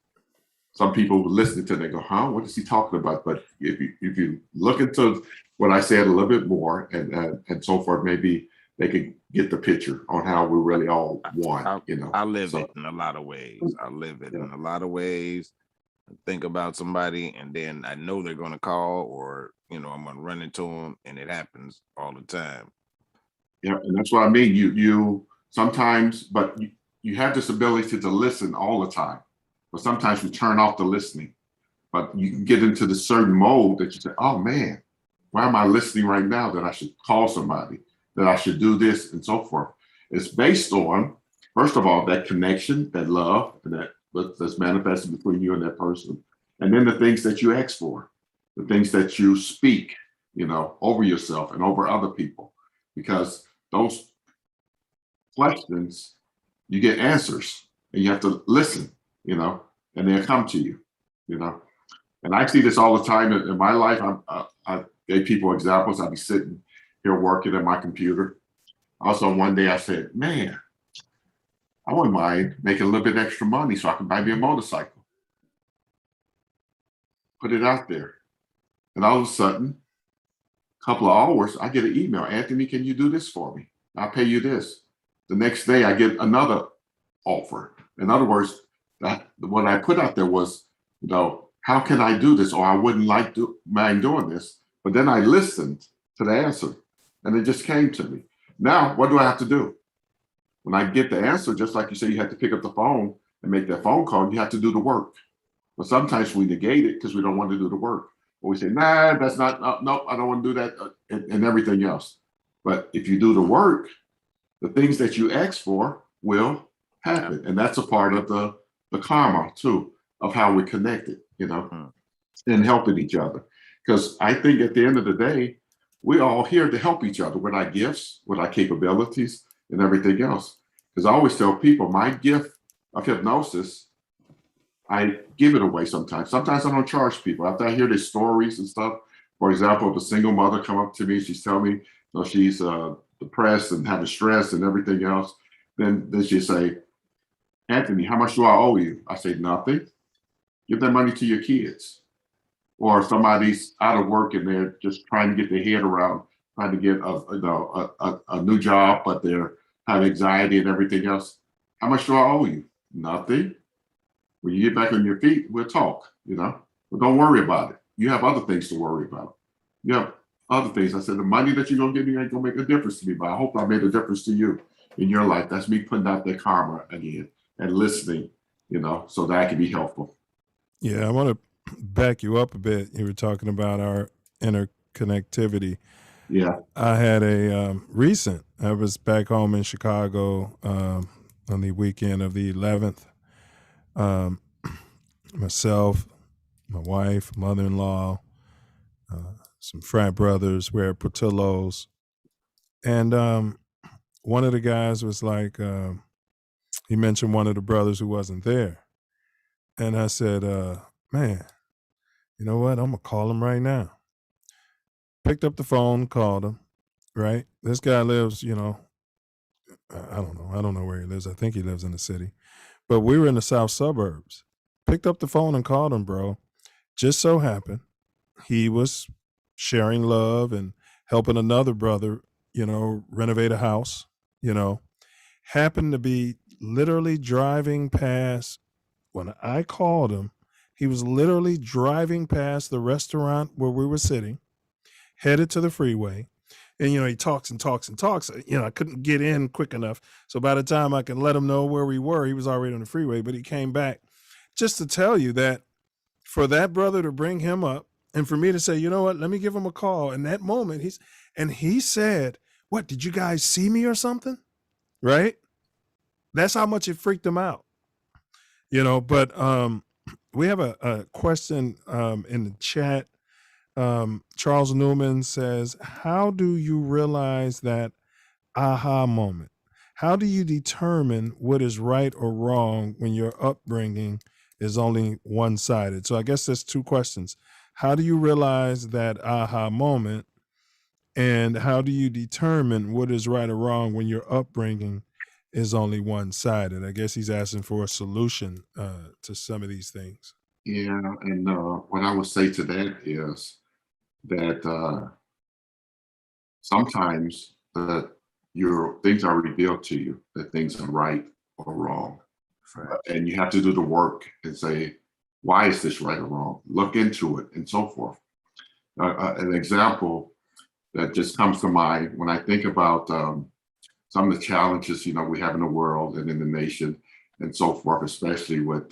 some people listening to it, they go, huh, what is he talking about? But if you look into what I said a little bit more and so forth, maybe they could get the picture on how we're really all one, you know. I live it in a lot of ways. I live it in a lot of ways. I think about somebody and then I know they're going to call, or, you know, I'm going to run into them, and it happens all the time. Yeah, and that's what I mean. You sometimes, but you have this ability to listen all the time. But sometimes we turn off the listening. But you can get into the certain mode that you say, oh man, why am I listening right now that I should call somebody, that I should do this and so forth? It's based on, first of all, that connection, that love, and that's manifested between you and that person. And then the things that you ask for, the things that you speak, you know, over yourself and over other people. Because those questions, you get answers and you have to listen, you know, and they'll come to you, you know. And I see this all the time in my life. I gave people examples. I'd be sitting here working at my computer. Also, one day I said, man, I wouldn't mind making a little bit extra money so I can buy me a motorcycle. Put it out there. And all of a sudden, a couple of hours, I get an email. Anthony, can you do this for me? I'll pay you this. The next day, I get another offer. In other words, what I put out there was, how can I do this? Or I wouldn't mind doing this. But then I listened to the answer, and it just came to me. Now, what do I have to do? When I get the answer, just like you say, you have to pick up the phone and make that phone call. You have to do the work. But sometimes we negate it because we don't want to do the work. Or we say, nah, that's not, no, I don't want to do that, and everything else. But if you do the work, the things that you ask for will happen. And that's a part of the karma, too, of how we're connected, and helping each other. Because I think at the end of the day, we're all here to help each other with our gifts, with our capabilities, and everything else. Because I always tell people my gift of hypnosis, I give it away sometimes. Sometimes I don't charge people. After I hear their stories and stuff, for example, if a single mother come up to me, she's telling me she's depressed and having stress and everything else, then she say, Anthony, how much do I owe you? I say, nothing. Give that money to your kids. Or somebody's out of work and they're just trying to get their head around, trying to get a new job, but they're having anxiety and everything else. How much do I owe you? Nothing. When you get back on your feet, we'll talk, But don't worry about it. You have other things to worry about. You have other things. I said, the money that you're going to give me ain't going to make a difference to me, but I hope I made a difference to you in your life. That's me putting out that karma again and listening, so that I can be helpful. Yeah, I want to back you up a bit. You were talking about our interconnectivity. Yeah. I had a I was back home in Chicago on the weekend of the 11th. Myself, my wife, mother-in-law, some frat brothers, we're at Portillo's. And one of the guys was like, he mentioned one of the brothers who wasn't there. And I said, man, you know what? I'm going to call him right now. Picked up the phone, called him, right? This guy lives, I don't know. I don't know where he lives. I think he lives in the city. But we were in the south suburbs. Picked up the phone and called him, bro. Just so happened he was sharing love and helping another brother, renovate a house, Happened to be literally driving past, when I called him, he was literally driving past the restaurant where we were sitting, headed to the freeway. And, he talks and talks and talks. I couldn't get in quick enough. So by the time I could let him know where we were, he was already on the freeway. But he came back just to tell you that for that brother to bring him up and for me to say, you know what, let me give him a call. In that moment, he said, what, did you guys see me or something? Right? That's how much it freaked him out. But we have a question in the chat. Charles Newman says, how do you realize that aha moment? How do you determine what is right or wrong when your upbringing is only one-sided? So I guess there's two questions. How do you realize that aha moment? And how do you determine what is right or wrong when your upbringing is only one-sided? I guess he's asking for a solution to some of these things. Yeah, and what I would say to that is that sometimes your things are revealed to you, that things are right or wrong. Right. And you have to do the work and say, why is this right or wrong? Look into it and so forth. An example that just comes to mind when I think about some of the challenges, we have in the world and in the nation and so forth, especially with,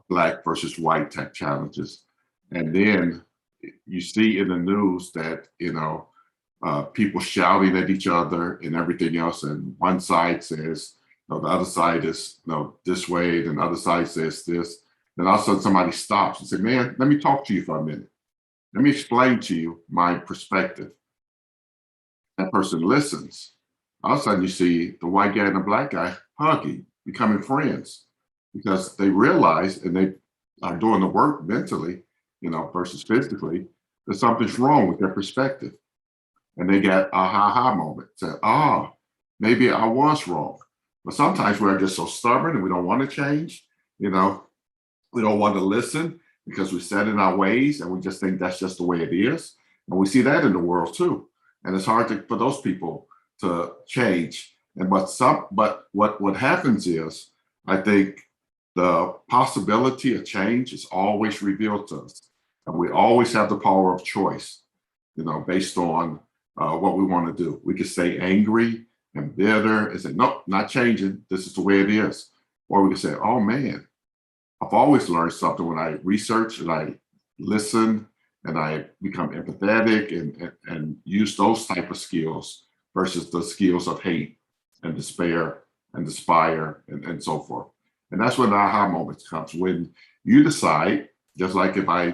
Black versus white type challenges. And then you see in the news that, people shouting at each other and everything else. And one side says, the other side is this way, and the other side says this. Then all of a sudden somebody stops and says, man, let me talk to you for a minute. Let me explain to you my perspective. That person listens. All of a sudden you see the white guy and the black guy hugging, becoming friends, because they realize and they are doing the work mentally, versus physically, that something's wrong with their perspective. And they get a ha-ha moment. Say, maybe I was wrong. But sometimes we're just so stubborn and we don't want to change, we don't want to listen. because we're set in our ways and we just think that's just the way it is. And we see that in the world too. And it's hard for those people to change. But what happens is, I think the possibility of change is always revealed to us. And we always have the power of choice, based on what we want to do. We could stay angry and bitter and say, nope, not changing. This is the way it is. Or we could say, oh man, I've always learned something when I research and I listen and I become empathetic and use those type of skills versus the skills of hate and despair and despair and so forth. And that's when the aha moment comes, when you decide, just like if I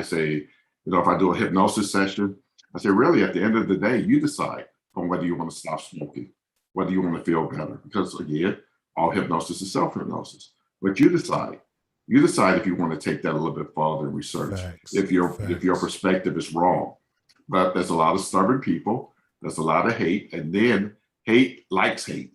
say, if I do a hypnosis session, I say, really, at the end of the day, you decide on whether you want to stop smoking, whether you want to feel better. Because again, all hypnosis is self-hypnosis. But you decide. You decide if you want to take that a little bit farther in research. If your perspective is wrong. But there's a lot of stubborn people. There's a lot of hate, and then hate likes hate.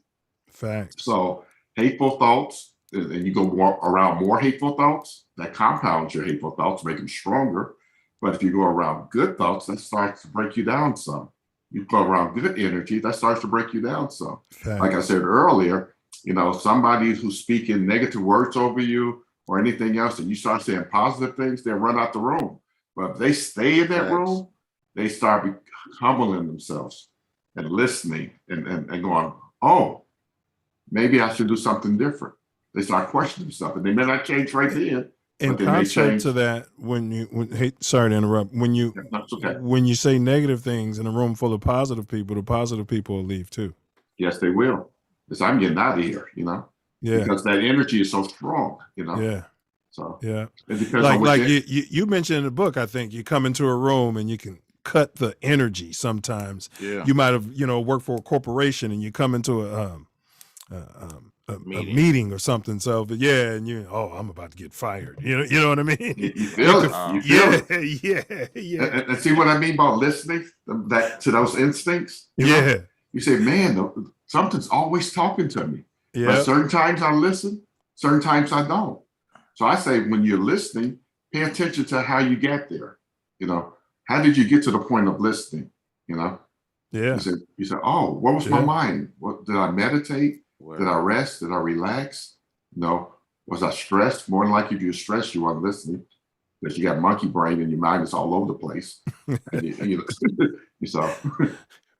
Facts. So hateful thoughts, and you go around more hateful thoughts, that compounds your hateful thoughts, make them stronger. But if you go around good thoughts, that starts to break you down some. You go around good energy, that starts to break you down some. Facts. Like I said earlier, somebody who's speaking negative words over you or anything else, and you start saying positive things, they'll run out the room. But if they stay in that room, they start humbling themselves and listening and going, oh, maybe I should do something different. They start questioning stuff, and they may not change right then. In concept to that, sorry to interrupt, when you say negative things in a room full of positive people, the positive people will leave too. Yes, they will. Because I'm getting out of here, Yeah. Because that energy is so strong, Yeah. So yeah. It depends like on you mentioned in the book, I think you come into a room and you can cut the energy sometimes. Yeah. You might have, worked for a corporation and you come into a meeting or something. So, but yeah, and I'm about to get fired. You know what I mean? You feel it. Yeah. And see what I mean about listening to those instincts? You know? You say, man, something's always talking to me. Yeah. But certain times I listen, certain times I don't. So I say, when you're listening, pay attention to how you get there. How did you get to the point of listening? Yeah. You say, oh, what was my mind? What did I meditate? Did I rest? Did I relax? No. Was I stressed? More than likely, if you're stressed, you weren't listening because you got monkey brain and your mind is all over the place. So.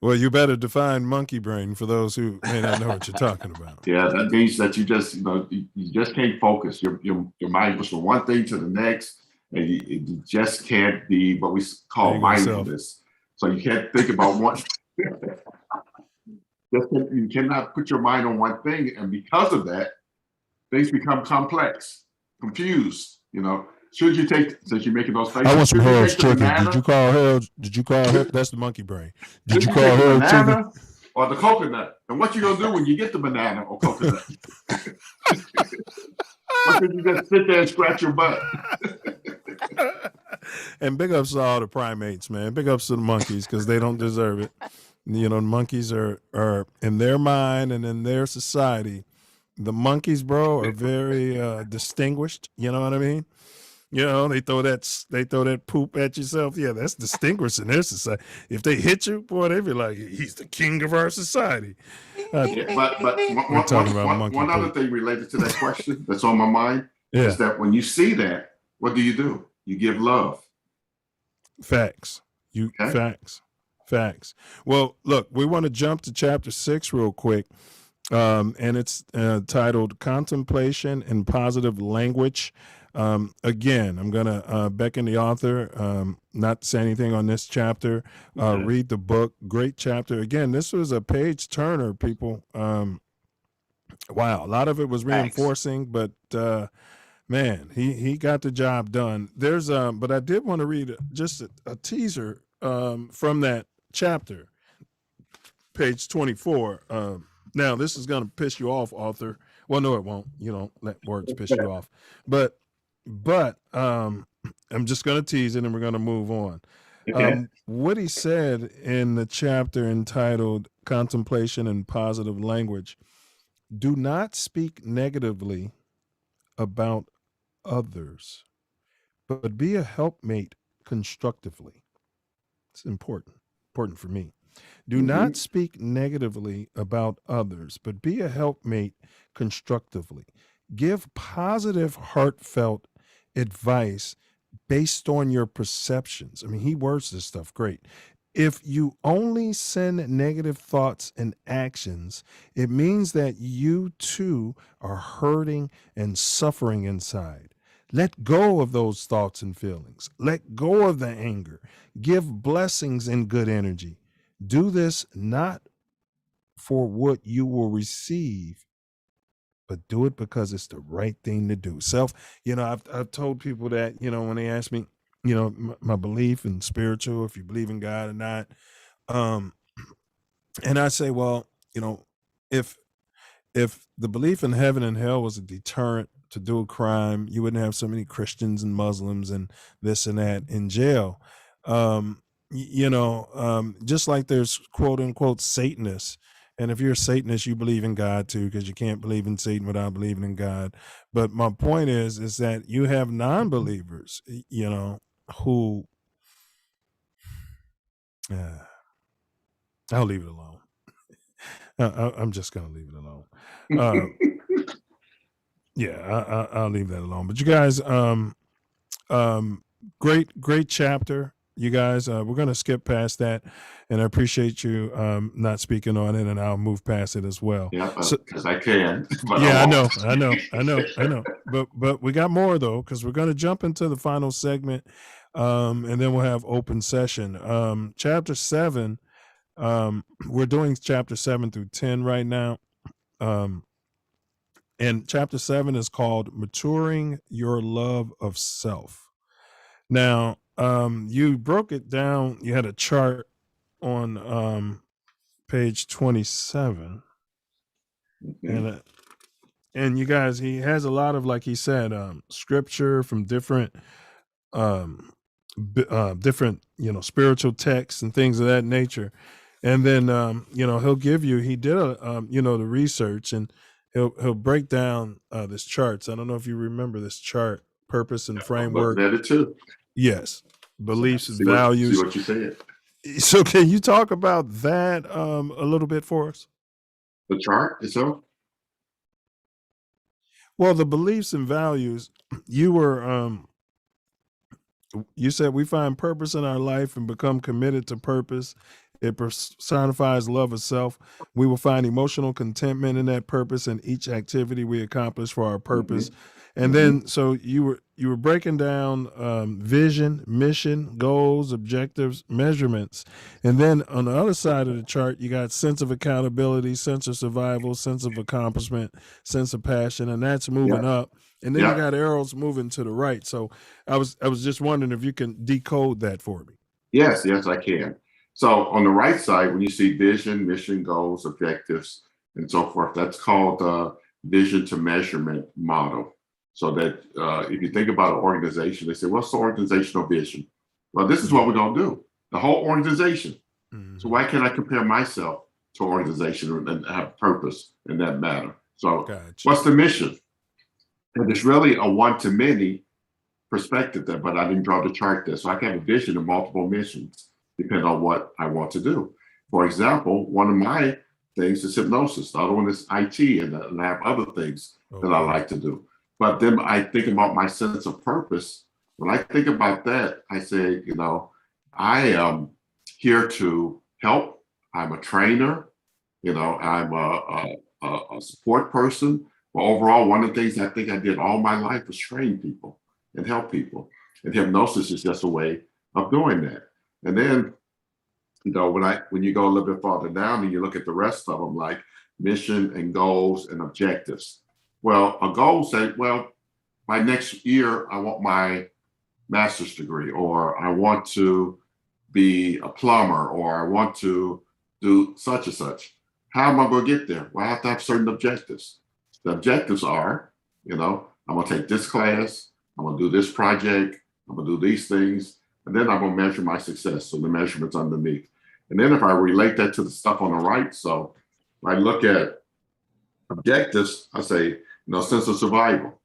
Well, you better define monkey brain for those who may not know what you're talking about. Yeah, that means that you just, you just can't focus. Your mind goes from one thing to the next, and you just can't be what we call mindfulness. So you can't think about one. You cannot put your mind on one thing, and because of that, things become complex, confused. Should you take, since you're making those faces? I want some Harold's chicken. Did you call Harold? That's the monkey brain. Did you call Harold chicken? Or the coconut? And what you gonna do when you get the banana or coconut? Why don't you just sit there and scratch your butt? And big ups to all the primates, man. Big ups to the monkeys because they don't deserve it. The monkeys are in their mind and in their society. The monkeys, bro, are very distinguished. You know what I mean? They throw that poop at yourself. Yeah, that's distinguished in their society. If they hit you, boy, they be like, he's the king of our society. But one other thing related to that question that's on my mind is that when you see that, what do? You give love. Facts. Facts. Well, look, we want to jump to chapter 6 real quick. And it's titled Contemplation and Positive Language. Again, I'm going to beckon the author, not say anything on this chapter, read the book. Great chapter. Again, this was a page turner, people. Wow. A lot of it was reinforcing, but man, he got the job done. But I did want to read just a teaser from that chapter, page 24. Now, this is going to piss you off, author. Well, no, it won't. You don't let words piss you off. But I'm just going to tease it and we're going to move on. What he said in the chapter entitled Contemplation and Positive Language, do not speak negatively about others. but be a helpmate constructively. It's important for me. Do not speak negatively about others, but be a helpmate constructively. Give positive, heartfelt advice based on your perceptions. I mean, he words this stuff great. If you only send negative thoughts and actions, it means that you too are hurting and suffering inside. Let go of those thoughts and feelings. Let go of the anger. Give blessings and good energy. Do this not for what you will receive, but do it because it's the right thing to do. I've told people that, when they ask me, my belief in spiritual, if you believe in God or not. And I say, well, if the belief in heaven and hell was a deterrent to do a crime, you wouldn't have so many Christians and Muslims and this and that in jail. Just like there's quote unquote Satanists. And if you're a Satanist, you believe in God too, because you can't believe in Satan without believing in God. But my point is that you have non-believers, who I'll leave it alone. I'm just going to leave it alone. I'll leave that alone. But you guys, great chapter. You guys, we're going to skip past that, and I appreciate you not speaking on it, and I'll move past it as well. Yeah, because I can. But I know. But we got more though, because we're going to jump into the final segment, and then we'll have open session. Chapter 7. We're doing chapter 7 through 10 right now. And chapter 7 is called Maturing Your Love of Self. Now, you broke it down. You had a chart on page 27. And you guys, he has a lot of, like he said, scripture from different spiritual texts and things of that nature. And then, he'll give you, he did, the research, and he'll break down this charts. I don't know if you remember this chart, purpose and framework. I'm looking at it too. Yes. Beliefs and values. See what you said. So can you talk about that a little bit for us? The chart itself? Well, the beliefs and values, you said we find purpose in our life and become committed to purpose. It personifies love of self. We will find emotional contentment in that purpose in each activity we accomplish for our purpose. And then, so you were breaking down vision, mission, goals, objectives, measurements. And then on the other side of the chart, you got sense of accountability, sense of survival, sense of accomplishment, sense of passion, and that's moving up. And then you got arrows moving to the right. So I was just wondering if you can decode that for me. Yes, I can. So on the right side, when you see vision, mission, goals, objectives, and so forth, that's called the vision to measurement model. So that if you think about an organization, they say, what's the organizational vision? Well, this is what we're going to do, the whole organization. So why can't I compare myself to an organization and have purpose in that matter? So what's the mission? And it's really a one-to-many perspective there, but I didn't draw the chart there. So I can have a vision of multiple missions, depending on what I want to do. For example, one of my things is hypnosis. The other one is IT, and I have other things that I like to do. But then I think about my sense of purpose. When I think about that, I say, I am here to help. I'm a trainer. I'm a support person. But overall, one of the things I think I did all my life was train people and help people. And hypnosis is just a way of doing that. And then, when you go a little bit farther down and you look at the rest of them, like mission and goals and objectives. Well, a goal say, by next year, I want my master's degree, or I want to be a plumber, or I want to do such and such. How am I going to get there? Well, I have to have certain objectives. The objectives are, I'm going to take this class, I'm going to do this project, I'm going to do these things, and then I'm going to measure my success. So the measurements underneath. And then if I relate that to the stuff on the right, so if I look at objectives, I say, sense of survival.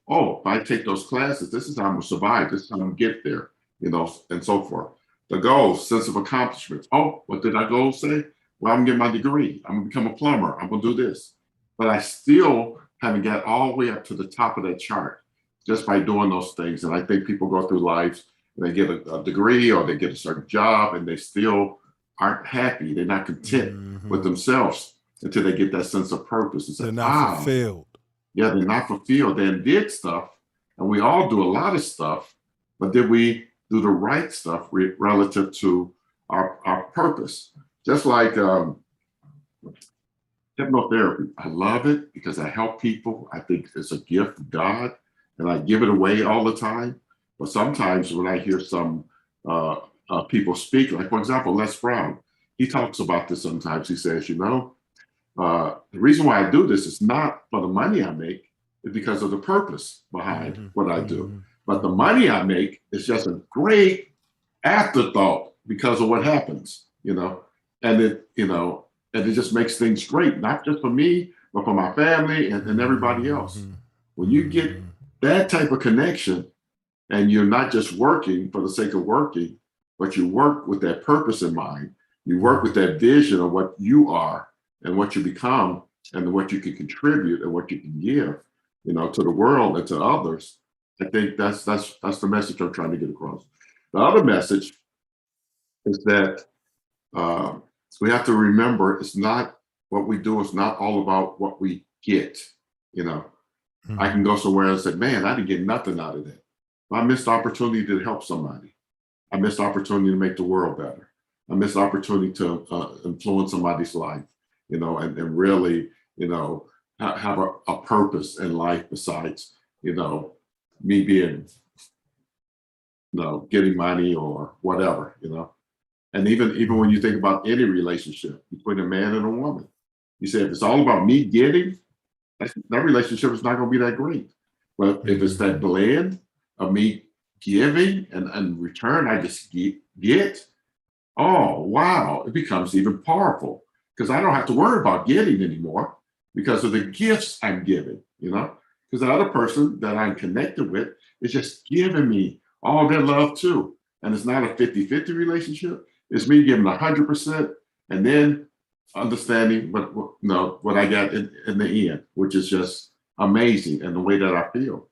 oh, if I take those classes, this is how I'm gonna survive, this is how I'm gonna get there, and so forth. The goals, sense of accomplishment. Oh, what did our goals say? Well, I'm gonna get my degree. I'm gonna become a plumber. I'm gonna do this. But I still haven't got all the way up to the top of that chart just by doing those things. And I think people go through life and they get a degree or they get a certain job and they still aren't happy. They're not content with themselves until they get that sense of purpose. And say, they're not fulfilled. Yeah, they're not fulfilled. They did stuff, and we all do a lot of stuff, but did we do the right stuff relative to our purpose? Just like hypnotherapy. I love it because I help people. I think it's a gift from God, and I give it away all the time. But sometimes when I hear some people speak, like for example, Les Brown, he talks about this sometimes. He says, the reason why I do this is not for the money I make, it's because of the purpose behind what I do. But the money I make is just a great afterthought because of what happens, and it just makes things great, not just for me, but for my family and everybody else. When you get that type of connection and you're not just working for the sake of working, but you work with that purpose in mind, you work with that vision of what you are and what you become and what you can contribute and what you can give, to the world and to others. I think that's the message I'm trying to get across. The other message is that we have to remember it's not what we do. It's not all about what we get. I can go somewhere and say, man, I didn't get nothing out of that. I missed the opportunity to help somebody. I missed the opportunity to make the world better. I missed the opportunity to influence somebody's life, and really, have a purpose in life besides, me being, getting money or whatever, And even when you think about any relationship between a man and a woman, you say, if it's all about me getting, that relationship is not going to be that great. But if it's that blend of me giving and in return, I just get, oh, wow, it becomes even powerful because I don't have to worry about getting anymore because of the gifts I'm giving, because the other person that I'm connected with is just giving me all their love too. And it's not a 50-50 relationship. It's me giving 100% and then understanding what I got in the end, which is just amazing and the way that I feel.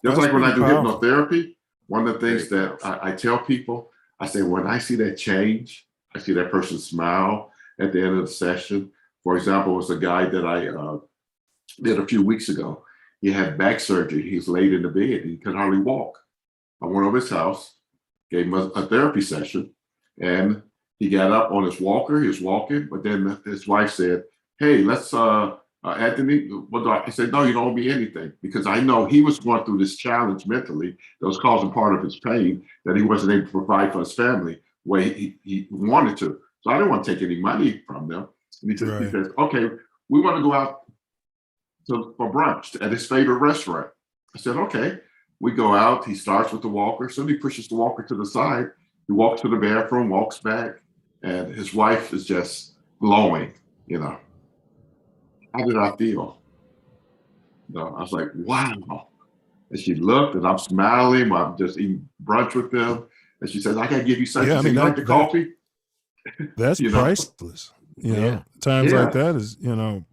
Just like when I do hypnotherapy, one of the things that I tell people, I say, when I see that change, I see that person smile at the end of the session. For example, it was a guy that I did a few weeks ago. He had back surgery. He's laid in the bed. He could hardly walk. I went over his house, gave him a therapy session, and he got up on his walker. He was walking, but then his wife said, hey, let's, Anthony, what do I said, no, you don't owe me anything, because I know he was going through this challenge mentally that was causing part of his pain that he wasn't able to provide for his family the way he wanted to. So I didn't want to take any money from them. And he says, okay, we want to go out for brunch at his favorite restaurant. I said, okay. We go out. He starts with the walker. So he pushes the walker to the side. He walks to the bathroom, walks back, and his wife is just glowing, How did I feel? I was like, wow. And she looked, and I'm smiling. I'm just eating brunch with them. And she says, I got to give you something. Yeah, you like the coffee? That's priceless. Times like that is,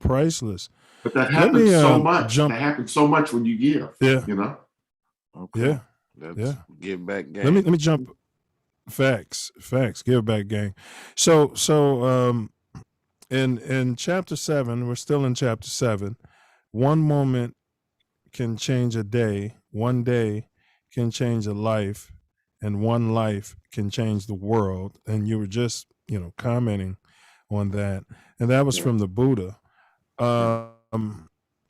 priceless. But that happens so much. That happens so much when you give. Yeah. Okay. That's give back gang. Let me jump. Facts. Give back gang. So in chapter 7, we're still in chapter 7. One moment can change a day. One day can change a life, and one life can change the world. And you were just, commenting on that, and that was from the Buddha.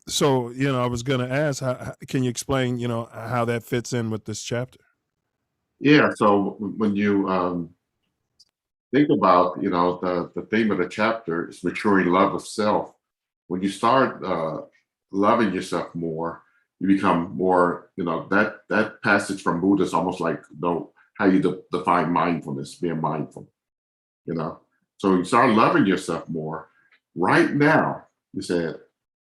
So, I was going to ask, can you explain, how that fits in with this chapter? Yeah. So when you think about, the theme of the chapter is maturing love of self. When you start loving yourself more, you become more, that passage from Buddha is almost like how you define mindfulness, being mindful, So when you start loving yourself more, right now, you said,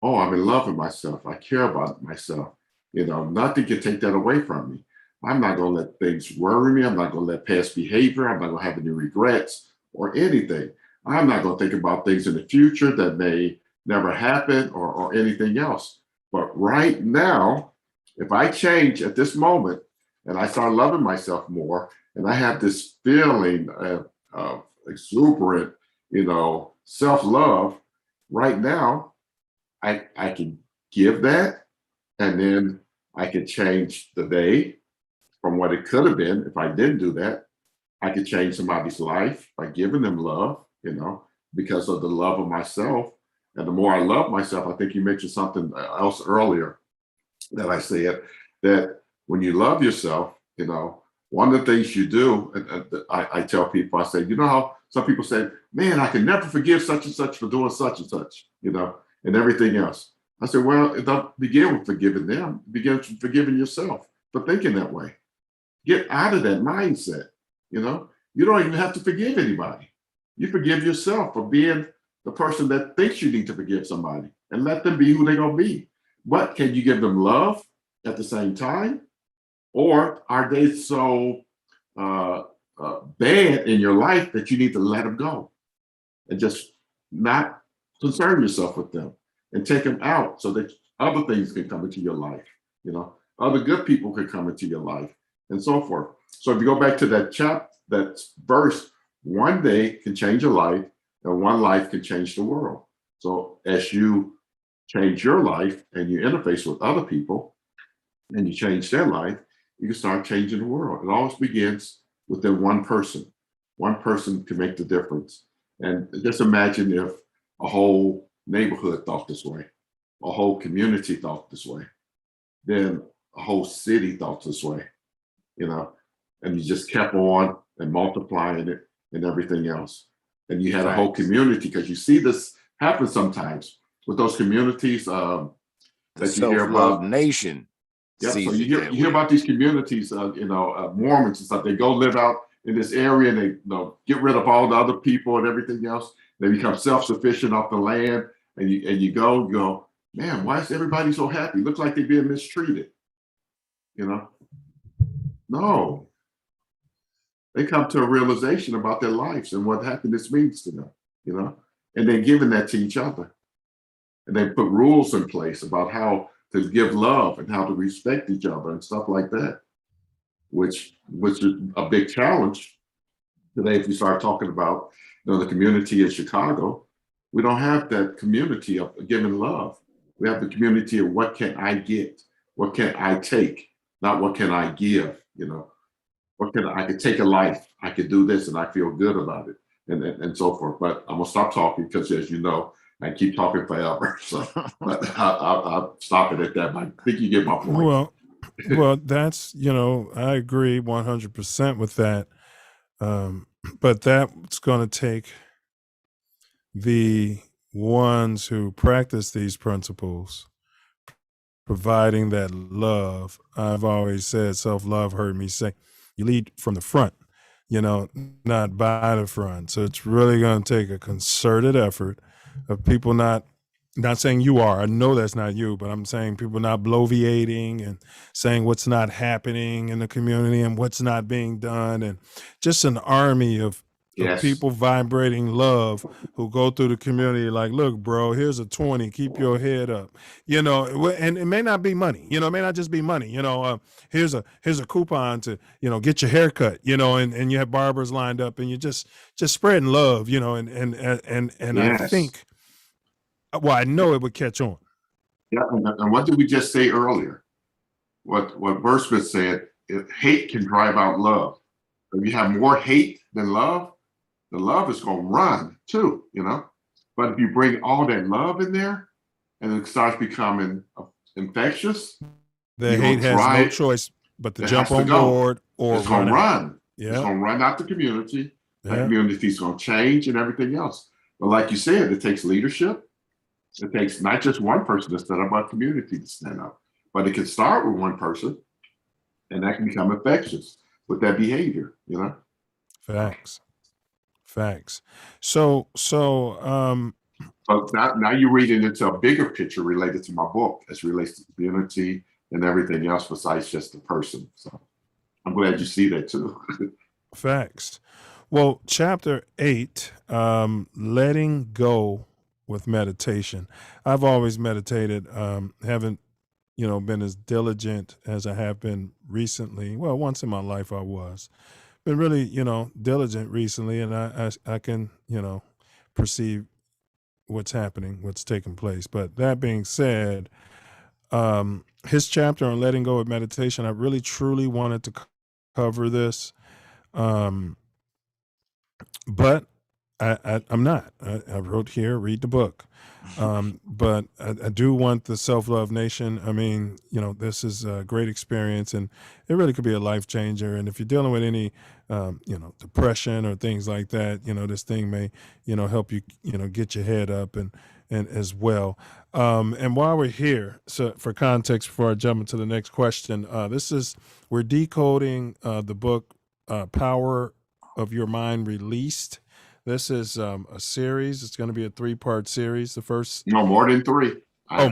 oh, I'm in love with myself. I care about myself. Nothing can take that away from me. I'm not going to let things worry me. I'm not going to let past behavior. I'm not going to have any regrets or anything. I'm not going to think about things in the future that may never happen or anything else. But right now, if I change at this moment and I start loving myself more, and I have this feeling of exuberant, self-love, right now, I can give that, and then I can change the day from what it could have been if I didn't do that. I could change somebody's life by giving them love, because of the love of myself. And the more I love myself, I think you mentioned something else earlier that I said, that when you love yourself, one of the things you do, and I tell people, I say, how some people say, man, I can never forgive such and such for doing such and such, and everything else. I said, well, it doesn't begin with forgiving them. It begins with forgiving yourself for thinking that way. Get out of that mindset. You don't even have to forgive anybody. You forgive yourself for being the person that thinks you need to forgive somebody, and let them be who they're going to be. But can you give them love at the same time? Or are they so bad in your life that you need to let them go and just not concern yourself with them and take them out so that other things can come into your life? Other good people can come into your life and so forth. So if you go back to that verse, one day can change a life, and one life can change the world. So as you change your life and you interface with other people and you change their life, you can start changing the world. It always begins within one person. One person can make the difference. And just imagine if a whole neighborhood thought this way, a whole community thought this way, then a whole city thought this way, and you just kept on and multiplying it and everything else. And you had a whole community, because you see this happen sometimes with those communities that you hear about. Nation. Yeah, so you hear about these communities, Mormons and stuff. They go live out in this area, and they get rid of all the other people and everything else. They become self-sufficient off the land, and you go, man, why is everybody so happy? Looks like they're being mistreated. No. They come to a realization about their lives and what happiness means to them, and they're giving that to each other. And they put rules in place about how to give love and how to respect each other and stuff like that, which is a big challenge today. If we start talking about the community in Chicago, we don't have that community of giving love. We have the community of what can I get? What can I take? Not what can I give, I could take a life, I could do this, and I feel good about it, and so forth. But I'm gonna stop talking, because as you know, I keep talking forever. So but I'll stop it at that. I think you get my point. Well, that's, I agree 100% with that. But that's going to take the ones who practice these principles providing that love. I've always said, self-love, heard me say, you lead from the front, not by the front. So it's really going to take a concerted effort of people not saying you are. I know that's not you, but I'm saying people not bloviating and saying what's not happening in the community and what's not being done, and just an army of people vibrating love who go through the community like, look, bro, here's a 20, keep your head up, and it may not be money, it may not just be money, here's a coupon to, get your hair cut, and you have barbers lined up, and you're just spreading love, and I think, well, I know it would catch on. Yeah, and what did we just say earlier? What Versmith said, hate can drive out love. If you have more hate than love, the love is going to run too, But if you bring all that love in there and it starts becoming infectious, the hate has no choice but to jump on board or it's going to run. Yeah. It's going to run out the community. The community is going to change and everything else. But like you said, it takes leadership. It takes not just one person to stand up, but a community to stand up. But it can start with one person, and that can become infectious with that behavior, Facts. So but now you're reading into a bigger picture related to my book as relates to community and everything else besides just the person. So I'm glad you see that too. Facts. Well, chapter 8, letting go with meditation. I've always meditated, haven't, been as diligent as I have been recently. Well, once in my life I was. Been really, diligent recently, and I can, perceive what's happening, what's taking place. But that being said, his chapter on letting go of meditation, I really truly wanted to cover this. But I'm not. I wrote here, read the book. But I do want the Self Love Nation. I mean, this is a great experience, and it really could be a life changer. And if you're dealing with any, depression or things like that, this thing may, help you, get your head up and as well. And while we're here, so for context, before I jump into the next question, we're decoding the book, Power of Your Mind Released. This is a series. It's going to be a 3-part series. The first, no, more than 3.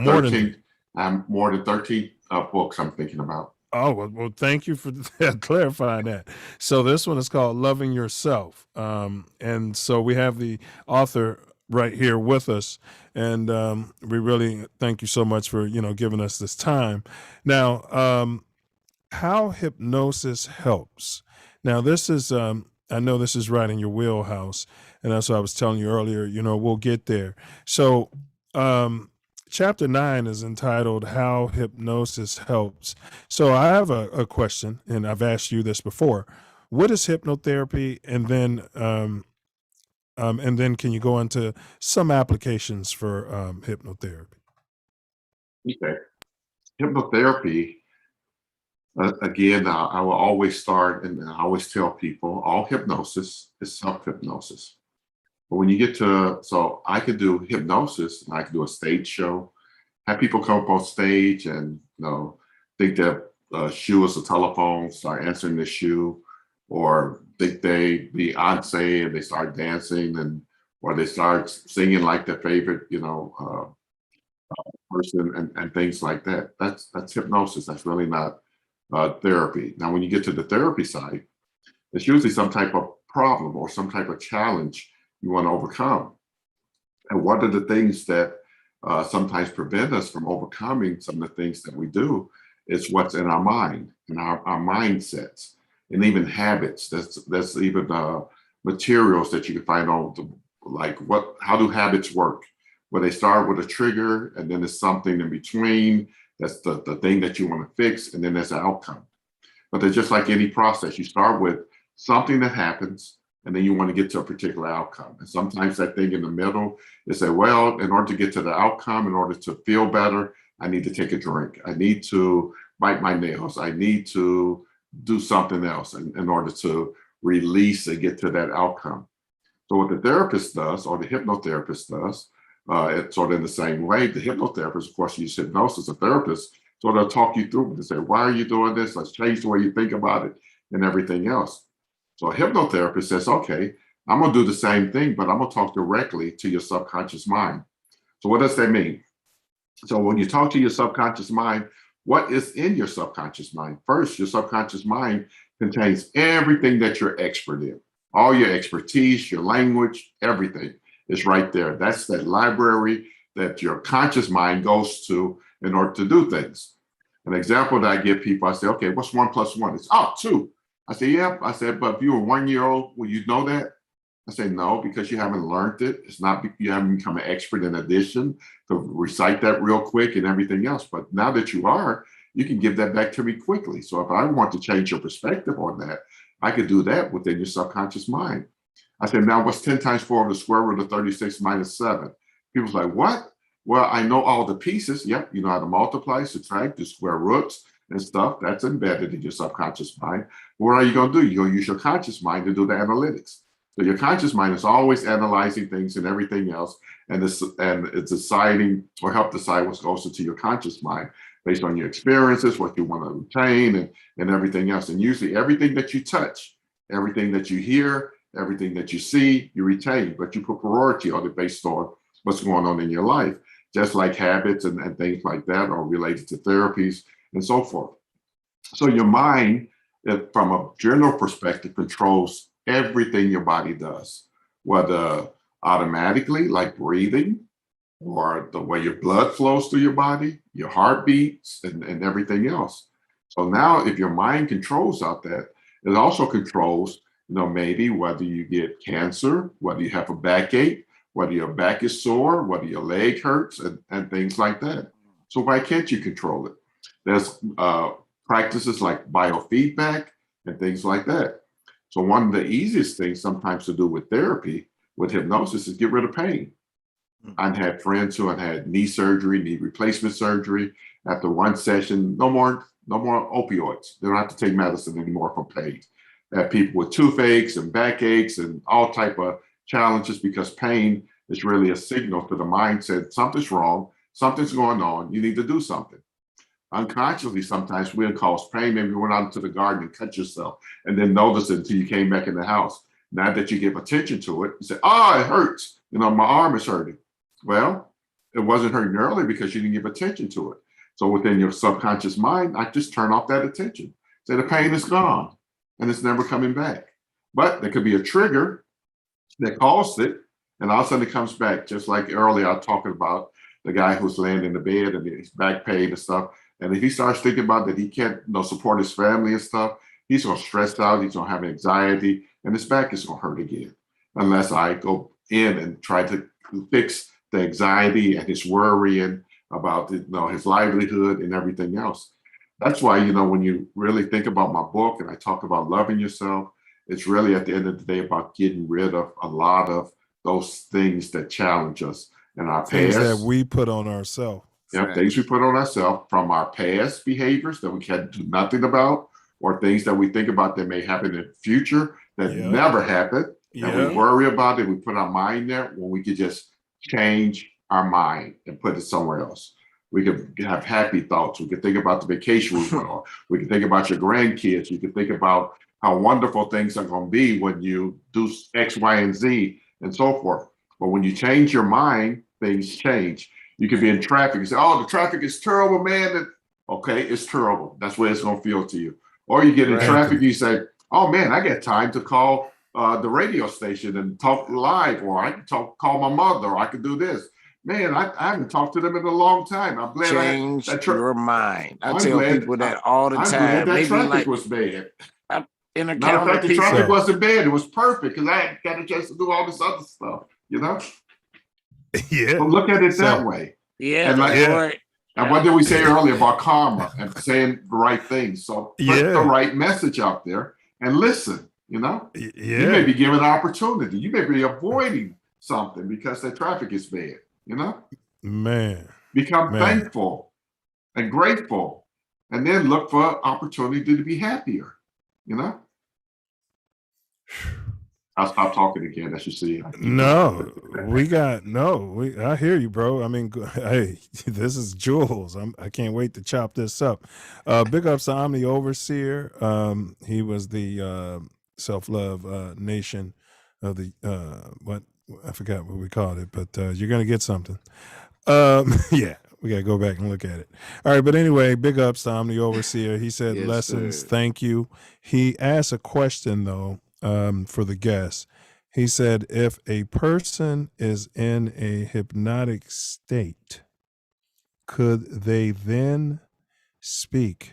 More than 3. I'm more than 13 books I'm thinking about. Oh, well, thank you for clarifying that. So this one is called Loving Yourself. And so we have the author right here with us. And we really thank you so much for, giving us this time. Now, how hypnosis helps. Now, this is, I know this is right in your wheelhouse. And that's what I was telling you earlier, we'll get there. So, Chapter 9 is entitled How Hypnosis Helps. So I have a question, and I've asked you this before. What is hypnotherapy? And then can you go into some applications for hypnotherapy? Okay. Hypnotherapy, again, I will always start, and I always tell people, all hypnosis is self-hypnosis. But when you get to, so I could do hypnosis, and I could do a stage show, have people come up on stage and, think that shoe is a telephone, start answering the shoe, or think they Beyonce and they start dancing, or they start singing like their favorite, person and things like that. That's hypnosis. That's really not therapy. Now, when you get to the therapy side, it's usually some type of problem or some type of challenge you want to overcome. And one of the things that sometimes prevent us from overcoming some of the things that we do is what's in our mind and our mindsets and even habits. That's even materials that you can find on how do habits work? Where they start with a trigger and then there's something in between. That's the thing that you want to fix, and then there's an outcome. But they're just like any process. You start with something that happens, and then you want to get to a particular outcome. And sometimes that thing in the middle is say, well, in order to get to the outcome, in order to feel better, I need to take a drink. I need to bite my nails. I need to do something else in order to release and get to that outcome. So what the therapist does, or the hypnotherapist does, it's sort of in the same way. The hypnotherapist, of course, uses hypnosis. The therapist sort of talk you through it and say, why are you doing this? Let's change the way you think about it and everything else. So a hypnotherapist says, okay, I'm going to do the same thing, but I'm going to talk directly to your subconscious mind. So what does that mean? So when you talk to your subconscious mind, what is in your subconscious mind? First, your subconscious mind contains everything that you're expert in. All your expertise, your language, everything is right there. That's that library that your conscious mind goes to in order to do things. An example that I give people, I say, okay, what's 1 + 1? It's 2. I say, yeah. I said, but if you were 1 year old, will you know that? I say, no, because you haven't learned it. It's not, you haven't become an expert in addition to recite that real quick and everything else. But now that you are, you can give that back to me quickly. So if I want to change your perspective on that, I could do that within your subconscious mind. I said, now what's 10 × 4 to the square root of 36 - 7? People's like, what? Well, I know all the pieces. Yep, you know how to multiply, subtract, do square roots and stuff. That's embedded in your subconscious mind. What are you going to do? You're going to use your conscious mind to do the analytics. So your conscious mind is always analyzing things and everything else, and it's deciding or help decide what goes into your conscious mind based on your experiences, what you want to retain, and everything else. And usually everything that you touch, everything that you hear, everything that you see, you retain, but you put priority on it based on what's going on in your life. Just like habits and things like that are related to therapies. and so forth. So your mind, from a general perspective, controls everything your body does, whether automatically, like breathing, or the way your blood flows through your body, your heartbeats, and everything else. So now if your mind controls out that, it also controls, maybe whether you get cancer, whether you have a backache, whether your back is sore, whether your leg hurts, and things like that. So why can't you control it? There's practices like biofeedback and things like that. So one of the easiest things sometimes to do with therapy, with hypnosis, is get rid of pain. I've had friends who have had knee surgery, knee replacement surgery. After one session, no more opioids. They don't have to take medicine anymore for pain. I have people with toothaches and backaches and all type of challenges, because pain is really a signal to the mind saying something's wrong, something's going on, you need to do something. Unconsciously, sometimes we'll cause pain. Maybe you went out into the garden and cut yourself and then notice it until you came back in the house. Now that you give attention to it, you say, oh, it hurts. My arm is hurting. Well, it wasn't hurting earlier because you didn't give attention to it. So within your subconscious mind, I just turn off that attention. Say the pain is gone and it's never coming back. But there could be a trigger that caused it, and all of a sudden it comes back. Just like earlier I was talking about the guy who's laying in the bed and his back pain and stuff. And if he starts thinking about that he can't support his family and stuff, he's going to stress out, he's going to have anxiety, and his back is going to hurt again. Unless I go in and try to fix the anxiety and his worrying about his livelihood and everything else. That's why, when you really think about my book and I talk about loving yourself, it's really at the end of the day about getting rid of a lot of those things that challenge us in our Things past. that we put on ourselves. Yep, things we put on ourselves from our past behaviors that we can't do nothing about, or things that we think about that may happen in the future that never happened. And we worry about it. We put our mind there when we could just change our mind and put it somewhere else. We could have happy thoughts. We could think about the vacation we went on. We could think about your grandkids. You could think about how wonderful things are going to be when you do X, Y, and Z, and so forth. But when you change your mind, things change. You could be in traffic and say, oh, the traffic is terrible, man. Okay, it's terrible. That's what it's going to feel to you. Or you get in traffic and you say, oh, man, I got time to call the radio station and talk live, or I can call my mother, or I can do this. Man, I haven't talked to them in a long time. I'm glad change your mind. I tell people that all the time. I'm glad that traffic like, was bad. In a Matter of fact, the traffic wasn't bad. It was perfect because I got a chance to do all this other stuff, Yeah. But look at it that way. Yeah. And right. And what did we say earlier about karma and saying the right things? So put the right message out there and listen, You may be given an opportunity. You may be avoiding something because the traffic is bad, Man. Become thankful and grateful, and then look for opportunity to be happier, I'll stop talking again, as you see. I hear you, bro. I mean, hey, this is Jules. I can't wait to chop this up. Big ups to Omni Overseer. He was the Self Love Nation of the what I forgot what we called it, but you're gonna get something. Yeah, we gotta go back and look at it. All right, but anyway, big ups to Omni Overseer. He said lessons, thank you. He asked a question though, for the guest. He said, if a person is in a hypnotic state, could they then speak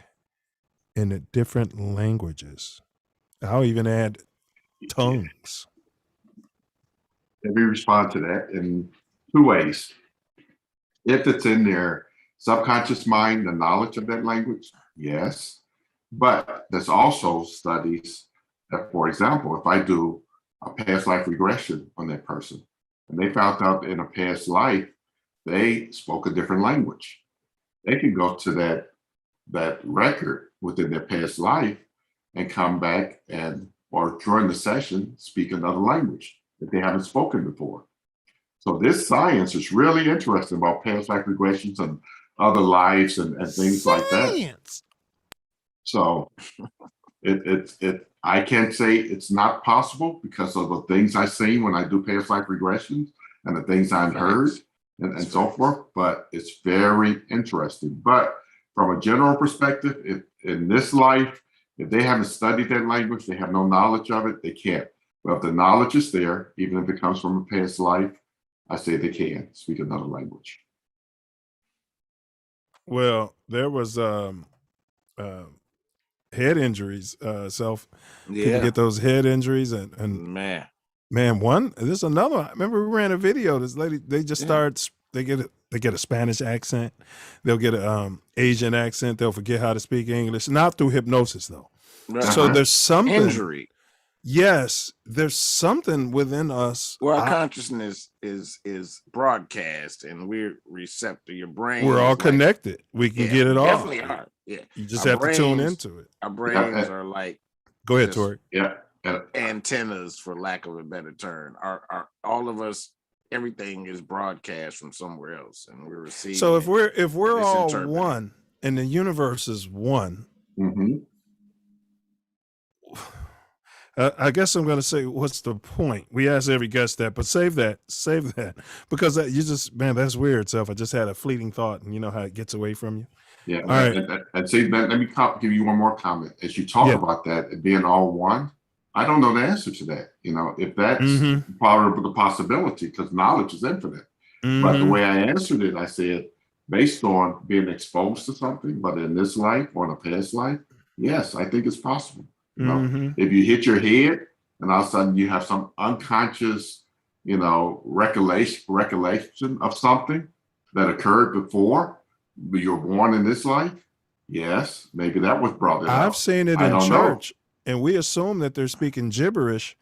in different languages? I'll even add tongues. Let me respond to that in two ways. If it's in their subconscious mind, the knowledge of that language, yes. But there's also studies that, for example, if I do a past life regression on that person, and they found out in a past life, they spoke a different language. They can go to that record within their past life and come back or during the session, speak another language that they haven't spoken before. So this science is really interesting about past life regressions and other lives and things like that. So I can't say it's not possible because of the things I've seen when I do past life regressions and the things I've heard and so forth, but it's very interesting. But from a general perspective, if in this life, if they haven't studied that language, they have no knowledge of it, they can't. But if the knowledge is there, even if it comes from a past life, I say they can speak another language. Well, there was head injuries. Self, people get those head injuries, and man, this is another one. I remember we ran a video. This lady, they just start. They get a Spanish accent. They'll get a Asian accent. They'll forget how to speak English. Not through hypnosis though. Right. So there's something. Injury. Yes, there's something within us. Well, our consciousness is broadcast, and we're receptive. Your brain. We're all connected. We can get it all. Definitely are. Yeah. You just have to tune into it. Our brains are like. Go ahead, Tori. Yeah. Antennas, for lack of a better term. Our all of us. Everything is broadcast from somewhere else, and we're receiving. So if we're all one, and the universe is one. Mm-hmm. I guess I'm going to say, what's the point? We ask every guest that, but save that, because you just, man, that's weird. Self, I just had a fleeting thought, and you know how it gets away from you. Yeah. All right. And see, let me give you one more comment. As you talk about that, it being all one, I don't know the answer to that. You know, if that's part of the possibility, because knowledge is infinite. But the way I answered it, I said, based on being exposed to something, but in this life or in a past life, yes, I think it's possible. You know, if you hit your head and all of a sudden you have some unconscious, you know, recollection of something that occurred before you were born in this life, yes, maybe that was brought in. I've seen it in church, and we assume that they're speaking gibberish,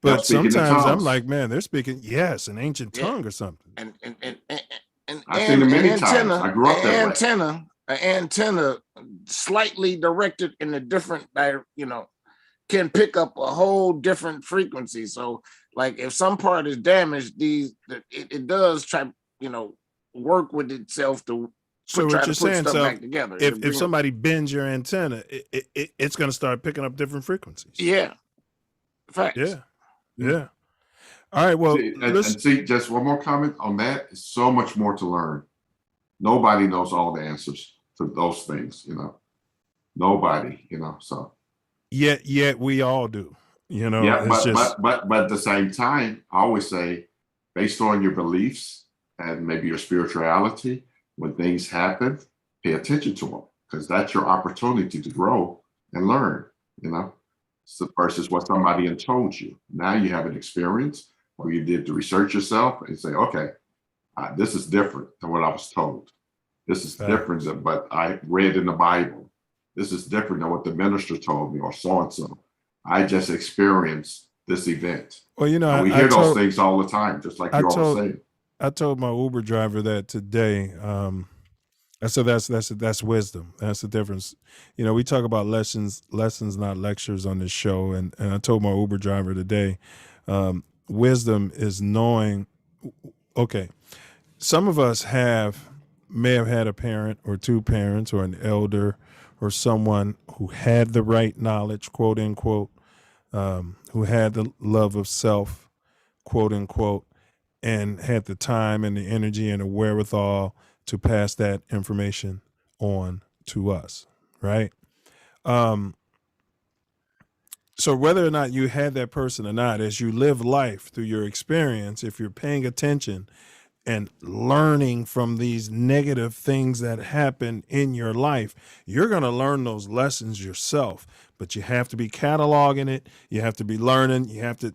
but sometimes I'm like, man, they're speaking an ancient tongue or something. And I've seen it many times. I grew up that way. An antenna slightly directed in a different, can pick up a whole different frequency. So, like, if some part is damaged, it does try, work with itself to So try what to you're put saying, stuff so back together. if somebody bends your antenna, it's going to start picking up different frequencies. Yeah. Facts. Yeah. All right. Well, see, just one more comment on that. It's so much more to learn. Nobody knows all the answers to those things, Nobody, so. Yet we all do, Yeah, but at the same time, I always say, based on your beliefs and maybe your spirituality, when things happen, pay attention to them, because that's your opportunity to grow and learn, so versus what somebody had told you. Now you have an experience, or you did the research yourself and say, okay, this is different than what I was told. This is different than what I read in the Bible. This is different than what the minister told me, or so-and-so. I just experienced this event. Well, we hear those things all the time, just like you all say. I told my Uber driver that today. I said that's wisdom. That's the difference. We talk about lessons, not lectures on this show. And I told my Uber driver today, wisdom is knowing. Okay, some of us may have had a parent or two parents or an elder or someone who had the right knowledge, quote unquote, who had the love of self, quote unquote, and had the time and the energy and the wherewithal to pass that information on to us, right? So whether or not you had that person or not, as you live life through your experience, if you're paying attention and learning from these negative things that happen in your life, you're going to learn those lessons yourself. But you have to be cataloging it. You have to be learning. You have to,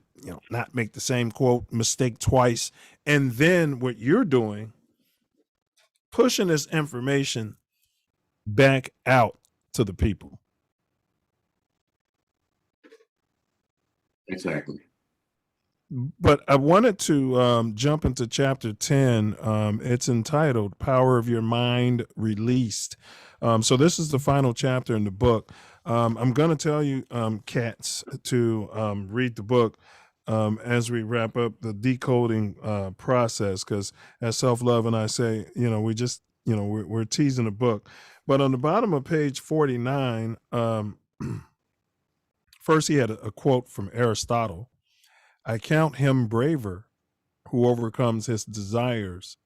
not make the same quote mistake twice. And then what you're doing, pushing this information back out to the people. Exactly. But I wanted to jump into chapter 10. It's entitled Power of Your Mind Released. So this is the final chapter in the book. I'm going to tell you, cats, to read the book as we wrap up the decoding process, because as Self Love and I say, we just, we're teasing the book. But on the bottom of page 49, first he had a quote from Aristotle. I count him braver who overcomes his desires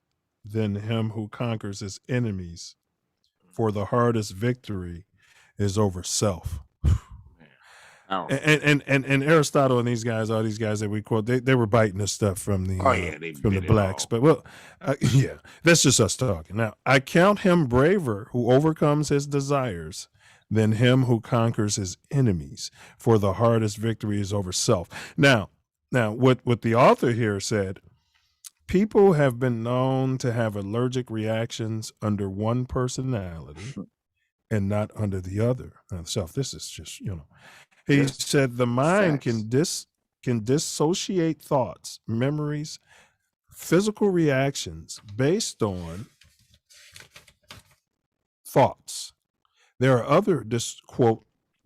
than him who conquers his enemies for the hardest victory is over self. Oh. And Aristotle and these guys, all these guys that we quote, they were biting this stuff from the from the blacks. But yeah, that's just us talking. Now, I count him braver who overcomes his desires than him who conquers his enemies. For the hardest victory is over self. Now, what the author here said, people have been known to have allergic reactions under one personality and not under the other. Now, self. This is just He said the mind can dissociate thoughts, memories, physical reactions based on thoughts. There are other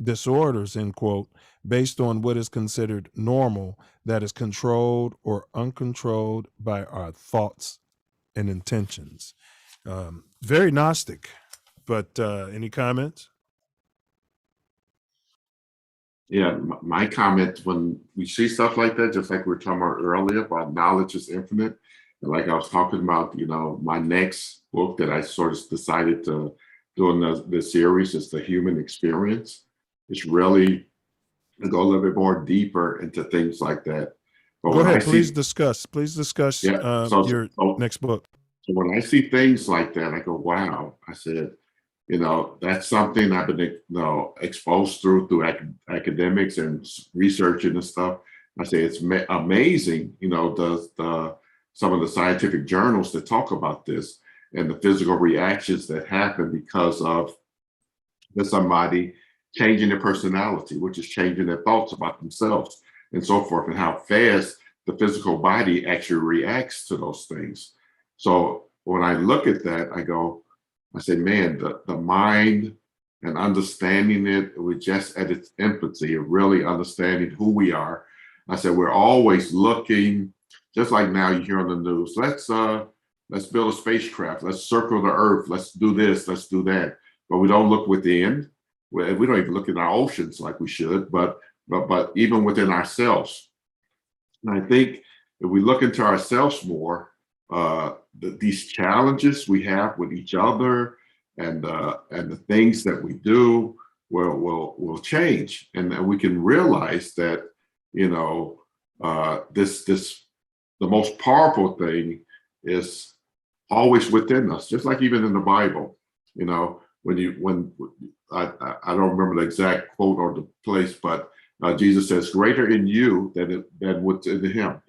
disorders, end quote, based on what is considered normal that is controlled or uncontrolled by our thoughts and intentions. Very Gnostic, but any comments? Yeah, my comment when we see stuff like that, just like we were talking about earlier about knowledge is infinite, and like I was talking about, my next book that I sort of decided to do in the series is the human experience. It's really to go a little bit more deeper into things like that. But go ahead, please discuss. Your next book. So when I see things like that, I go, wow. I said, that's something I've been exposed through academics and researching and stuff. I say it's amazing, some of the scientific journals that talk about this and the physical reactions that happen because of somebody changing their personality, which is changing their thoughts about themselves and so forth, and how fast the physical body actually reacts to those things. So when I look at that, I say, man, the mind and understanding it, we're just at its infancy of really understanding who we are. I said, we're always looking, just like now you hear on the news, let's build a spacecraft, let's circle the earth, let's do this, let's do that. But we don't look within. We don't even look in our oceans like we should, but even within ourselves. And I think if we look into ourselves more, these challenges we have with each other and the things that we do will change, and we can realize that the most powerful thing is always within us, just like even in the Bible. When I don't remember the exact quote or the place, but Jesus says, "Greater in you than what's in him."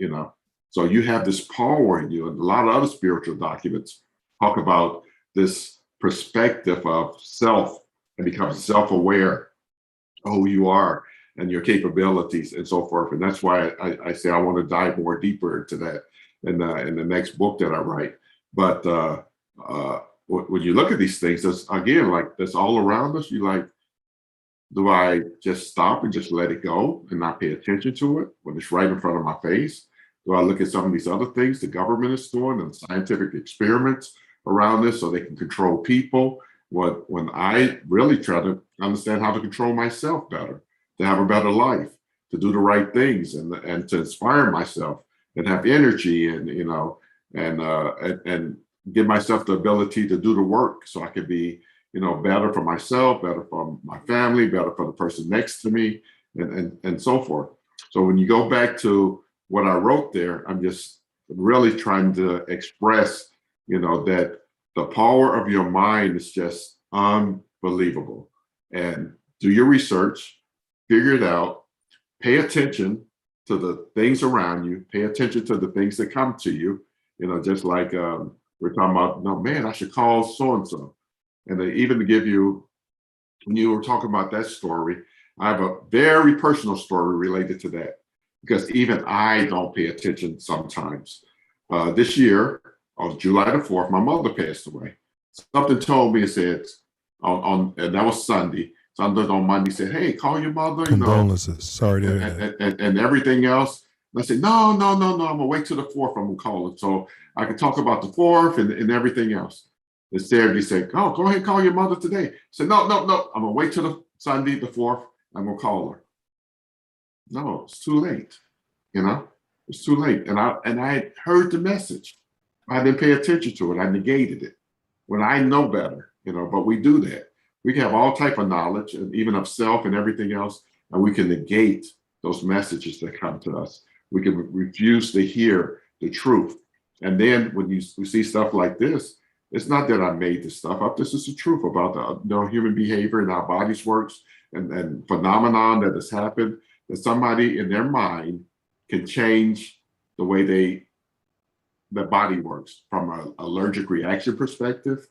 So you have this power in you, and a lot of other spiritual documents talk about this perspective of self and become self-aware of who you are and your capabilities and so forth. And that's why I say I want to dive more deeper into that in the next book that I write. But when you look at these things, that's all around us. You like, do I just stop and just let it go and not pay attention to it when it's right in front of my face? Do I look at some of these other things the government is doing and scientific experiments around this so they can control people? When I really try to understand how to control myself better, to have a better life, to do the right things and to inspire myself and have energy and give myself the ability to do the work so I can be better for myself, better for my family, better for the person next to me, and so forth. So when you go back to what I wrote there, I'm just really trying to express, that the power of your mind is just unbelievable. And do your research, figure it out, pay attention to the things around you, pay attention to the things that come to you, just like we're talking about, no, man, I should call so-and-so. And even to give you, when you were talking about that story, I have a very personal story related to that, because even I don't pay attention sometimes. This year, on July the 4th, my mother passed away. Something told me, it said, and that was Sunday. Something on Monday said, hey, call your mother. Condolences. Sorry to hear that. And everything else. And I said, no, I'm gonna wait till the 4th, I'm gonna call it. So I can talk about the 4th and everything else. Instead, he said, oh, go ahead and call your mother today. I said, no, I'm gonna wait till the Sunday, the 4th, I'm gonna call her. No, it's too late. It's too late. And I heard the message. I didn't pay attention to it. I negated it. When I know better, but we do that. We can have all type of knowledge, and even of self and everything else, and we can negate those messages that come to us. We can refuse to hear the truth. And then when we see stuff like this, it's not that I made this stuff up. This is the truth about the human behavior and how bodies works, and phenomenon that has happened, that somebody in their mind can change the way the body works from an allergic reaction perspective,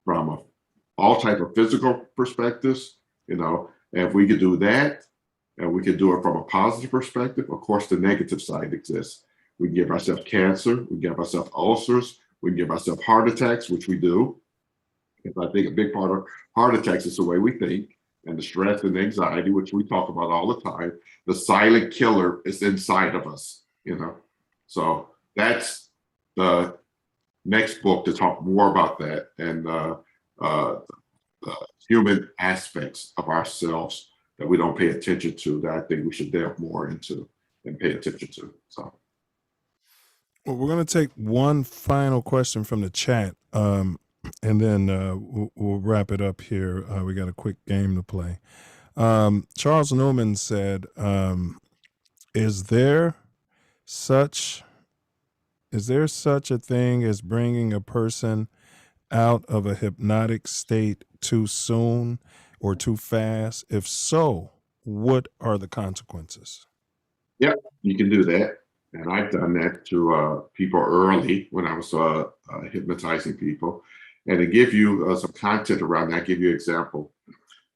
from all type of physical perspectives, and if we could do that, and we could do it from a positive perspective, of course, the negative side exists. We can give ourselves cancer, we give ourselves ulcers, we can give ourselves heart attacks, which we do. Because I think a big part of heart attacks is the way we think, and the stress and the anxiety, which we talk about all the time. The silent killer is inside of us, So that's the next book to talk more about that, and the human aspects of ourselves that we don't pay attention to, that I think we should delve more into and pay attention to. So, well, we're going to take one final question from the chat, and then we'll wrap it up here. We got a quick game to play. Charles Newman said, is there such a thing as bringing a person out of a hypnotic state too soon or too fast? If so, what are the consequences? Yep, you can do that. And I've done that to people early when I was hypnotizing people. And to give you some content around that, I'll give you an example.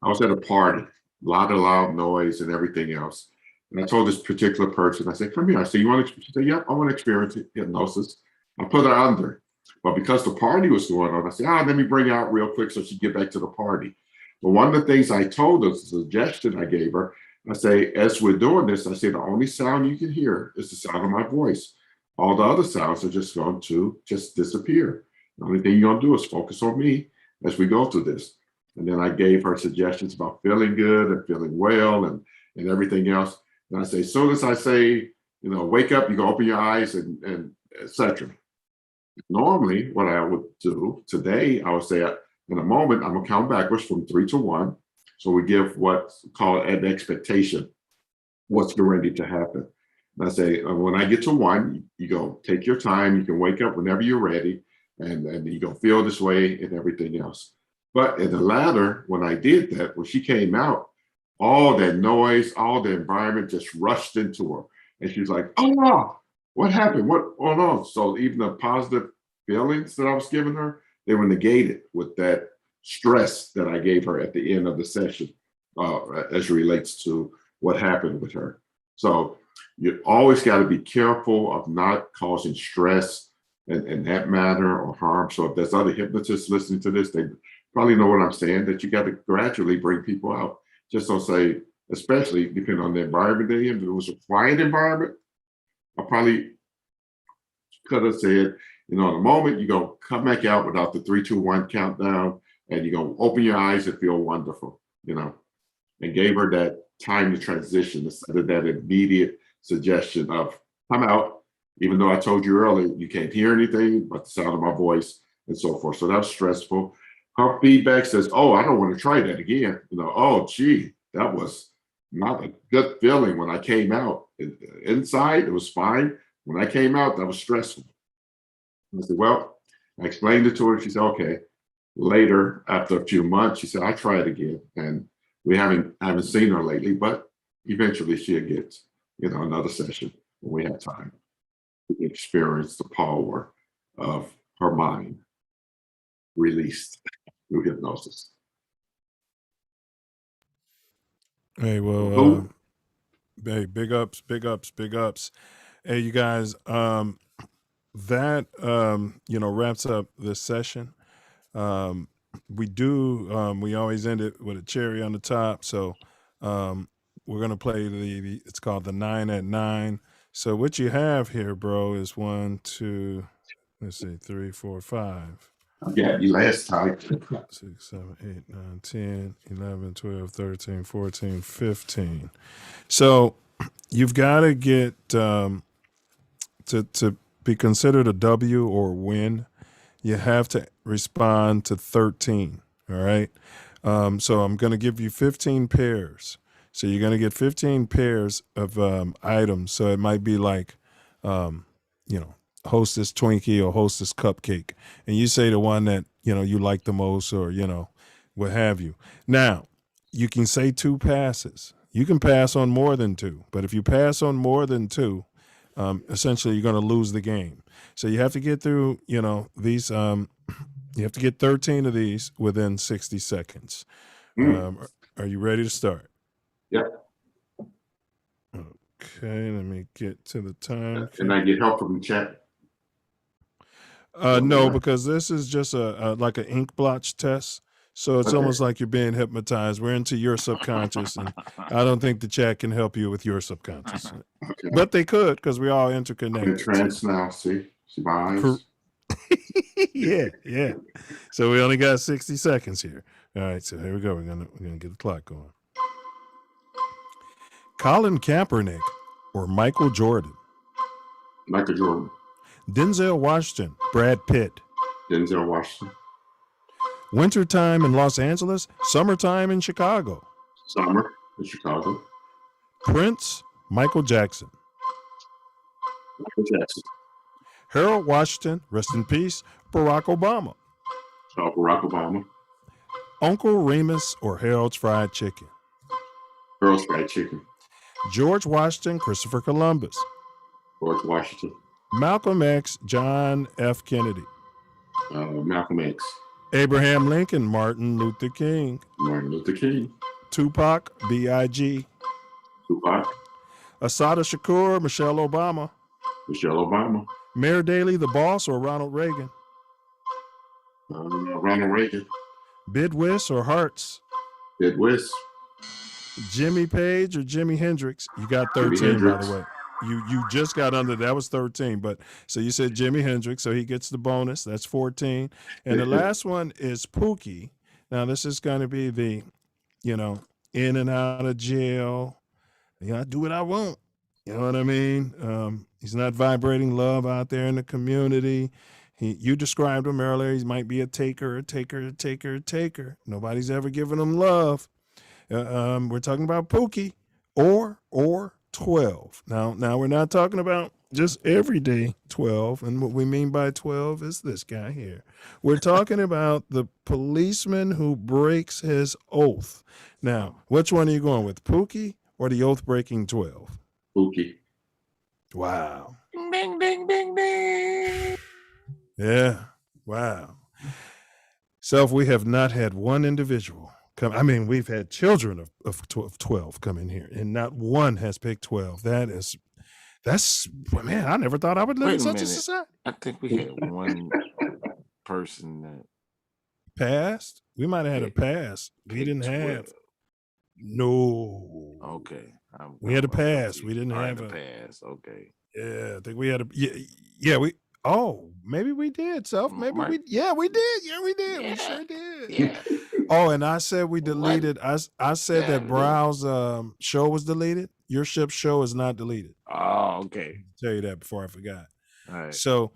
I was at a party, a lot of loud noise and everything else. And I told this particular person, I said, come here. I said, you want to? She said, yeah, I want to experience hypnosis. I put her under. But because the party was going on, I said, let me bring her out real quick so she can get back to the party. But one of the things I told her, the suggestion I gave her, I say, as we're doing this, I say, the only sound you can hear is the sound of my voice. All the other sounds are just going to just disappear. The only thing you're going to do is focus on me as we go through this. And then I gave her suggestions about feeling good and feeling well and everything else. And I say, as soon as I say, wake up, you go open your eyes and et cetera. Normally, what I would do today, I would say, in a moment, I'm going to count backwards from 3 to 1. So we give what's called an expectation, what's ready to happen. And I say, when I get to 1, you go take your time. You can wake up whenever you're ready, and you go feel this way and everything else. But in the latter, when I did that, when she came out, all that noise, all the environment just rushed into her. And she's like, oh, no, what happened? Oh, no. So even the positive feelings that I was giving her, they were negated with that stress that I gave her at the end of the session as it relates to what happened with her. So you always got to be careful of not causing stress in that manner or harm. So if there's other hypnotists listening to this, they probably know what I'm saying, that you got to gradually bring people out. Just don't say, especially depending on the environment they're in. If it was a quiet environment, I probably could have said, in a moment, you're going to come back out without the 3, 2, 1 countdown, and you're going to open your eyes and feel wonderful, and gave her that time to transition instead of that immediate suggestion of come out, even though I told you earlier, you can't hear anything but the sound of my voice and so forth. So that was stressful. Her feedback says, oh, I don't want to try that again. Oh, gee, that was not a good feeling when I came out. Inside, it was fine. When I came out, that was stressful. I said, well, I explained it to her. She said, okay. Later, after a few months, she said, I try it again. And we haven't seen her lately, but eventually she'll get, another session when we have time to experience the power of her mind released through hypnosis. Hey, well, hey, big ups. Hey, you guys, that, wraps up this session. We always end it with a cherry on the top. So we're going to play it's called the 9 at 9. So what you have here, bro, is 1, 2, 3, 4, 5. Yeah, you last time. 6, 7, 8, 9, 10, 11, 12, 13, 14, 15. So you've got to get to be considered a W or win. You have to respond to 13. All right. So I'm going to give you 15 pairs. So you're going to get 15 pairs of items. So it might be like, Hostess Twinkie or Hostess Cupcake. And you say the one that, you like the most or, what have you. Now, you can say 2 passes. You can pass on more than 2. But if you pass on more than 2, essentially you're going to lose the game. So you have to get through, these, you have to get 13 of these within 60 seconds. Are you ready to start? Yeah. Okay, let me get to the time. Can I get help from the chat? No, because this is just like an ink blotch test. So it's almost like you're being hypnotized. We're into your subconscious, and I don't think the chat can help you with your subconscious. Okay. But they could, because we're all interconnected. I'm in trance now. See my eyes. Yeah. So we only got 60 seconds here. All right, so here we go. We're gonna get the clock going. Colin Kaepernick or Michael Jordan? Michael Jordan. Denzel Washington, Brad Pitt. Denzel Washington. Wintertime in Los Angeles, summertime in Chicago. Summer in Chicago. Prince, Michael Jackson. Michael Jackson. Harold Washington, rest in peace, Barack Obama. Barack Obama. Uncle Remus or Harold's Fried Chicken? Harold's Fried Chicken. George Washington, Christopher Columbus. George Washington. Malcolm X, John F. Kennedy. Malcolm X. Abraham Lincoln, Martin Luther King. Martin Luther King. Tupac, B.I.G. Tupac. Assata Shakur, Michelle Obama. Michelle Obama. Mayor Daley, the boss, or Ronald Reagan? Ronald Reagan. Bidwiss or Hearts? Bidwiss. Jimmy Page or Jimi Hendrix? You got 13, by the way. You just got under, that was 13, but so you said Jimi Hendrix, so he gets the bonus. That's 14. And the last one is Pookie. Now this is going to be the, in and out of jail. I do what I want. You know what I mean? He's not vibrating love out there in the community. You described him earlier. He might be a taker. Nobody's ever given him love. We're talking about Pookie or 12. Now we're not talking about just everyday 12. And what we mean by 12 is this guy here. We're talking about the policeman who breaks his oath. Now, which one are you going with, Pookie or the oath-breaking 12? Pookie. Wow. Bing, bing, bing, bing. Yeah. Wow. Self, we have not had one individual come. I mean, we've had children of 12 come in here, and not one has picked 12. That's man, I never thought I would live in such a society. I think we had one person that passed. We might have had a pass. We didn't have. No. Okay. We had a pass. We didn't have a pass. Okay. Yeah, I think we had a. Yeah. Maybe we did. Self. Maybe we. Yeah, we did. Yeah, we did. Yeah. We sure did. Yeah. Oh, and I said we deleted. I said that Brow's show was deleted. Your ship's show is not deleted. Oh, okay. I'll tell you that before I forgot. All right. So,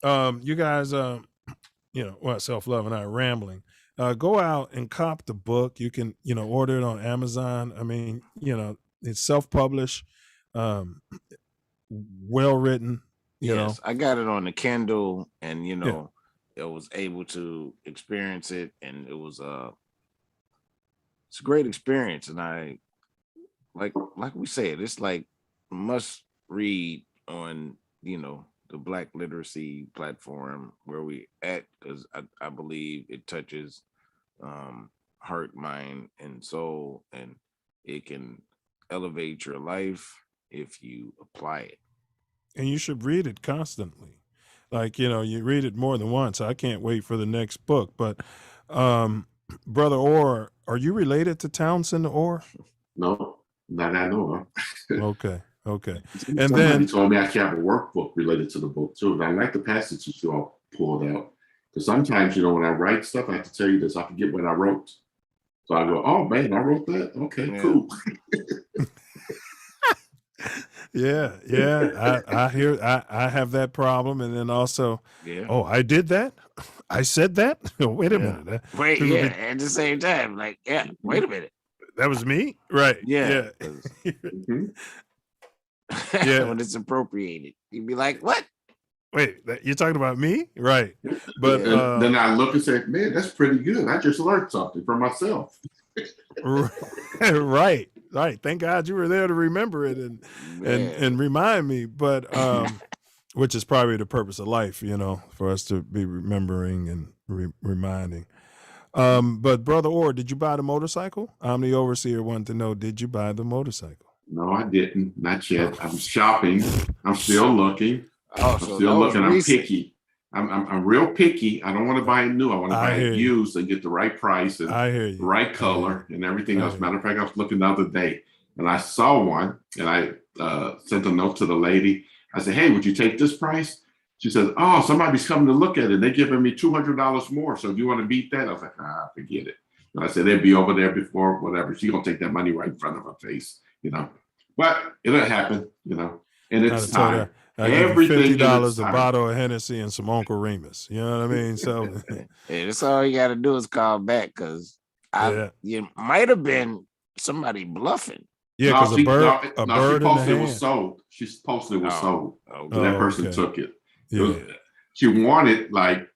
you guys, Self Love and I are rambling. Go out and cop the book. You can, order it on Amazon. I mean, it's self-published, well written. Yes, I got it on the Kindle, and I was able to experience it, and it was it's a great experience. And I like we said, it's like must read on the Black literacy platform where we at, because I believe it touches heart, mind, and soul, and it can elevate your life if you apply it. And you should read it constantly. Like, you read it more than once. I can't wait for the next book. But Brother Orr, are you related to Townsend Orr? No, not I know of. Okay. And then told me I should have a workbook related to the book too. And I like the passages you all pulled out. Because sometimes, when I write stuff, I have to tell you this, I forget what I wrote. So I go, oh man, I wrote that? Okay, cool. Yeah. I hear I have that problem. And then also, oh, I did that? I said that? Wait a minute. Wait, yeah, at the same time. Like, yeah, wait a minute. That was me? Right. Yeah. Yeah. When it's appropriated. You'd be like, what? Wait, you're talking about me? Right. But then I look and say, man, that's pretty good. I just learned something for myself. Right. Thank God you were there to remember it and remind me. But which is probably the purpose of life, for us to be remembering and reminding. But Brother Orr, did you buy the motorcycle? I'm the overseer, wanted to know, did you buy the motorcycle? No, I didn't. Not yet. I'm shopping. I'm still looking. I'm picky. I'm real picky. I don't want to buy it new. I want to buy it used and get the right price and the right color and everything else. Matter of fact, I was looking the other day and I saw one and I sent a note to the lady. I said, hey, would you take this price? She said, oh, somebody's coming to look at it. They're giving me $200 more. So do you want to beat that? I was like, forget it. And I said, they'd be over there before whatever. She's going to take that money right in front of her face, But it'll happen, and it's time. Everything $50 a bottle of Hennessy and some Uncle Remus. You know what I mean? So that's all you got to do is call back because you might have been somebody bluffing. Yeah, because a bird she in the posted it hand. was sold. She posted it was sold. So that person took it. Yeah. She wanted like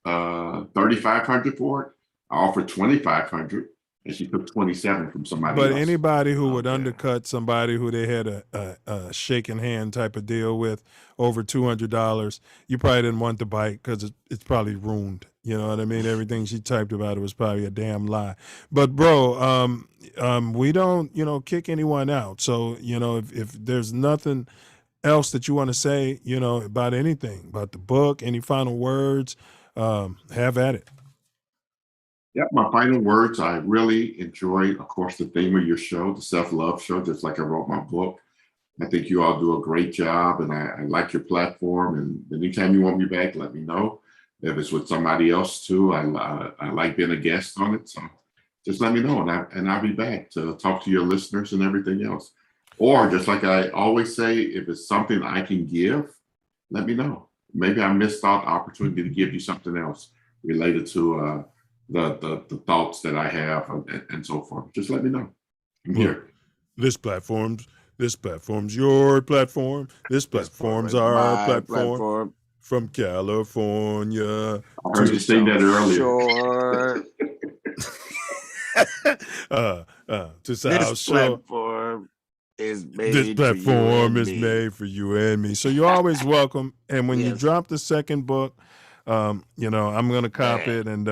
$3,500 for it. I offered $2,500. And she took 27 from somebody else. But anybody who would undercut somebody who they had a shaking hand type of deal with over $200, you probably didn't want to bite because it's probably ruined. You know what I mean? Everything she typed about it was probably a damn lie. But bro, we don't, kick anyone out. So, if there's nothing else that you want to say, about anything, about the book, any final words, have at it. Yeah, my final words, I really enjoyed, of course, the theme of your show, the Self Love Show, just like I wrote my book. I think you all do a great job, and I like your platform. And anytime you want me back, let me know. If it's with somebody else too, I like being a guest on it. So just let me know, and I'll be back to talk to your listeners and everything else. Or just like I always say, if it's something I can give, let me know. Maybe I missed out the opportunity to give you something else related to the thoughts that I have and so forth. Just let me know. I'm here. This platform's your platform. This platform's our platform. From California. I heard you sing that earlier. Sure. To South Shore. This platform is made for you and me. So you're always welcome. And when you drop the second book, I'm going to cop it, and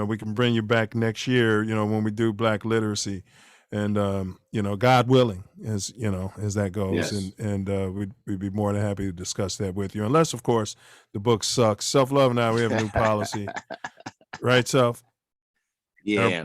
we can bring you back next year, when we do Black literacy, and God willing, as that goes, yes. and we'd be more than happy to discuss that with you, unless of course the book sucks. Self Love now, we have a new policy, right, Self? Yeah.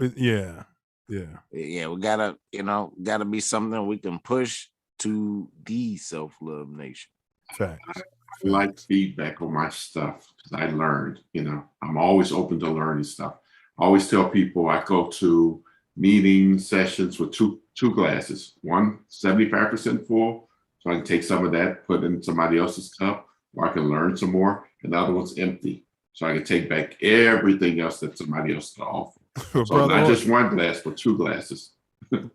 Yeah, we gotta be something we can push to the self-love nation. Facts. I like feedback on my stuff because I learned, I'm always open to learning stuff. I always tell people I go to meeting sessions with two glasses, one 75% full, so I can take some of that, put in somebody else's cup, or I can learn some more, and the other one's empty, so I can take back everything else that somebody else can offer. So Brother, not just one glass, but two glasses.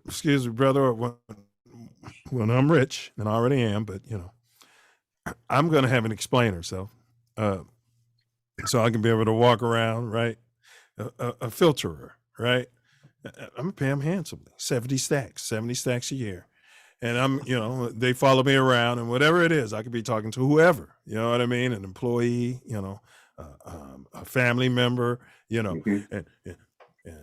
Excuse me, brother, when I'm rich, and I already am, but I'm going to have an explainer, so I can be able to walk around, right? A filterer, right? I'm going to pay them handsomely, 70 stacks a year. And they follow me around, and whatever it is, I could be talking to whoever, you know what I mean? An employee, a family member, and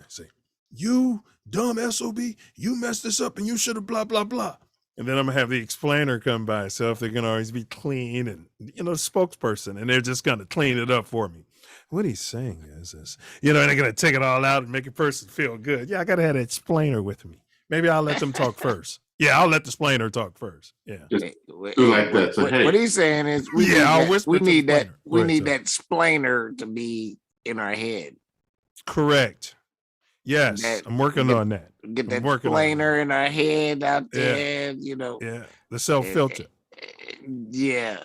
say, you dumb SOB, you messed this up and you should have blah, blah, blah. And then I'm gonna have the explainer come by. So if they're gonna always be clean and, the spokesperson, and they're just gonna clean it up for me. What he's saying is this, and they're gonna take it all out and make a person feel good. Yeah, I gotta have an explainer with me. Maybe I'll let them talk first. Yeah, I'll let the explainer talk first. Yeah. Just do like that. So, hey. What he's saying is we need that explainer to be in our head. Correct. Yes, I'm working on that. Get that explainer in our head out there, Yeah, the self filter. Yeah.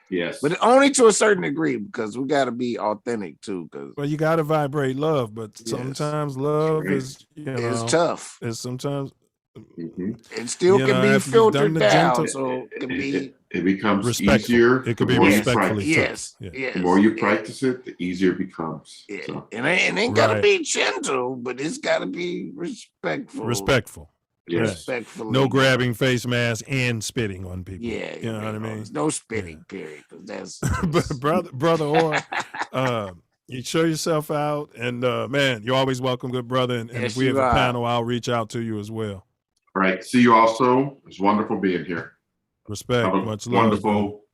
Yes. But only to a certain degree, because we got to be authentic too. Because Well, you got to vibrate love, but sometimes love is, it's tough. It's sometimes it still can be after you've done filtered the down, gentle, so it can be. It becomes respectful. easier. It could the be more you respectfully practice. tough. Yes, The more you practice it, the easier it becomes. Yeah. So. And it ain't got to be gentle, but it's got to be respectful. Respectful. Yes. Respectfully. No grabbing face mask and spitting on people. Yeah, you know what I mean. No spitting, period. 'Cause that's But brother Orr, you show yourself out, and man, you're always welcome, good brother. And Yes, if we have you a are. panel, I'll reach out to you as well. All right. See you also. It's wonderful being here. Respect. Have a Much love. wonderful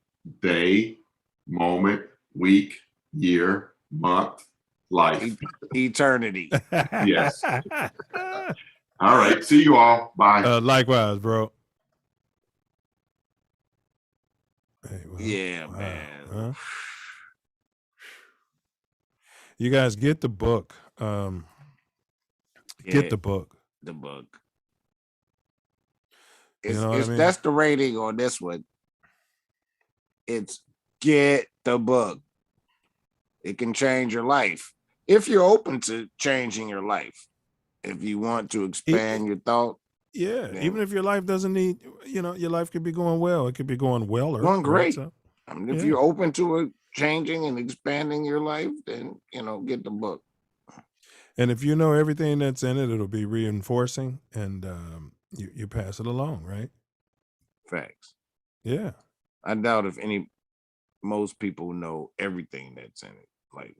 day, moment, week, year, month, life. Eternity. Yes. All right. See you all. Bye. Likewise, bro. Yeah, man. Huh? You guys get the book. Get the book. The book. You know what I mean? That's the rating on this one. It's get the book. It can change your life if you're open to changing your life. If you want to expand your thought. Yeah, even if your life doesn't need, your life could be going well. It could be going well or going great. So, I mean, if you're open to it, changing and expanding your life, then get the book. And if you know everything that's in it, it'll be reinforcing, and you pass it along, right? Facts. Yeah. I doubt if most people know everything that's in it. Like,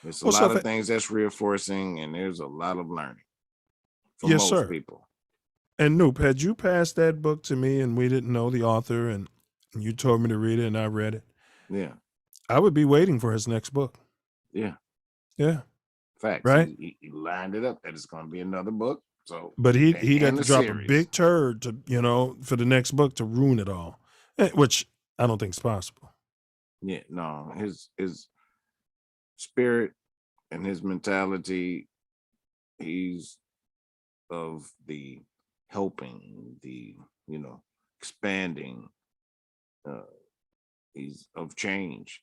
there's a lot of things that's reinforcing, and there's a lot of learning for most people. And Noop, had you passed that book to me and we didn't know the author and you told me to read it and I read it, yeah, I would be waiting for his next book. Yeah. Yeah. Facts. Right? He lined it up that it's going to be another book. So, but he'd have to drop series. a big turd to, for the next book to ruin it all, which I don't think is possible. Yeah, no, his spirit and his mentality, he's of the helping, the expanding, he's of change,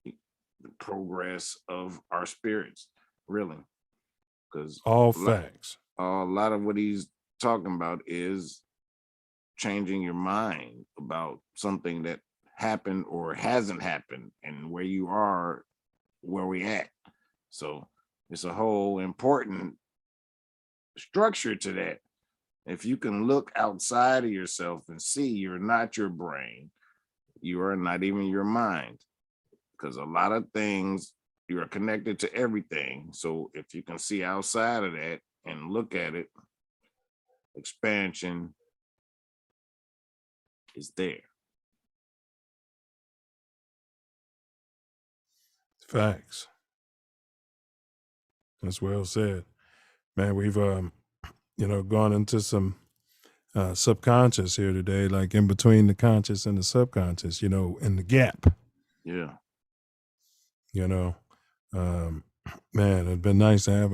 the progress of our spirits, really, because all facts. A lot of what he's talking about is changing your mind about something that happened or hasn't happened and where you are, where we at. So it's a whole important structure to that. If you can look outside of yourself and see you're not your brain, you are not even your mind, because a lot of things, you are connected to everything. So if you can see outside of that and look at it, expansion is there. Facts. That's well said. Man, we've gone into some subconscious here today, like in between the conscious and the subconscious, in the gap. Yeah. Man, it'd been nice to have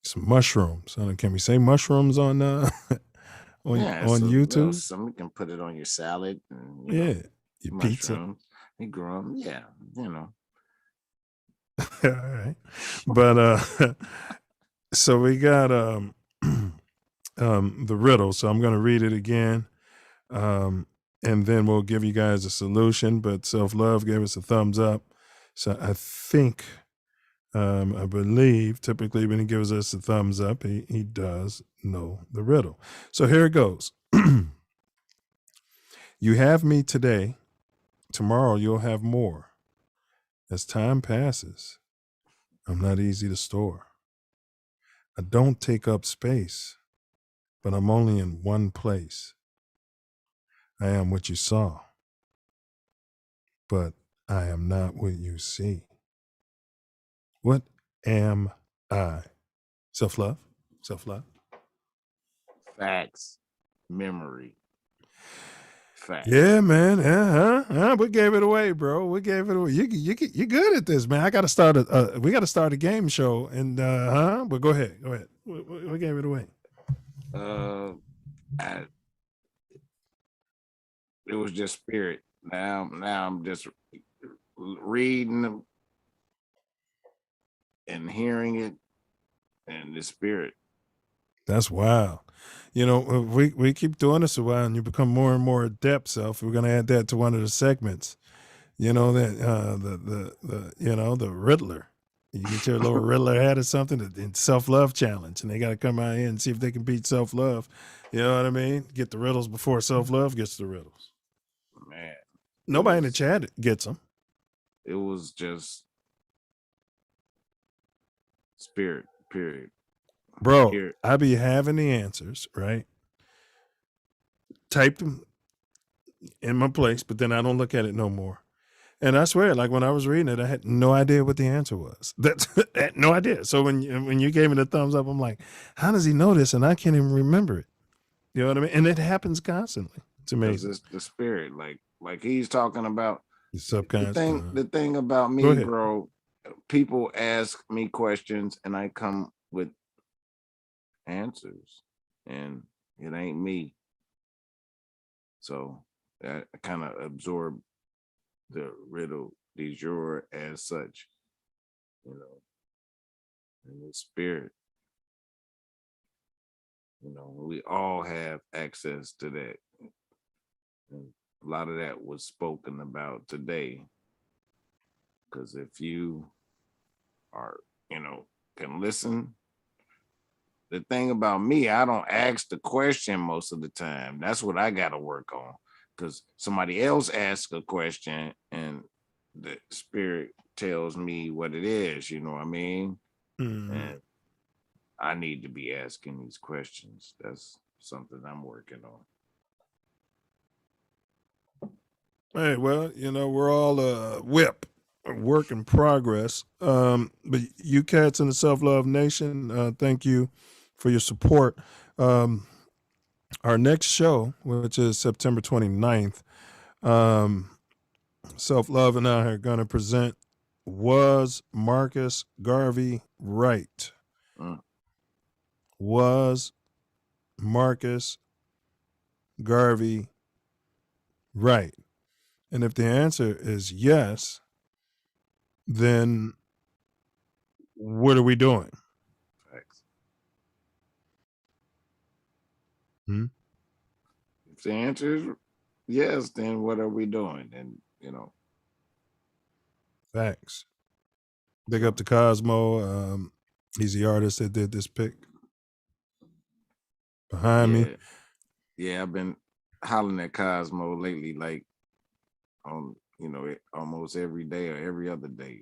some mushrooms. Can we say mushrooms on on YouTube? Somebody can put it on your salad. And, your pizza. You grow them. Yeah, All right. But so we got the riddle. So I'm going to read it again. And then we'll give you guys a solution. But Self Love gave us a thumbs up. So I think, I believe, typically when he gives us a thumbs up, he does know the riddle. So here it goes. You have me today. Tomorrow you'll have more. As time passes, I'm not easy to store. I don't take up space, but I'm only in one place. I am what you saw, but I am not what you see. What am I? Self-love? Self-love? Facts. Memory. Facts. Yeah, man. We gave it away, bro. We gave it away. You good at this, man. I got to start we got to start a game show, and but go ahead. We gave it away. it was just spirit. Now I'm just reading them and hearing it, and the spirit. That's wild. You know, we keep doing this a while, and you become more and more adept. Self, we're gonna add that to one of the segments. You know that the Riddler. You get your little Riddler hat or something, the self-love challenge, and they got to come out here and see if they can beat self-love. You know what I mean? Get the riddles before self-love gets the riddles. Man, nobody in the chat gets them. It was just spirit, period. Bro, Period. I be having the answers, right? Type them in my place, but then I don't look at it no more. And I swear, like when I was reading it, I had no idea what the answer was. No idea. So when you gave me the thumbs up, I'm like, how does he know this? And I can't even remember it. You know what I mean? And it happens constantly. It's amazing. It's the spirit, like he's talking about. The subconscious. The thing about me, bro, people ask me questions and I come with answers, and it ain't me. So I kind of absorb the riddle du jour as such, you know, and the spirit. You know, we all have access to that. And a lot of that was spoken about today. Because if you are, can listen, the thing about me, I don't ask the question most of the time. That's what I got to work on. Because somebody else asks a question and the spirit tells me what it is, you know what I mean? Mm-hmm. And I need to be asking these questions. That's something I'm working on. Hey, well, we're all a work in progress. But you cats in the Self Love Nation, thank you for your support. Our next show, which is September 29th, Self Love and I are going to present Was Marcus Garvey Right? Was Marcus Garvey right? And if the answer is yes, then what are we doing? Thanks. If the answer is yes, then what are we doing? And Facts. Big up to Cosmo. He's the artist that did this pic behind me. Yeah, I've been hollering at Cosmo lately, like on almost every day or every other day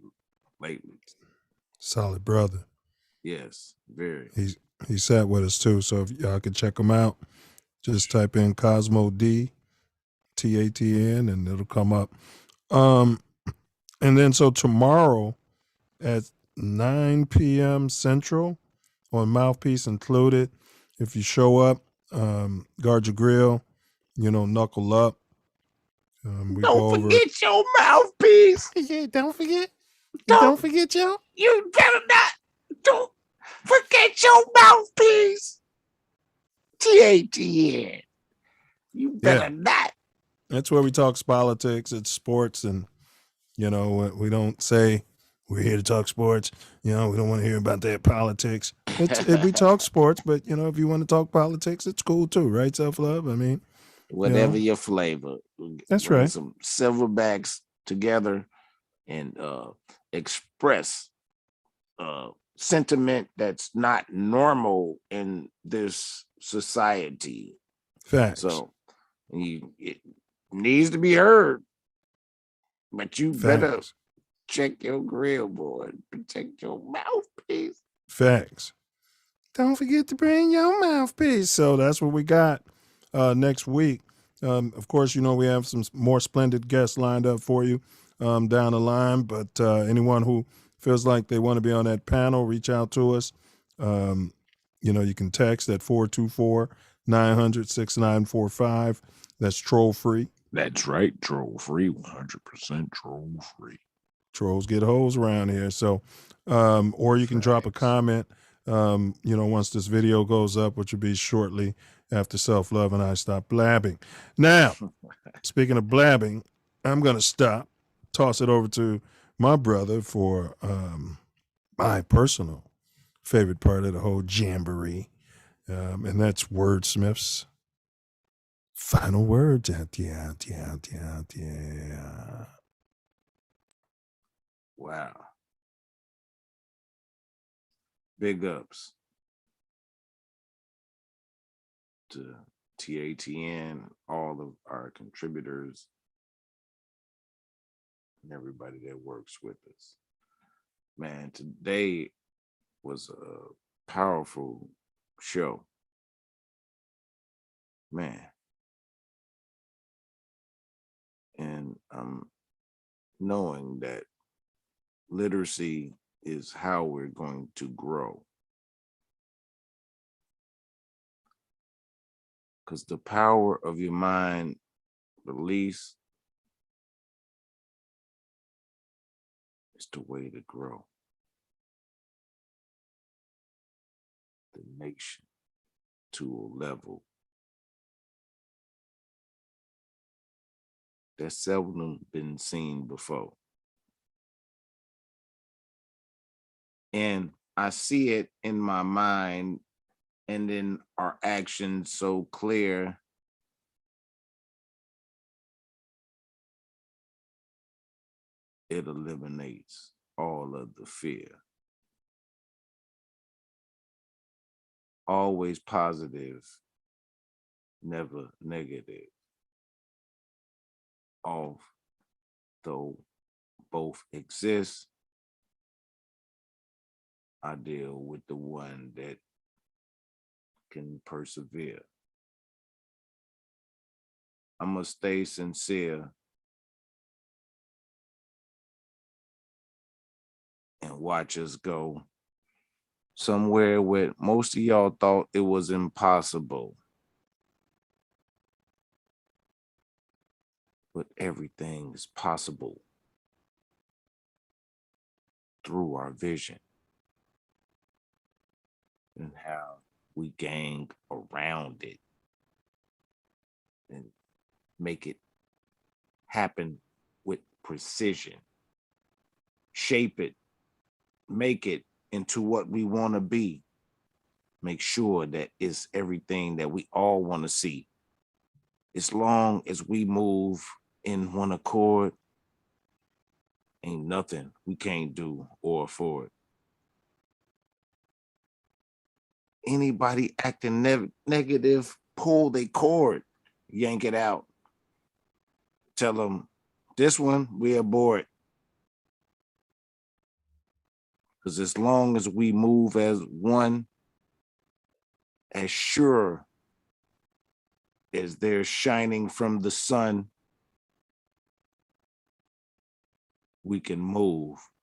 lately. Solid brother. Yes, very. He sat with us too, so if y'all can check him out, just type in Cosmo D, TATN, and it'll come up. And then so tomorrow at 9 p.m. Central on Mouthpiece Included, if you show up, guard your grill, knuckle up. Don't forget your mouthpiece. Yeah, don't forget. Don't forget y'all. You better not. Don't forget your mouthpiece. TATN. You better not. That's where we talk politics. It's sports, and we don't say we're here to talk sports. We don't want to hear about that politics. We talk sports, but if you want to talk politics, it's cool too, right? Self love. I mean, whatever your flavor. That's right. Some silverbacks together and express sentiment that's not normal in this society. Facts. So it needs to be heard, but you better check your grill, boy. Protect your mouthpiece. Facts. Don't forget to bring your mouthpiece. So that's what we got next week. Of course, we have some more splendid guests lined up for you down the line. But anyone who feels like they want to be on that panel, reach out to us. You can text at 424-900-6945. That's troll free. That's right, troll free, 100% troll free. Trolls get hoes around here. So, or you can drop a comment once this video goes up, which will be shortly after Self Love and I stop blabbing. Now, speaking of blabbing, I'm going to stop, toss it over to my brother for my personal favorite part of the whole jamboree, and that's Wordsmith's final words. Wow. Big ups to TATN, all of our contributors, and everybody that works with us. Man, today was a powerful show. Man. And knowing that literacy is how we're going to grow. Because the power of your mind release is the way to grow the nation to a level that's seldom been seen before. And I see it in my mind and in our actions so clear. It eliminates all of the fear. Always positive, never negative. Although both exist, I deal with the one that can persevere. I must stay sincere and watch us go somewhere where most of y'all thought it was impossible. But everything is possible through our vision and how we gang around it and make it happen with precision, shape it, make it into what we want to be, make sure that it's everything that we all want to see. As long as we move in one accord, ain't nothing we can't do or afford. Anybody acting negative, pull their cord, yank it out. Tell them, this one, we aboard. Because as long as we move as one, as sure as they're shining from the sun, we can move